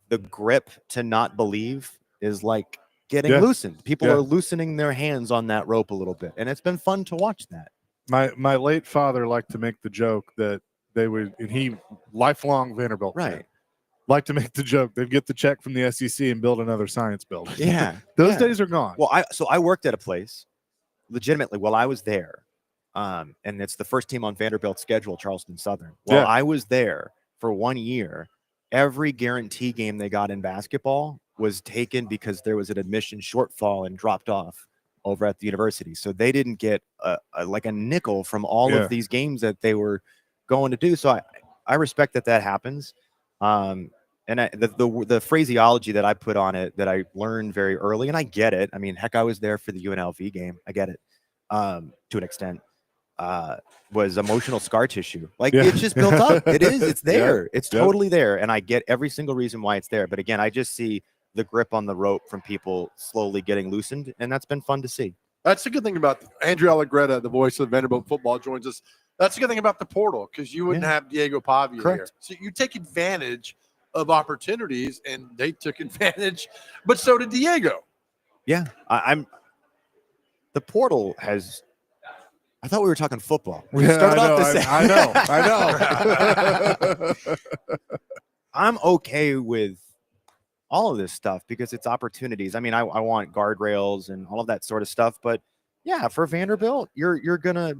the grip to not believe is like getting loosened. People are loosening their hands on that rope a little bit, and it's been fun to watch that. My late father liked to make the joke that they would, and he lifelong Vanderbilt fan, liked to make the joke they'd get the check from the SEC and build another science building. Yeah, those days are gone. Well, I worked at a place legitimately while I was there, and it's the first team on Vanderbilt's schedule, Charleston Southern. While I was there for 1 year, every guarantee game they got in basketball was taken because there was an admission shortfall and dropped off over at the university. So they didn't get like a nickel from all of these games that they were going to do. So I respect that happens. And the phraseology that I put on it that I learned very early, and I get it. I mean, heck, I was there for the UNLV game. I get it to an extent. Was emotional scar tissue. Like it's just built up. It's there. It's totally there. And I get every single reason why it's there. But again, I just see the grip on the rope from people slowly getting loosened. And that's been fun to see. That's the good thing about Andrew Allegretta, the voice of Vanderbilt football, joins us. That's the good thing about the portal, because you wouldn't have Diego Pavia here. So you take advantage of opportunities, and they took advantage, but so did Diego. Yeah. The portal has I thought we were talking football. I know. I'm okay with all of this stuff because it's opportunities. I mean, I want guardrails and all of that sort of stuff, but yeah, for Vanderbilt, you're gonna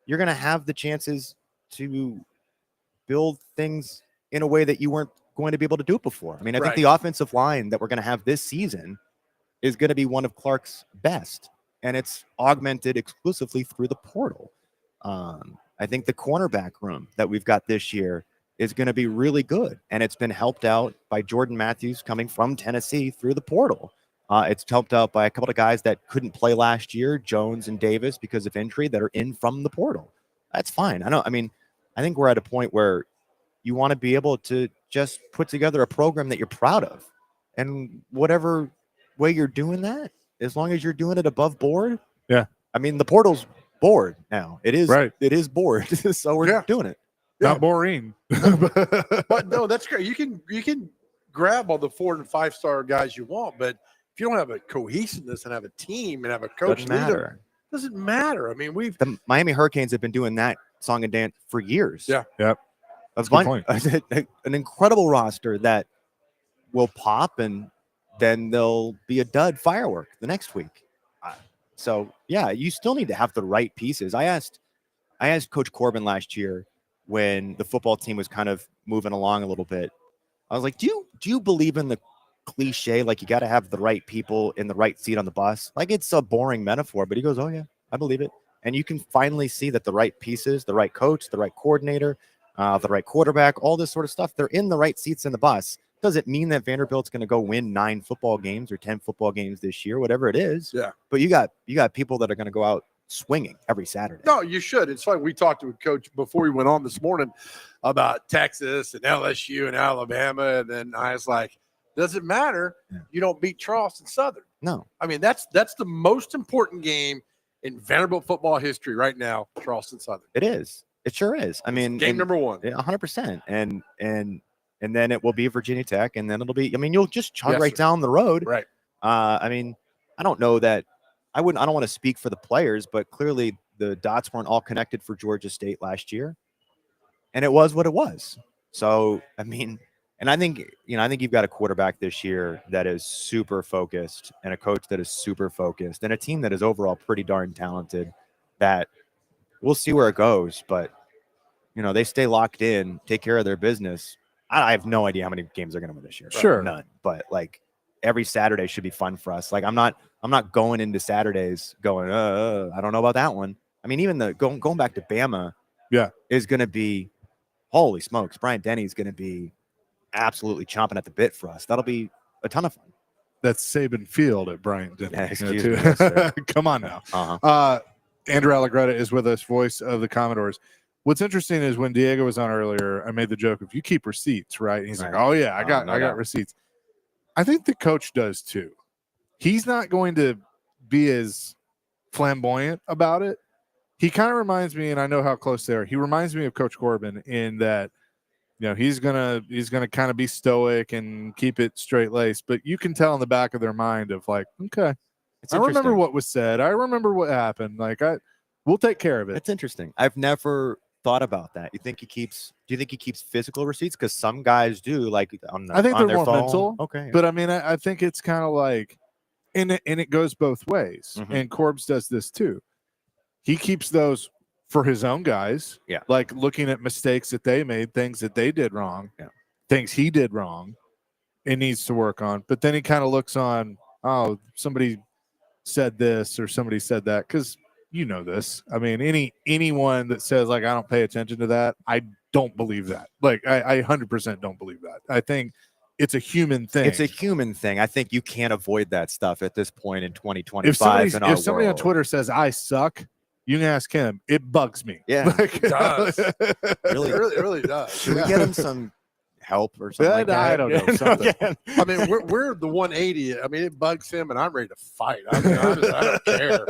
have the chances to build things in a way that you weren't going to be able to do it before. I mean, I think the offensive line that we're going to have this season is going to be one of Clark's best, and it's augmented exclusively through the portal. I think the cornerback room that we've got this year is going to be really good, and it's been helped out by Jordan Matthews coming from Tennessee through the portal. It's helped out by a couple of guys that couldn't play last year, Jones and Davis, because of injury, that are in from the portal. That's fine. I think we're at a point where you want to be able to just put together a program that you're proud of, and whatever way you're doing that, as long as you're doing it above board. Yeah. I mean, the portal's board now. It is right. It is board, so we're doing it. Not boring. But no, that's great. You can grab all the 4 and 5 star guys you want, but if you don't have a cohesiveness and have a team and have a coach, doesn't matter. I mean, the Miami Hurricanes have been doing that song and dance for years. Yeah. Yep. That's good point. An incredible roster that will pop, and then they'll be a dud firework the next week. So yeah, you still need to have the right pieces. I asked Coach Corbin last year when the football team was kind of moving along a little bit. I was like, do you believe in the cliche, like you got to have the right people in the right seat on the bus? Like, it's a boring metaphor, but he goes, oh yeah, I believe it. And you can finally see that the right pieces, the right coach, the right coordinator, the right quarterback, all this sort of stuff, they're in the right seats in the bus. Doesn't mean that Vanderbilt's going to go win 9 football games or 10 football games this year, whatever it is. Yeah. But you got people that are going to go out swinging every Saturday. No, you should. It's like we talked to a coach before we went on this morning about Texas and LSU and Alabama, and then I was like, doesn't matter. Yeah. You don't beat Charleston Southern. No. I mean, that's the most important game in Vanderbilt football history right now, Charleston Southern. It is. It sure is. I mean, game number 1. 100%. And then it will be Virginia Tech, and then it'll be, I mean, you'll just chug right down the road. Right. I mean, I don't know that I don't want to speak for the players, but clearly the dots weren't all connected for Georgia State last year, and it was what it was. So, I mean, and I think you've got a quarterback this year that is super focused, and a coach that is super focused, and a team that is overall pretty darn talented. That we'll see where it goes, but they stay locked in, take care of their business. I have no idea how many games they're going to win this year. Sure, none. But like every Saturday should be fun for us. Like I'm not going into Saturdays going, I don't know about that one. I mean, even the going back to Bama, is going to be, holy smokes, Brian Denny's going to be absolutely chomping at the bit for us. That'll be a ton of fun. That's Saban Field at Bryant Denny. Yeah, excuse me. Yes, come on now. Andrew Allegretta is with us, voice of the Commodores. What's interesting is when Diego was on earlier, I made the joke of you keep receipts, right? And he's like, oh yeah, I got receipts. I think the coach does too. He's not going to be as flamboyant about it. He kind of reminds me, and I know how close they are. He reminds me of Coach Corbin in that, he's gonna kind of be stoic and keep it straight laced, but you can tell in the back of their mind of like, okay, I remember what was said. I remember what happened. Like we'll take care of it. It's interesting. I've never thought about that. Do you think he keeps physical receipts? Because some guys do, like I think they're more phone. mental. Okay. But I mean, I think it's kind of like, and it goes both ways. Mm-hmm. And Corbs does this too. He keeps those for his own guys. Yeah. Like looking at mistakes that they made, things that they did wrong, things he did wrong, and needs to work on. But then he kind of looks on, oh, somebody said this or somebody said that, because this. I mean, anyone that says like I don't pay attention to that, I don't believe that. Like I 100% don't believe that. I think it's a human thing. It's a human thing. I think you can't avoid that stuff at this point in 2025. If somebody on Twitter says I suck, you can ask him. It bugs me. Yeah, it does. It really does. Should we get him some help or something like that? I don't know. Something. I mean, we're the 180. I mean, it bugs him, and I'm ready to fight. I mean, I don't care.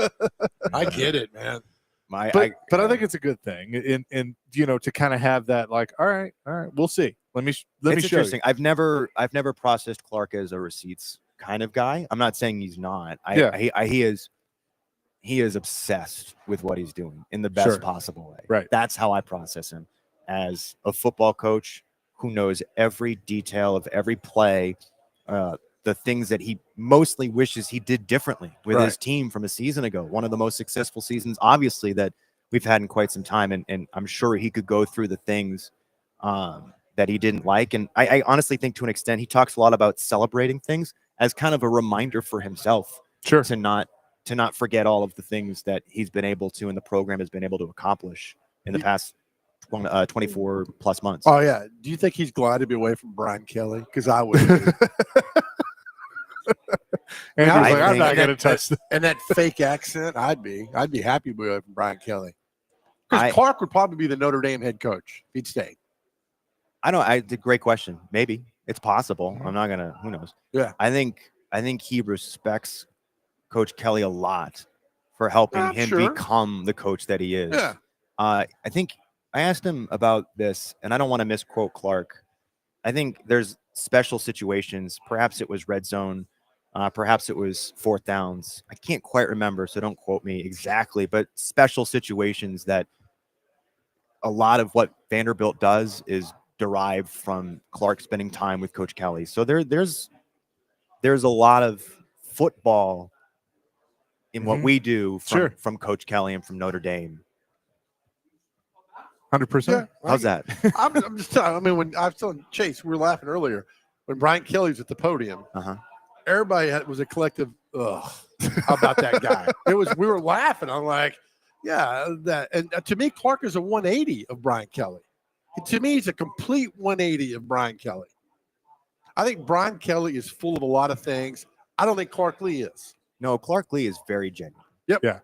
I get it, man. But I think it's a good thing, and to kind of have that, like, all right, we'll see. Let me show interesting. you. I've never processed Clark as a receipts kind of guy. I'm not saying he's not. He is. he is obsessed with what he's doing in the best possible way. Right. That's how I process him as a football coach who knows every detail of every play, the things that he mostly wishes he did differently with his team from a season ago. One of the most successful seasons, obviously, that we've had in quite some time. And I'm sure he could go through the things that he didn't like. And I honestly think to an extent, he talks a lot about celebrating things as kind of a reminder for himself to not forget all of the things that he's been able to and the program has been able to accomplish in the past 24 plus months. Oh yeah. Do you think he's glad to be away from Brian Kelly? Because I would. Be. And I he's like, I'm think- not going to touch that. And that fake accent, I'd be happy to be away from Brian Kelly. I- Because Clark would probably be the Notre Dame head coach if he'd stayed. I don't. It's a great question. Maybe it's possible. I'm not gonna. Who knows? Yeah. I think he respects Coach Kelly a lot for helping him become the coach that he is. Yeah. I think I asked him about this, and I don't want to misquote Clark. I think there's special situations. Perhaps it was red zone. Perhaps it was fourth downs. I can't quite remember, so don't quote me exactly. But special situations that a lot of what Vanderbilt does is derived from Clark spending time with Coach Kelly. So there's a lot of football in what we do from Coach Kelly and from Notre Dame. 100%. How's that? I'm just telling. I mean, when I was telling Chase, we were laughing earlier when Brian Kelly was at the podium. Everybody was a collective. Ugh, how about that guy? We were laughing. I'm like, yeah, that. And to me, Clark is a 180 of Brian Kelly. To me, he's a complete 180 of Brian Kelly. I think Brian Kelly is full of a lot of things. I don't think Clark Lee is. No, Clark Lee is very genuine. Yep. Yeah.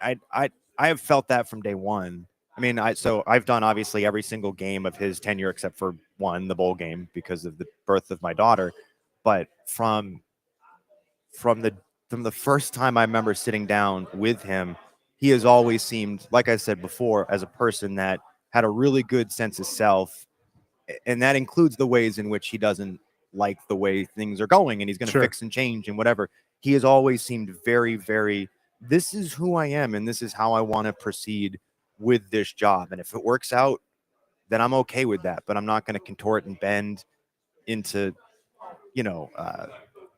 I have felt that from day one. I mean, I've done obviously every single game of his tenure except for one, the bowl game, because of the birth of my daughter. But from the first time I remember sitting down with him, he has always seemed, like I said before, as a person that had a really good sense of self, and that includes the ways in which he doesn't like the way things are going, and he's going to fix and change and whatever. He has always seemed very, very, this is who I am, and this is how I want to proceed with this job. And if it works out, then I'm okay with that, but I'm not going to contort and bend into,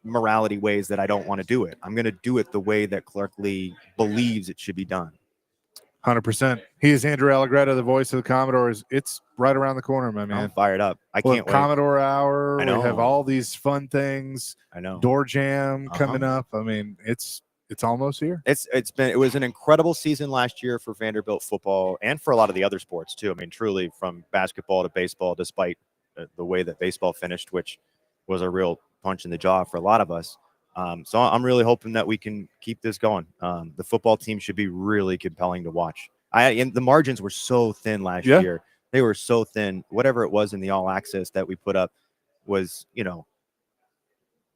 morality ways that I don't want to do it. I'm going to do it the way that Clark Lee believes it should be done. 100%. He is Andrew Allegretto, the voice of the Commodores. It's right around the corner, my man. I'm fired up. I can't wait. Commodore Hour. I know. We have all these fun things. I know. Door Jam coming up. I mean, it's almost here. It was an incredible season last year for Vanderbilt football and for a lot of the other sports too. I mean, truly from basketball to baseball, despite the way that baseball finished, which was a real punch in the jaw for a lot of us. So I'm really hoping that we can keep this going. The football team should be really compelling to watch. And the margins were so thin last year. They were so thin. Whatever it was in the all access that we put up was,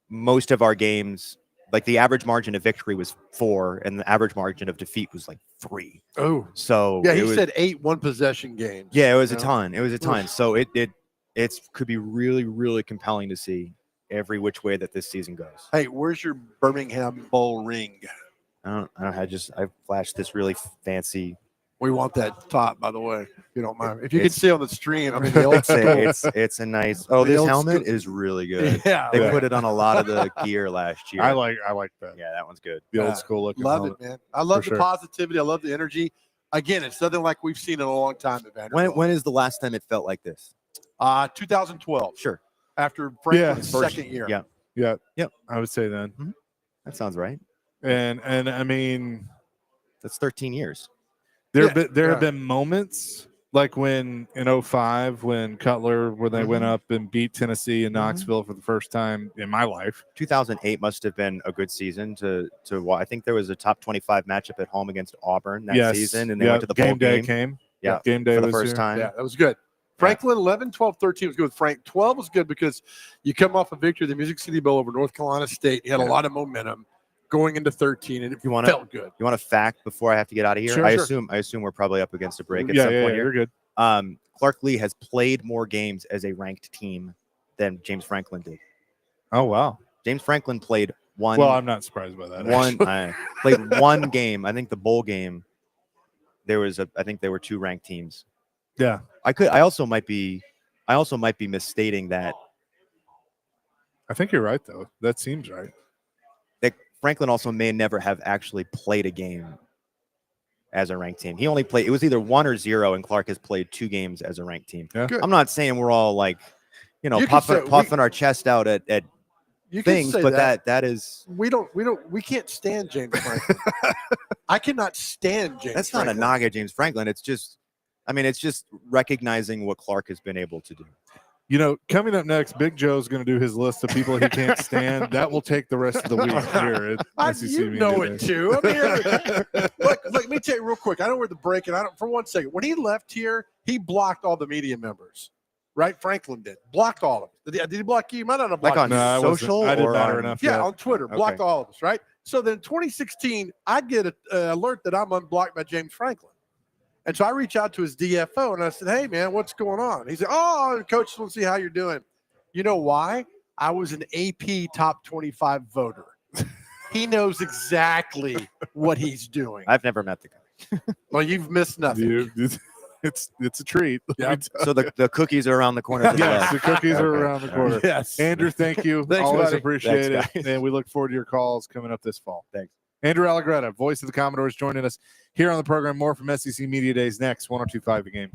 most of our games, like the average margin of victory was 4 and the average margin of defeat was like 3. Oh, so yeah, he said 8 one-possession games. Yeah, it was a ton. It was a ton. So it could be really, really compelling to see every which way that this season goes. Hey, where's your Birmingham Bowl ring? I flashed this really fancy. We want that top, by the way, if you don't mind. If you can see on the stream, I mean, it's a nice. Oh, this helmet is really good. Yeah, they put it on a lot of the gear last year. I like that. Yeah, that one's good. The old school looking. Love helmet. it, man. I love the positivity. I love the energy. Again, it's nothing like we've seen in a long time at Vanderbilt. When is the last time it felt like this? 2012. Sure. After Franklin's second year. Yeah. Yep. I would say then. Mm-hmm. That sounds right. And I mean, that's 13 years. There have been moments like when in 2005 when Cutler, when they went up and beat Tennessee in Knoxville for the first time in my life. 2008 must have been a good season to I think there was a top 25 matchup at home against Auburn that season, and they went to the bowl game day game. Came. Yeah, game day for the was first here. time. Yeah, that was good. Franklin 11, 12, 13 was good. Frank 12 was good because you come off a victory at the Music City Bowl over North Carolina State. You had a lot of momentum going into 13, and it felt good. You want a fact before I have to get out of here? Sure, I assume we're probably up against a break at some point here. You're good. Clark Lee has played more games as a ranked team than James Franklin did. Oh wow. James Franklin played one. Well, I'm not surprised by that. One actually. I played one game. I think the bowl game. I think there were 2 ranked teams. Yeah. I also might be misstating that. I think you're right though. That seems right. That Franklin also may never have actually played a game as a ranked team. He only played. It was either 1 or 0, and Clark has played 2 games as a ranked team. Yeah. Good. I'm not saying we're all like, You can puffing our chest out at You can things, say but that. that is We can't stand James Franklin. I cannot stand James. that's Franklin. not a knock at James Franklin. It's just recognizing what Clark has been able to do. You know, coming up next, Big Joe's going to do his list of people he can't stand. That will take the rest of the week here at SEC You Media know Day. it too. I mean, look, let me tell you real quick. I know we're the break, and I don't for 1 second. When he left here, he blocked all the media members. Right? Franklin did. Blocked all of them. Did he block you? You might not have blocked Like on you. No, I wasn't. social, I didn't or matter on, enough. Yeah, yet. on Twitter. Blocked all of us, right? So then 2016, I get an alert that I'm unblocked by James Franklin. And so I reach out to his DFO and I said, hey, man, what's going on? He said, oh, coach, just want to see how you're doing. You know why? I was an AP top 25 voter. He knows exactly what he's doing. I've never met the guy. Well, you've missed nothing. It's a treat. Yeah. So the cookies are around the corner. To the Yes, left. the cookies are Okay. around the corner. Yes. Andrew, thank you. Thanks, Always buddy. appreciate Thanks, it. guys. And we look forward to your calls coming up this fall. Thanks. Andrew Allegretta, voice of the Commodores, joining us here on the program. More from SEC Media Days next, 102.5 The Game.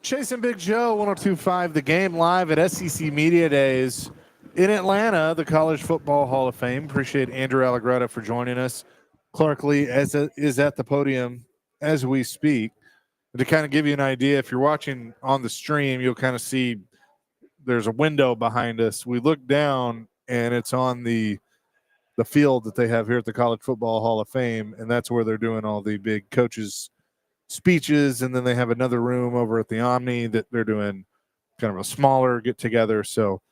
Chasing Big Joe, 102.5 The Game, live at SEC Media Days in Atlanta, the College Football Hall of Fame. Appreciate Andrew Allegretta for joining us. Clark Lee is at the podium as we speak. To kind of give you an idea, if you're watching on the stream, you'll kind of see there's a window behind us. We look down, and it's on the field that they have here at the College Football Hall of Fame, and that's where they're doing all the big coaches' speeches. And then they have another room over at the Omni that they're doing kind of a smaller get-together. So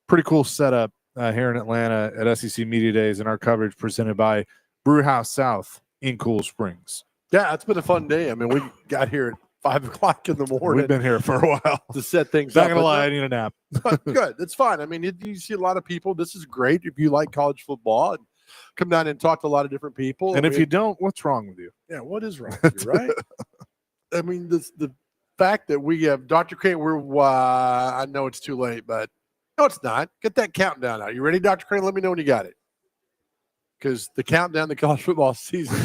pretty cool setup here in Atlanta at SEC Media Days, and our coverage presented by Brewhouse South in Cool Springs. Yeah, it's been a fun day. I mean, we got here at 5 o'clock in the morning. We've been here for a while to set things Not up. gonna lie, I need a nap. But good. It's fine. I mean, you see a lot of people. This is great if you like college football and come down and talk to a lot of different people. And if you don't, what's wrong with you? Yeah, what is wrong with you, right? I mean, the fact that we have Dr. Crane, I know it's too late, but no, it's not. Get that countdown out. You ready, Dr. Crane? Let me know when you got it. Because the countdown to college football season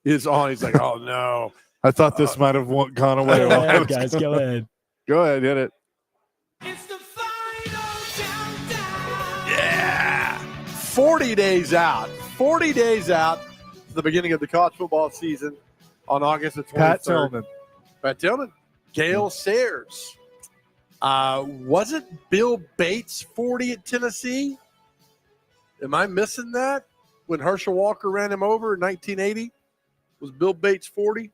is on. He's like, oh, no. I thought this might have gone away. Go ahead, guys. Go ahead. Go ahead, hit it. Yeah. 40 days out. 40 days out to the beginning of the college football season on August the 23rd. Pat Tillman. Pat Tillman. Gale Sayers. Wasn't Bill Bates 40 at Tennessee? Am I missing that? When Herschel Walker ran him over in 1980? Was Bill Bates 40?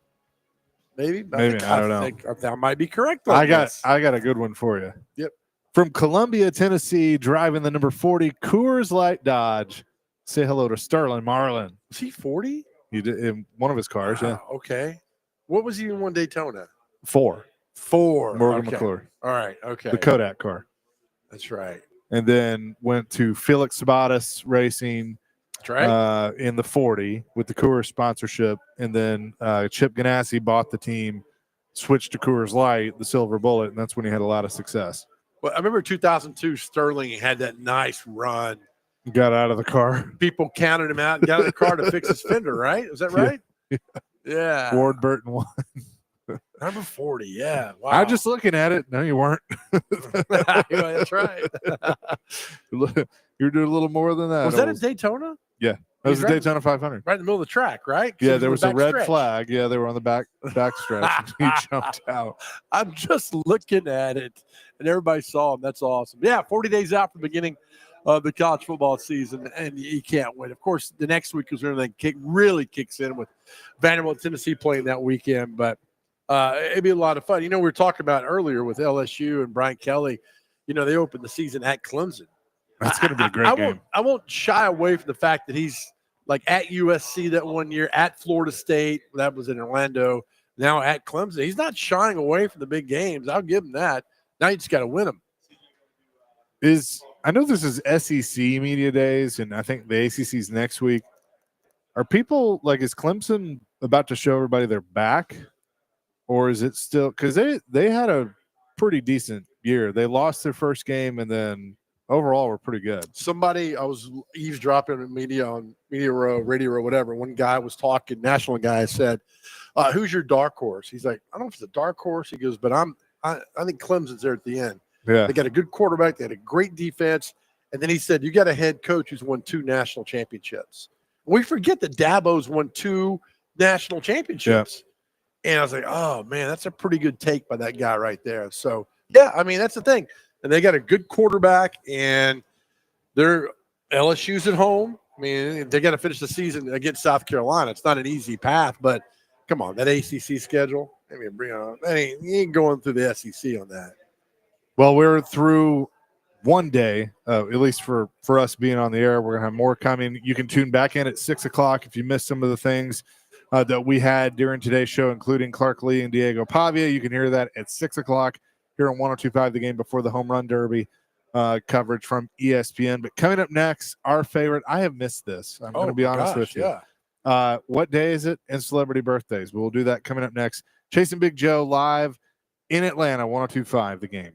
Maybe. I don't know. I think I might be correct. I got a good one for you. Yep. From Columbia, Tennessee, driving the number 40 Coors Light Dodge. Say hello to Sterling Marlin. Was he 40? He did in one of his cars. Yeah. Okay. What was he in one Daytona? 4. Morgan Okay. McClure. All right. Okay. The Kodak car. That's right. And then went to Felix Sabatis Racing. That's right. In the 40 with the Coors sponsorship. And then Chip Ganassi bought the team, switched to Coors Light, the Silver Bullet, and that's when he had a lot of success. Well, I remember 2002 Sterling had that nice run. Got out of the car. People counted him out and got out of the car to fix his fender, right? Is that right? Yeah. Ward Burton won. Number 40, yeah. Wow. I'm just looking at it. No, you weren't. That's right. You're doing a little more than that. Was that at Daytona? Yeah. That was a Daytona 500. Right in the middle of the track, right? Yeah, there was a red stretch. flag. Yeah, they were on the back stretch. He jumped out. I'm just looking at it, and everybody saw him. That's awesome. Yeah, 40 days out from the beginning of the college football season, and you can't wait. Of course, the next week is when everything really kicks in with Vanderbilt, Tennessee playing that weekend, but it'd be a lot of fun. You know, we were talking about earlier with LSU and Brian Kelly. You know, they opened the season at Clemson. That's going to be a great game. I won't shy away from the fact that he's like at USC that one year, at Florida State, that was in Orlando, now at Clemson. He's not shying away from the big games. I'll give him that. Now you just got to win them. I know this is SEC Media Days, and I think the ACC's next week. Are people like, is Clemson about to show everybody they're back? Or is it still, because they had a pretty decent year. They lost their first game, and then overall were pretty good. I was eavesdropping in on Media Row, Radio Row, whatever. One guy was talking, national guy said, who's your dark horse? He's like, I don't know if it's a dark horse. He goes, but I think Clemson's there at the end. Yeah. They got a good quarterback. They had a great defense. And then he said, you got a head coach who's won 2 national championships. We forget that Dabo's won 2 national championships. Yeah. And I was like, oh, man, that's a pretty good take by that guy right there. So, yeah, I mean, that's the thing. And they got a good quarterback, and they're LSU's at home. I mean, they got to finish the season against South Carolina. It's not an easy path, but come on, that ACC schedule. I mean, you ain't going through the SEC on that. Well, we're through one day, at least for us being on the air. We're going to have more coming. You can tune back in at 6 o'clock if you missed some of the things that we had during today's show, including Clark Lee and Diego Pavia. You can hear that at 6 o'clock here on 102.5 The Game before the Home Run Derby coverage from ESPN. But coming up next, our favorite. I have missed this. I'm going to be honest with you. Yeah. What day is it? And celebrity birthdays. We'll do that coming up next. Chasing Big Joe live in Atlanta, 102.5 The Game.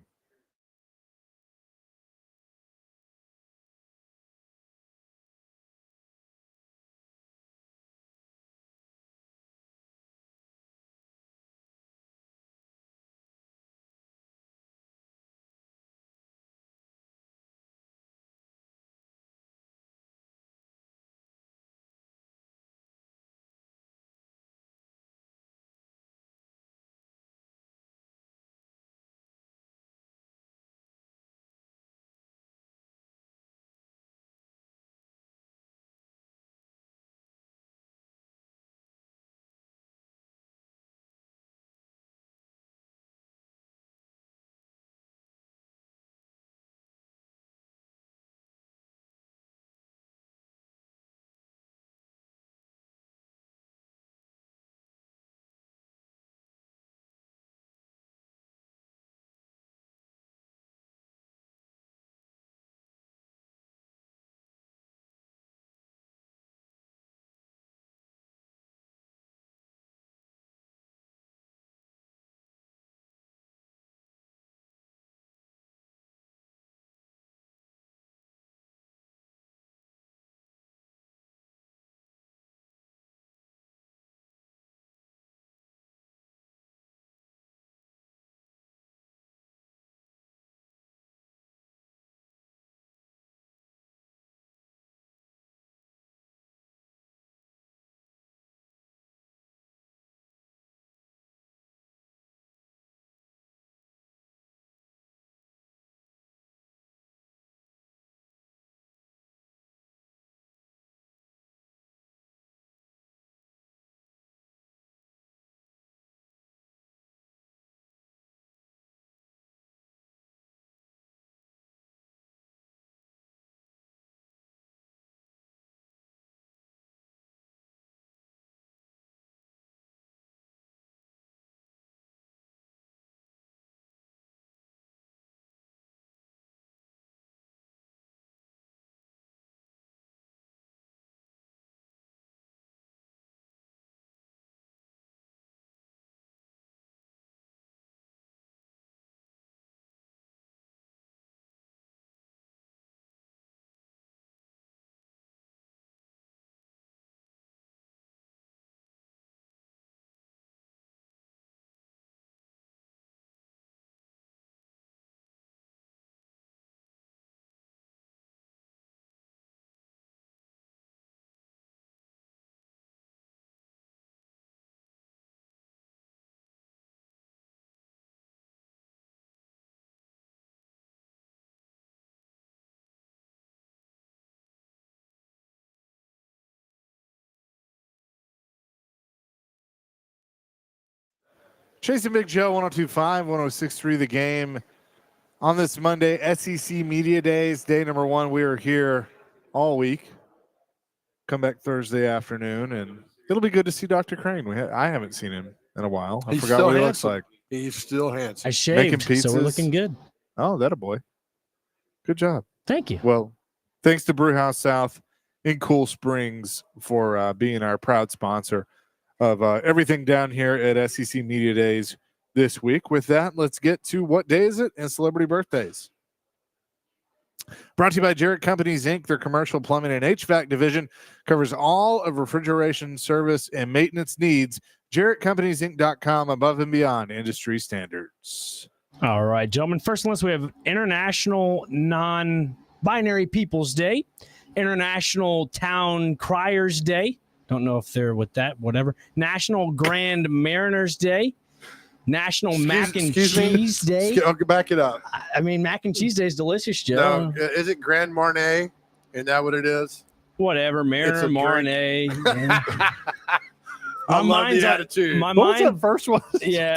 Chasing Big Joe, 102.5, 106.3 The Game. On this Monday, SEC Media Days, day number 1. We are here all week. Come back Thursday afternoon, and it'll be good to see Dr. Crane. I haven't seen him in a while. I He's forgot still what he handsome. looks like. He's still handsome. I Making shaved, so we're pizzas. looking good. Oh, that a boy. Good job. Thank you. Well, thanks to Brewhouse South in Cool Springs for being our proud sponsor of everything down here at SEC Media Days this week. With that, let's get to what day is it and celebrity birthdays. Brought to you by Jarrett Companies, Inc. Their commercial plumbing and HVAC division covers all of refrigeration service and maintenance needs. JarrettCompaniesInc.com, above and beyond industry standards. All right, gentlemen. First on the list, we have International Non-Binary Peoples Day, International Town Criers Day. Don't know if they're with that, whatever. National Grand Mariners Day. National Mac and Cheese Day. I'll back it up. I mean, mac and cheese day is delicious, Joe. No, is it Grand Marnier? Isn't that what it is? Whatever, Mariner, Marnier. I love the attitude. My What was mind, that first one? yeah.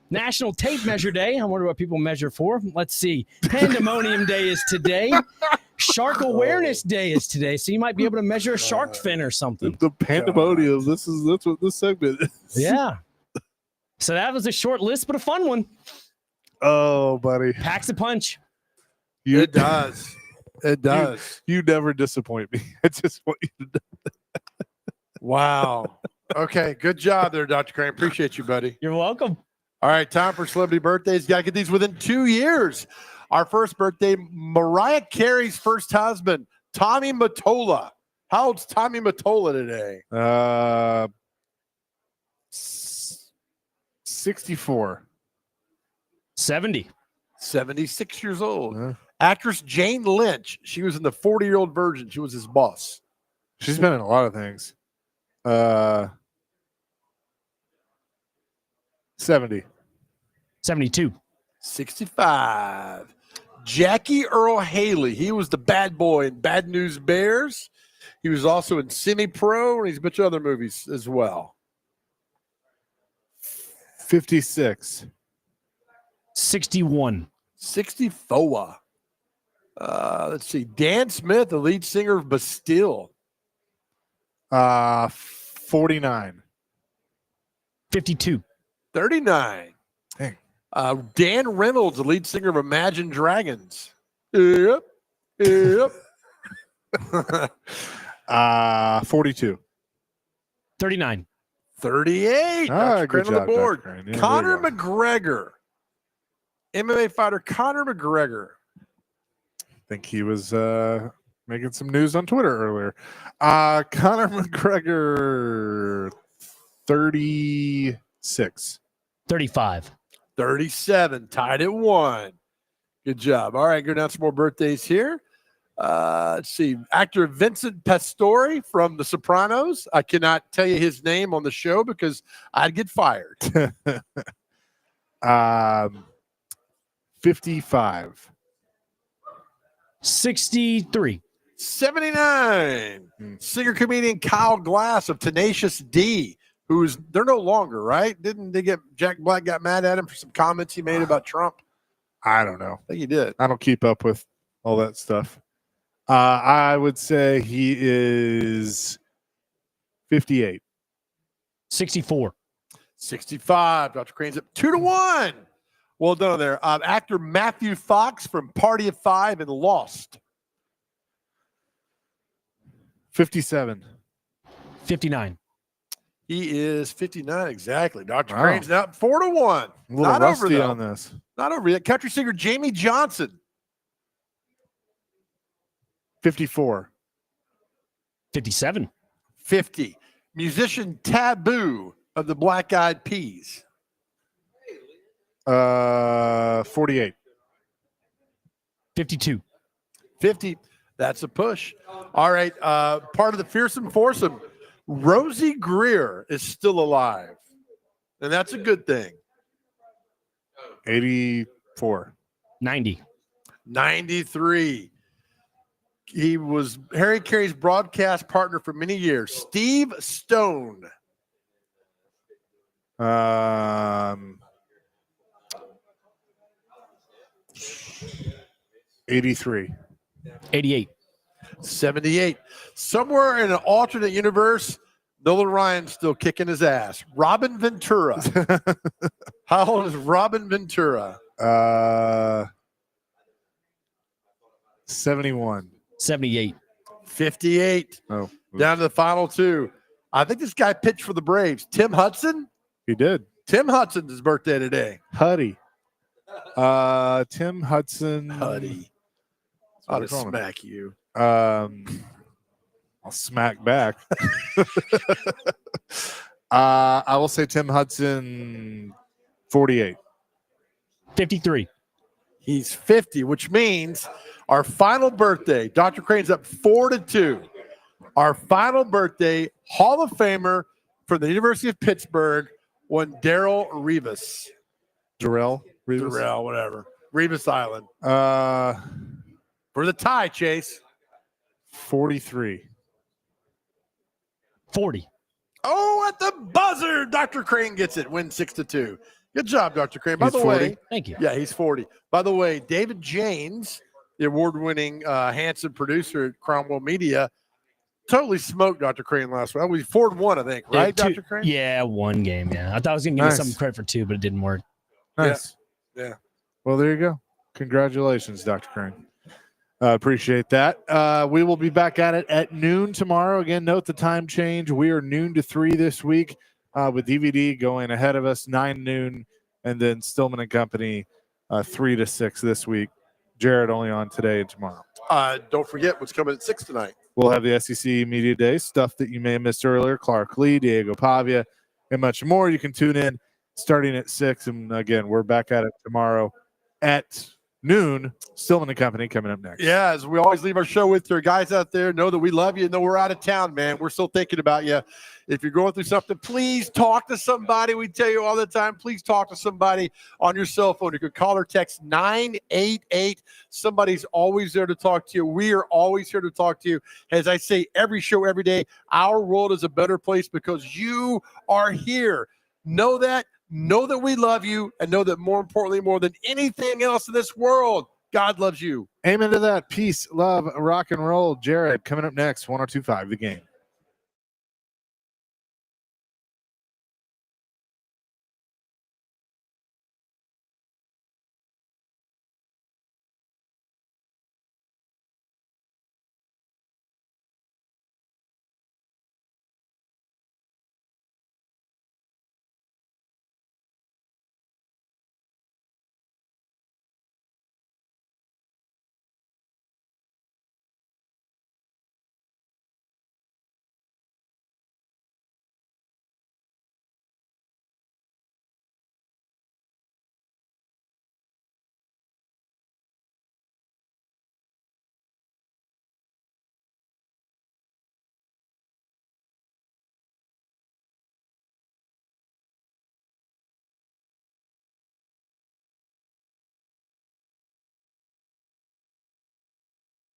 National Tape Measure Day. I wonder what people measure for. Let's see. Pandemonium Day is today. Shark Awareness Day is today, so you might be able to measure a shark fin or something. The pandemonium. That's what this segment is. Yeah. So that was a short list, but a fun one. Oh, buddy. Packs a punch. It does. It does. You never disappoint me. I just want you to know. Wow. Okay. Good job there, Dr. Crane. Appreciate you, buddy. You're welcome. All right. Time for celebrity birthdays. Got to get these within 2 years. Our first birthday, Mariah Carey's first husband, Tommy Mottola. How old's Tommy Mottola today? 64. 70. 76 years old. Actress Jane Lynch. She was in the 40-Year-Old Virgin. She was his boss. She's been in a lot of things. 70. 72. 65. Jackie Earl Haley. He was the bad boy in Bad News Bears. He was also in Semi-Pro, and he's a bunch of other movies as well. 56. 61. 64. Let's see. Dan Smith, the lead singer of Bastille. 49. 52. 39. Dang. Dan Reynolds, the lead singer of Imagine Dragons. Yep. Yep. 42. 39. 38. Dr. Good Crane on the job, board. Dr. Crane. Yeah, Conor there you McGregor. MMA fighter Conor McGregor. I think he was making some news on Twitter earlier. Conor McGregor, 36. 35. 37. Tied at 1. Good job. All right, go down some more birthdays here. Let's see. Actor Vincent Pastore from The Sopranos. I cannot tell you his name on the show because I'd get fired. 55. 63. 79. Singer comedian Kyle Glass of Tenacious D, they're no longer, right? Didn't they Jack Black got mad at him for some comments he made about Trump? I don't know. I think he did. I don't keep up with all that stuff. I would say he is 58. 64. 65. Dr. Crane's up 2-1. Well done there. Actor Matthew Fox from Party of Five and Lost. 57. 59. He is 59 exactly. Dr. Wow. Crane's now 4-1. A little Not rusty over, though. on this. Not over yet. Country singer Jamie Johnson. 54. 57. 50. Musician Taboo of the Black Eyed Peas. 48. 52. 50. That's a push. All right. Part of the fearsome foursome. Rosie Greer is still alive. And that's a good thing. 84. 90. 93. He was Harry Carey's broadcast partner for many years. Steve Stone. Um, 83. 88. 78. Somewhere in an alternate universe, Nolan Ryan's still kicking his ass. Robin Ventura. How old is Robin Ventura? 71. 78. 58. Oh, Down to the final two. I think this guy pitched for the Braves. Tim Hudson. he did. Tim Hudson's his birthday today. Huddy. Tim Hudson. Huddy. what I'll we call him. smack you. I'll smack back. I will say Tim Hudson, 48. 53. He's 50, which means our final birthday, Dr. Crane's up 4-2. Our final birthday, Hall of Famer for the University of Pittsburgh, one Darrell Rivas. Darrell Rivas? Darrell, whatever. Rivas Island. For the tie, Chase. 43. 40. Oh, at the buzzer, Dr. Crane gets it. Win 6-2. Good job, Dr. Crane. By He's the 40? way, Thank you. yeah, he's 40. By the way, David James, the award-winning handsome producer at Cromwell Media, totally smoked Dr. Crane last week. We 4-1, I think, right, Dr. Crane? Yeah, one game. Yeah, I thought I was gonna give Nice. you some credit for two, but it didn't work. Nice. Yeah. Well, there you go. Congratulations, Dr. Crane. Appreciate that. We will be back at it at noon tomorrow. Again, note the time change. We are noon to 3 this week with DVD going ahead of us, 9 noon, and then Stillman and Company 3 to 6 this week. Jared only on today and tomorrow. Don't forget what's coming at 6 tonight. We'll have the SEC Media Day, stuff that you may have missed earlier, Clark Lee, Diego Pavia, and much more. You can tune in starting at 6. And again, we're back at it tomorrow at noon. Stillman and Company coming up next. Yeah, as we always leave our show with your guys out there, know that we love you. Know we're out of town, man. We're still thinking about you. If you're going through something, please talk to somebody. We tell you all the time, please talk to somebody on your cell phone. You can call or text 988. Somebody's always there to talk to you. We are always here to talk to you. As I say every show, every day, our world is a better place because you are here. Know that. Know that we love you, and know that more importantly, more than anything else in this world, God loves you. Amen to that. Peace, love, rock and roll. Jared coming up next, 102.5 The Game.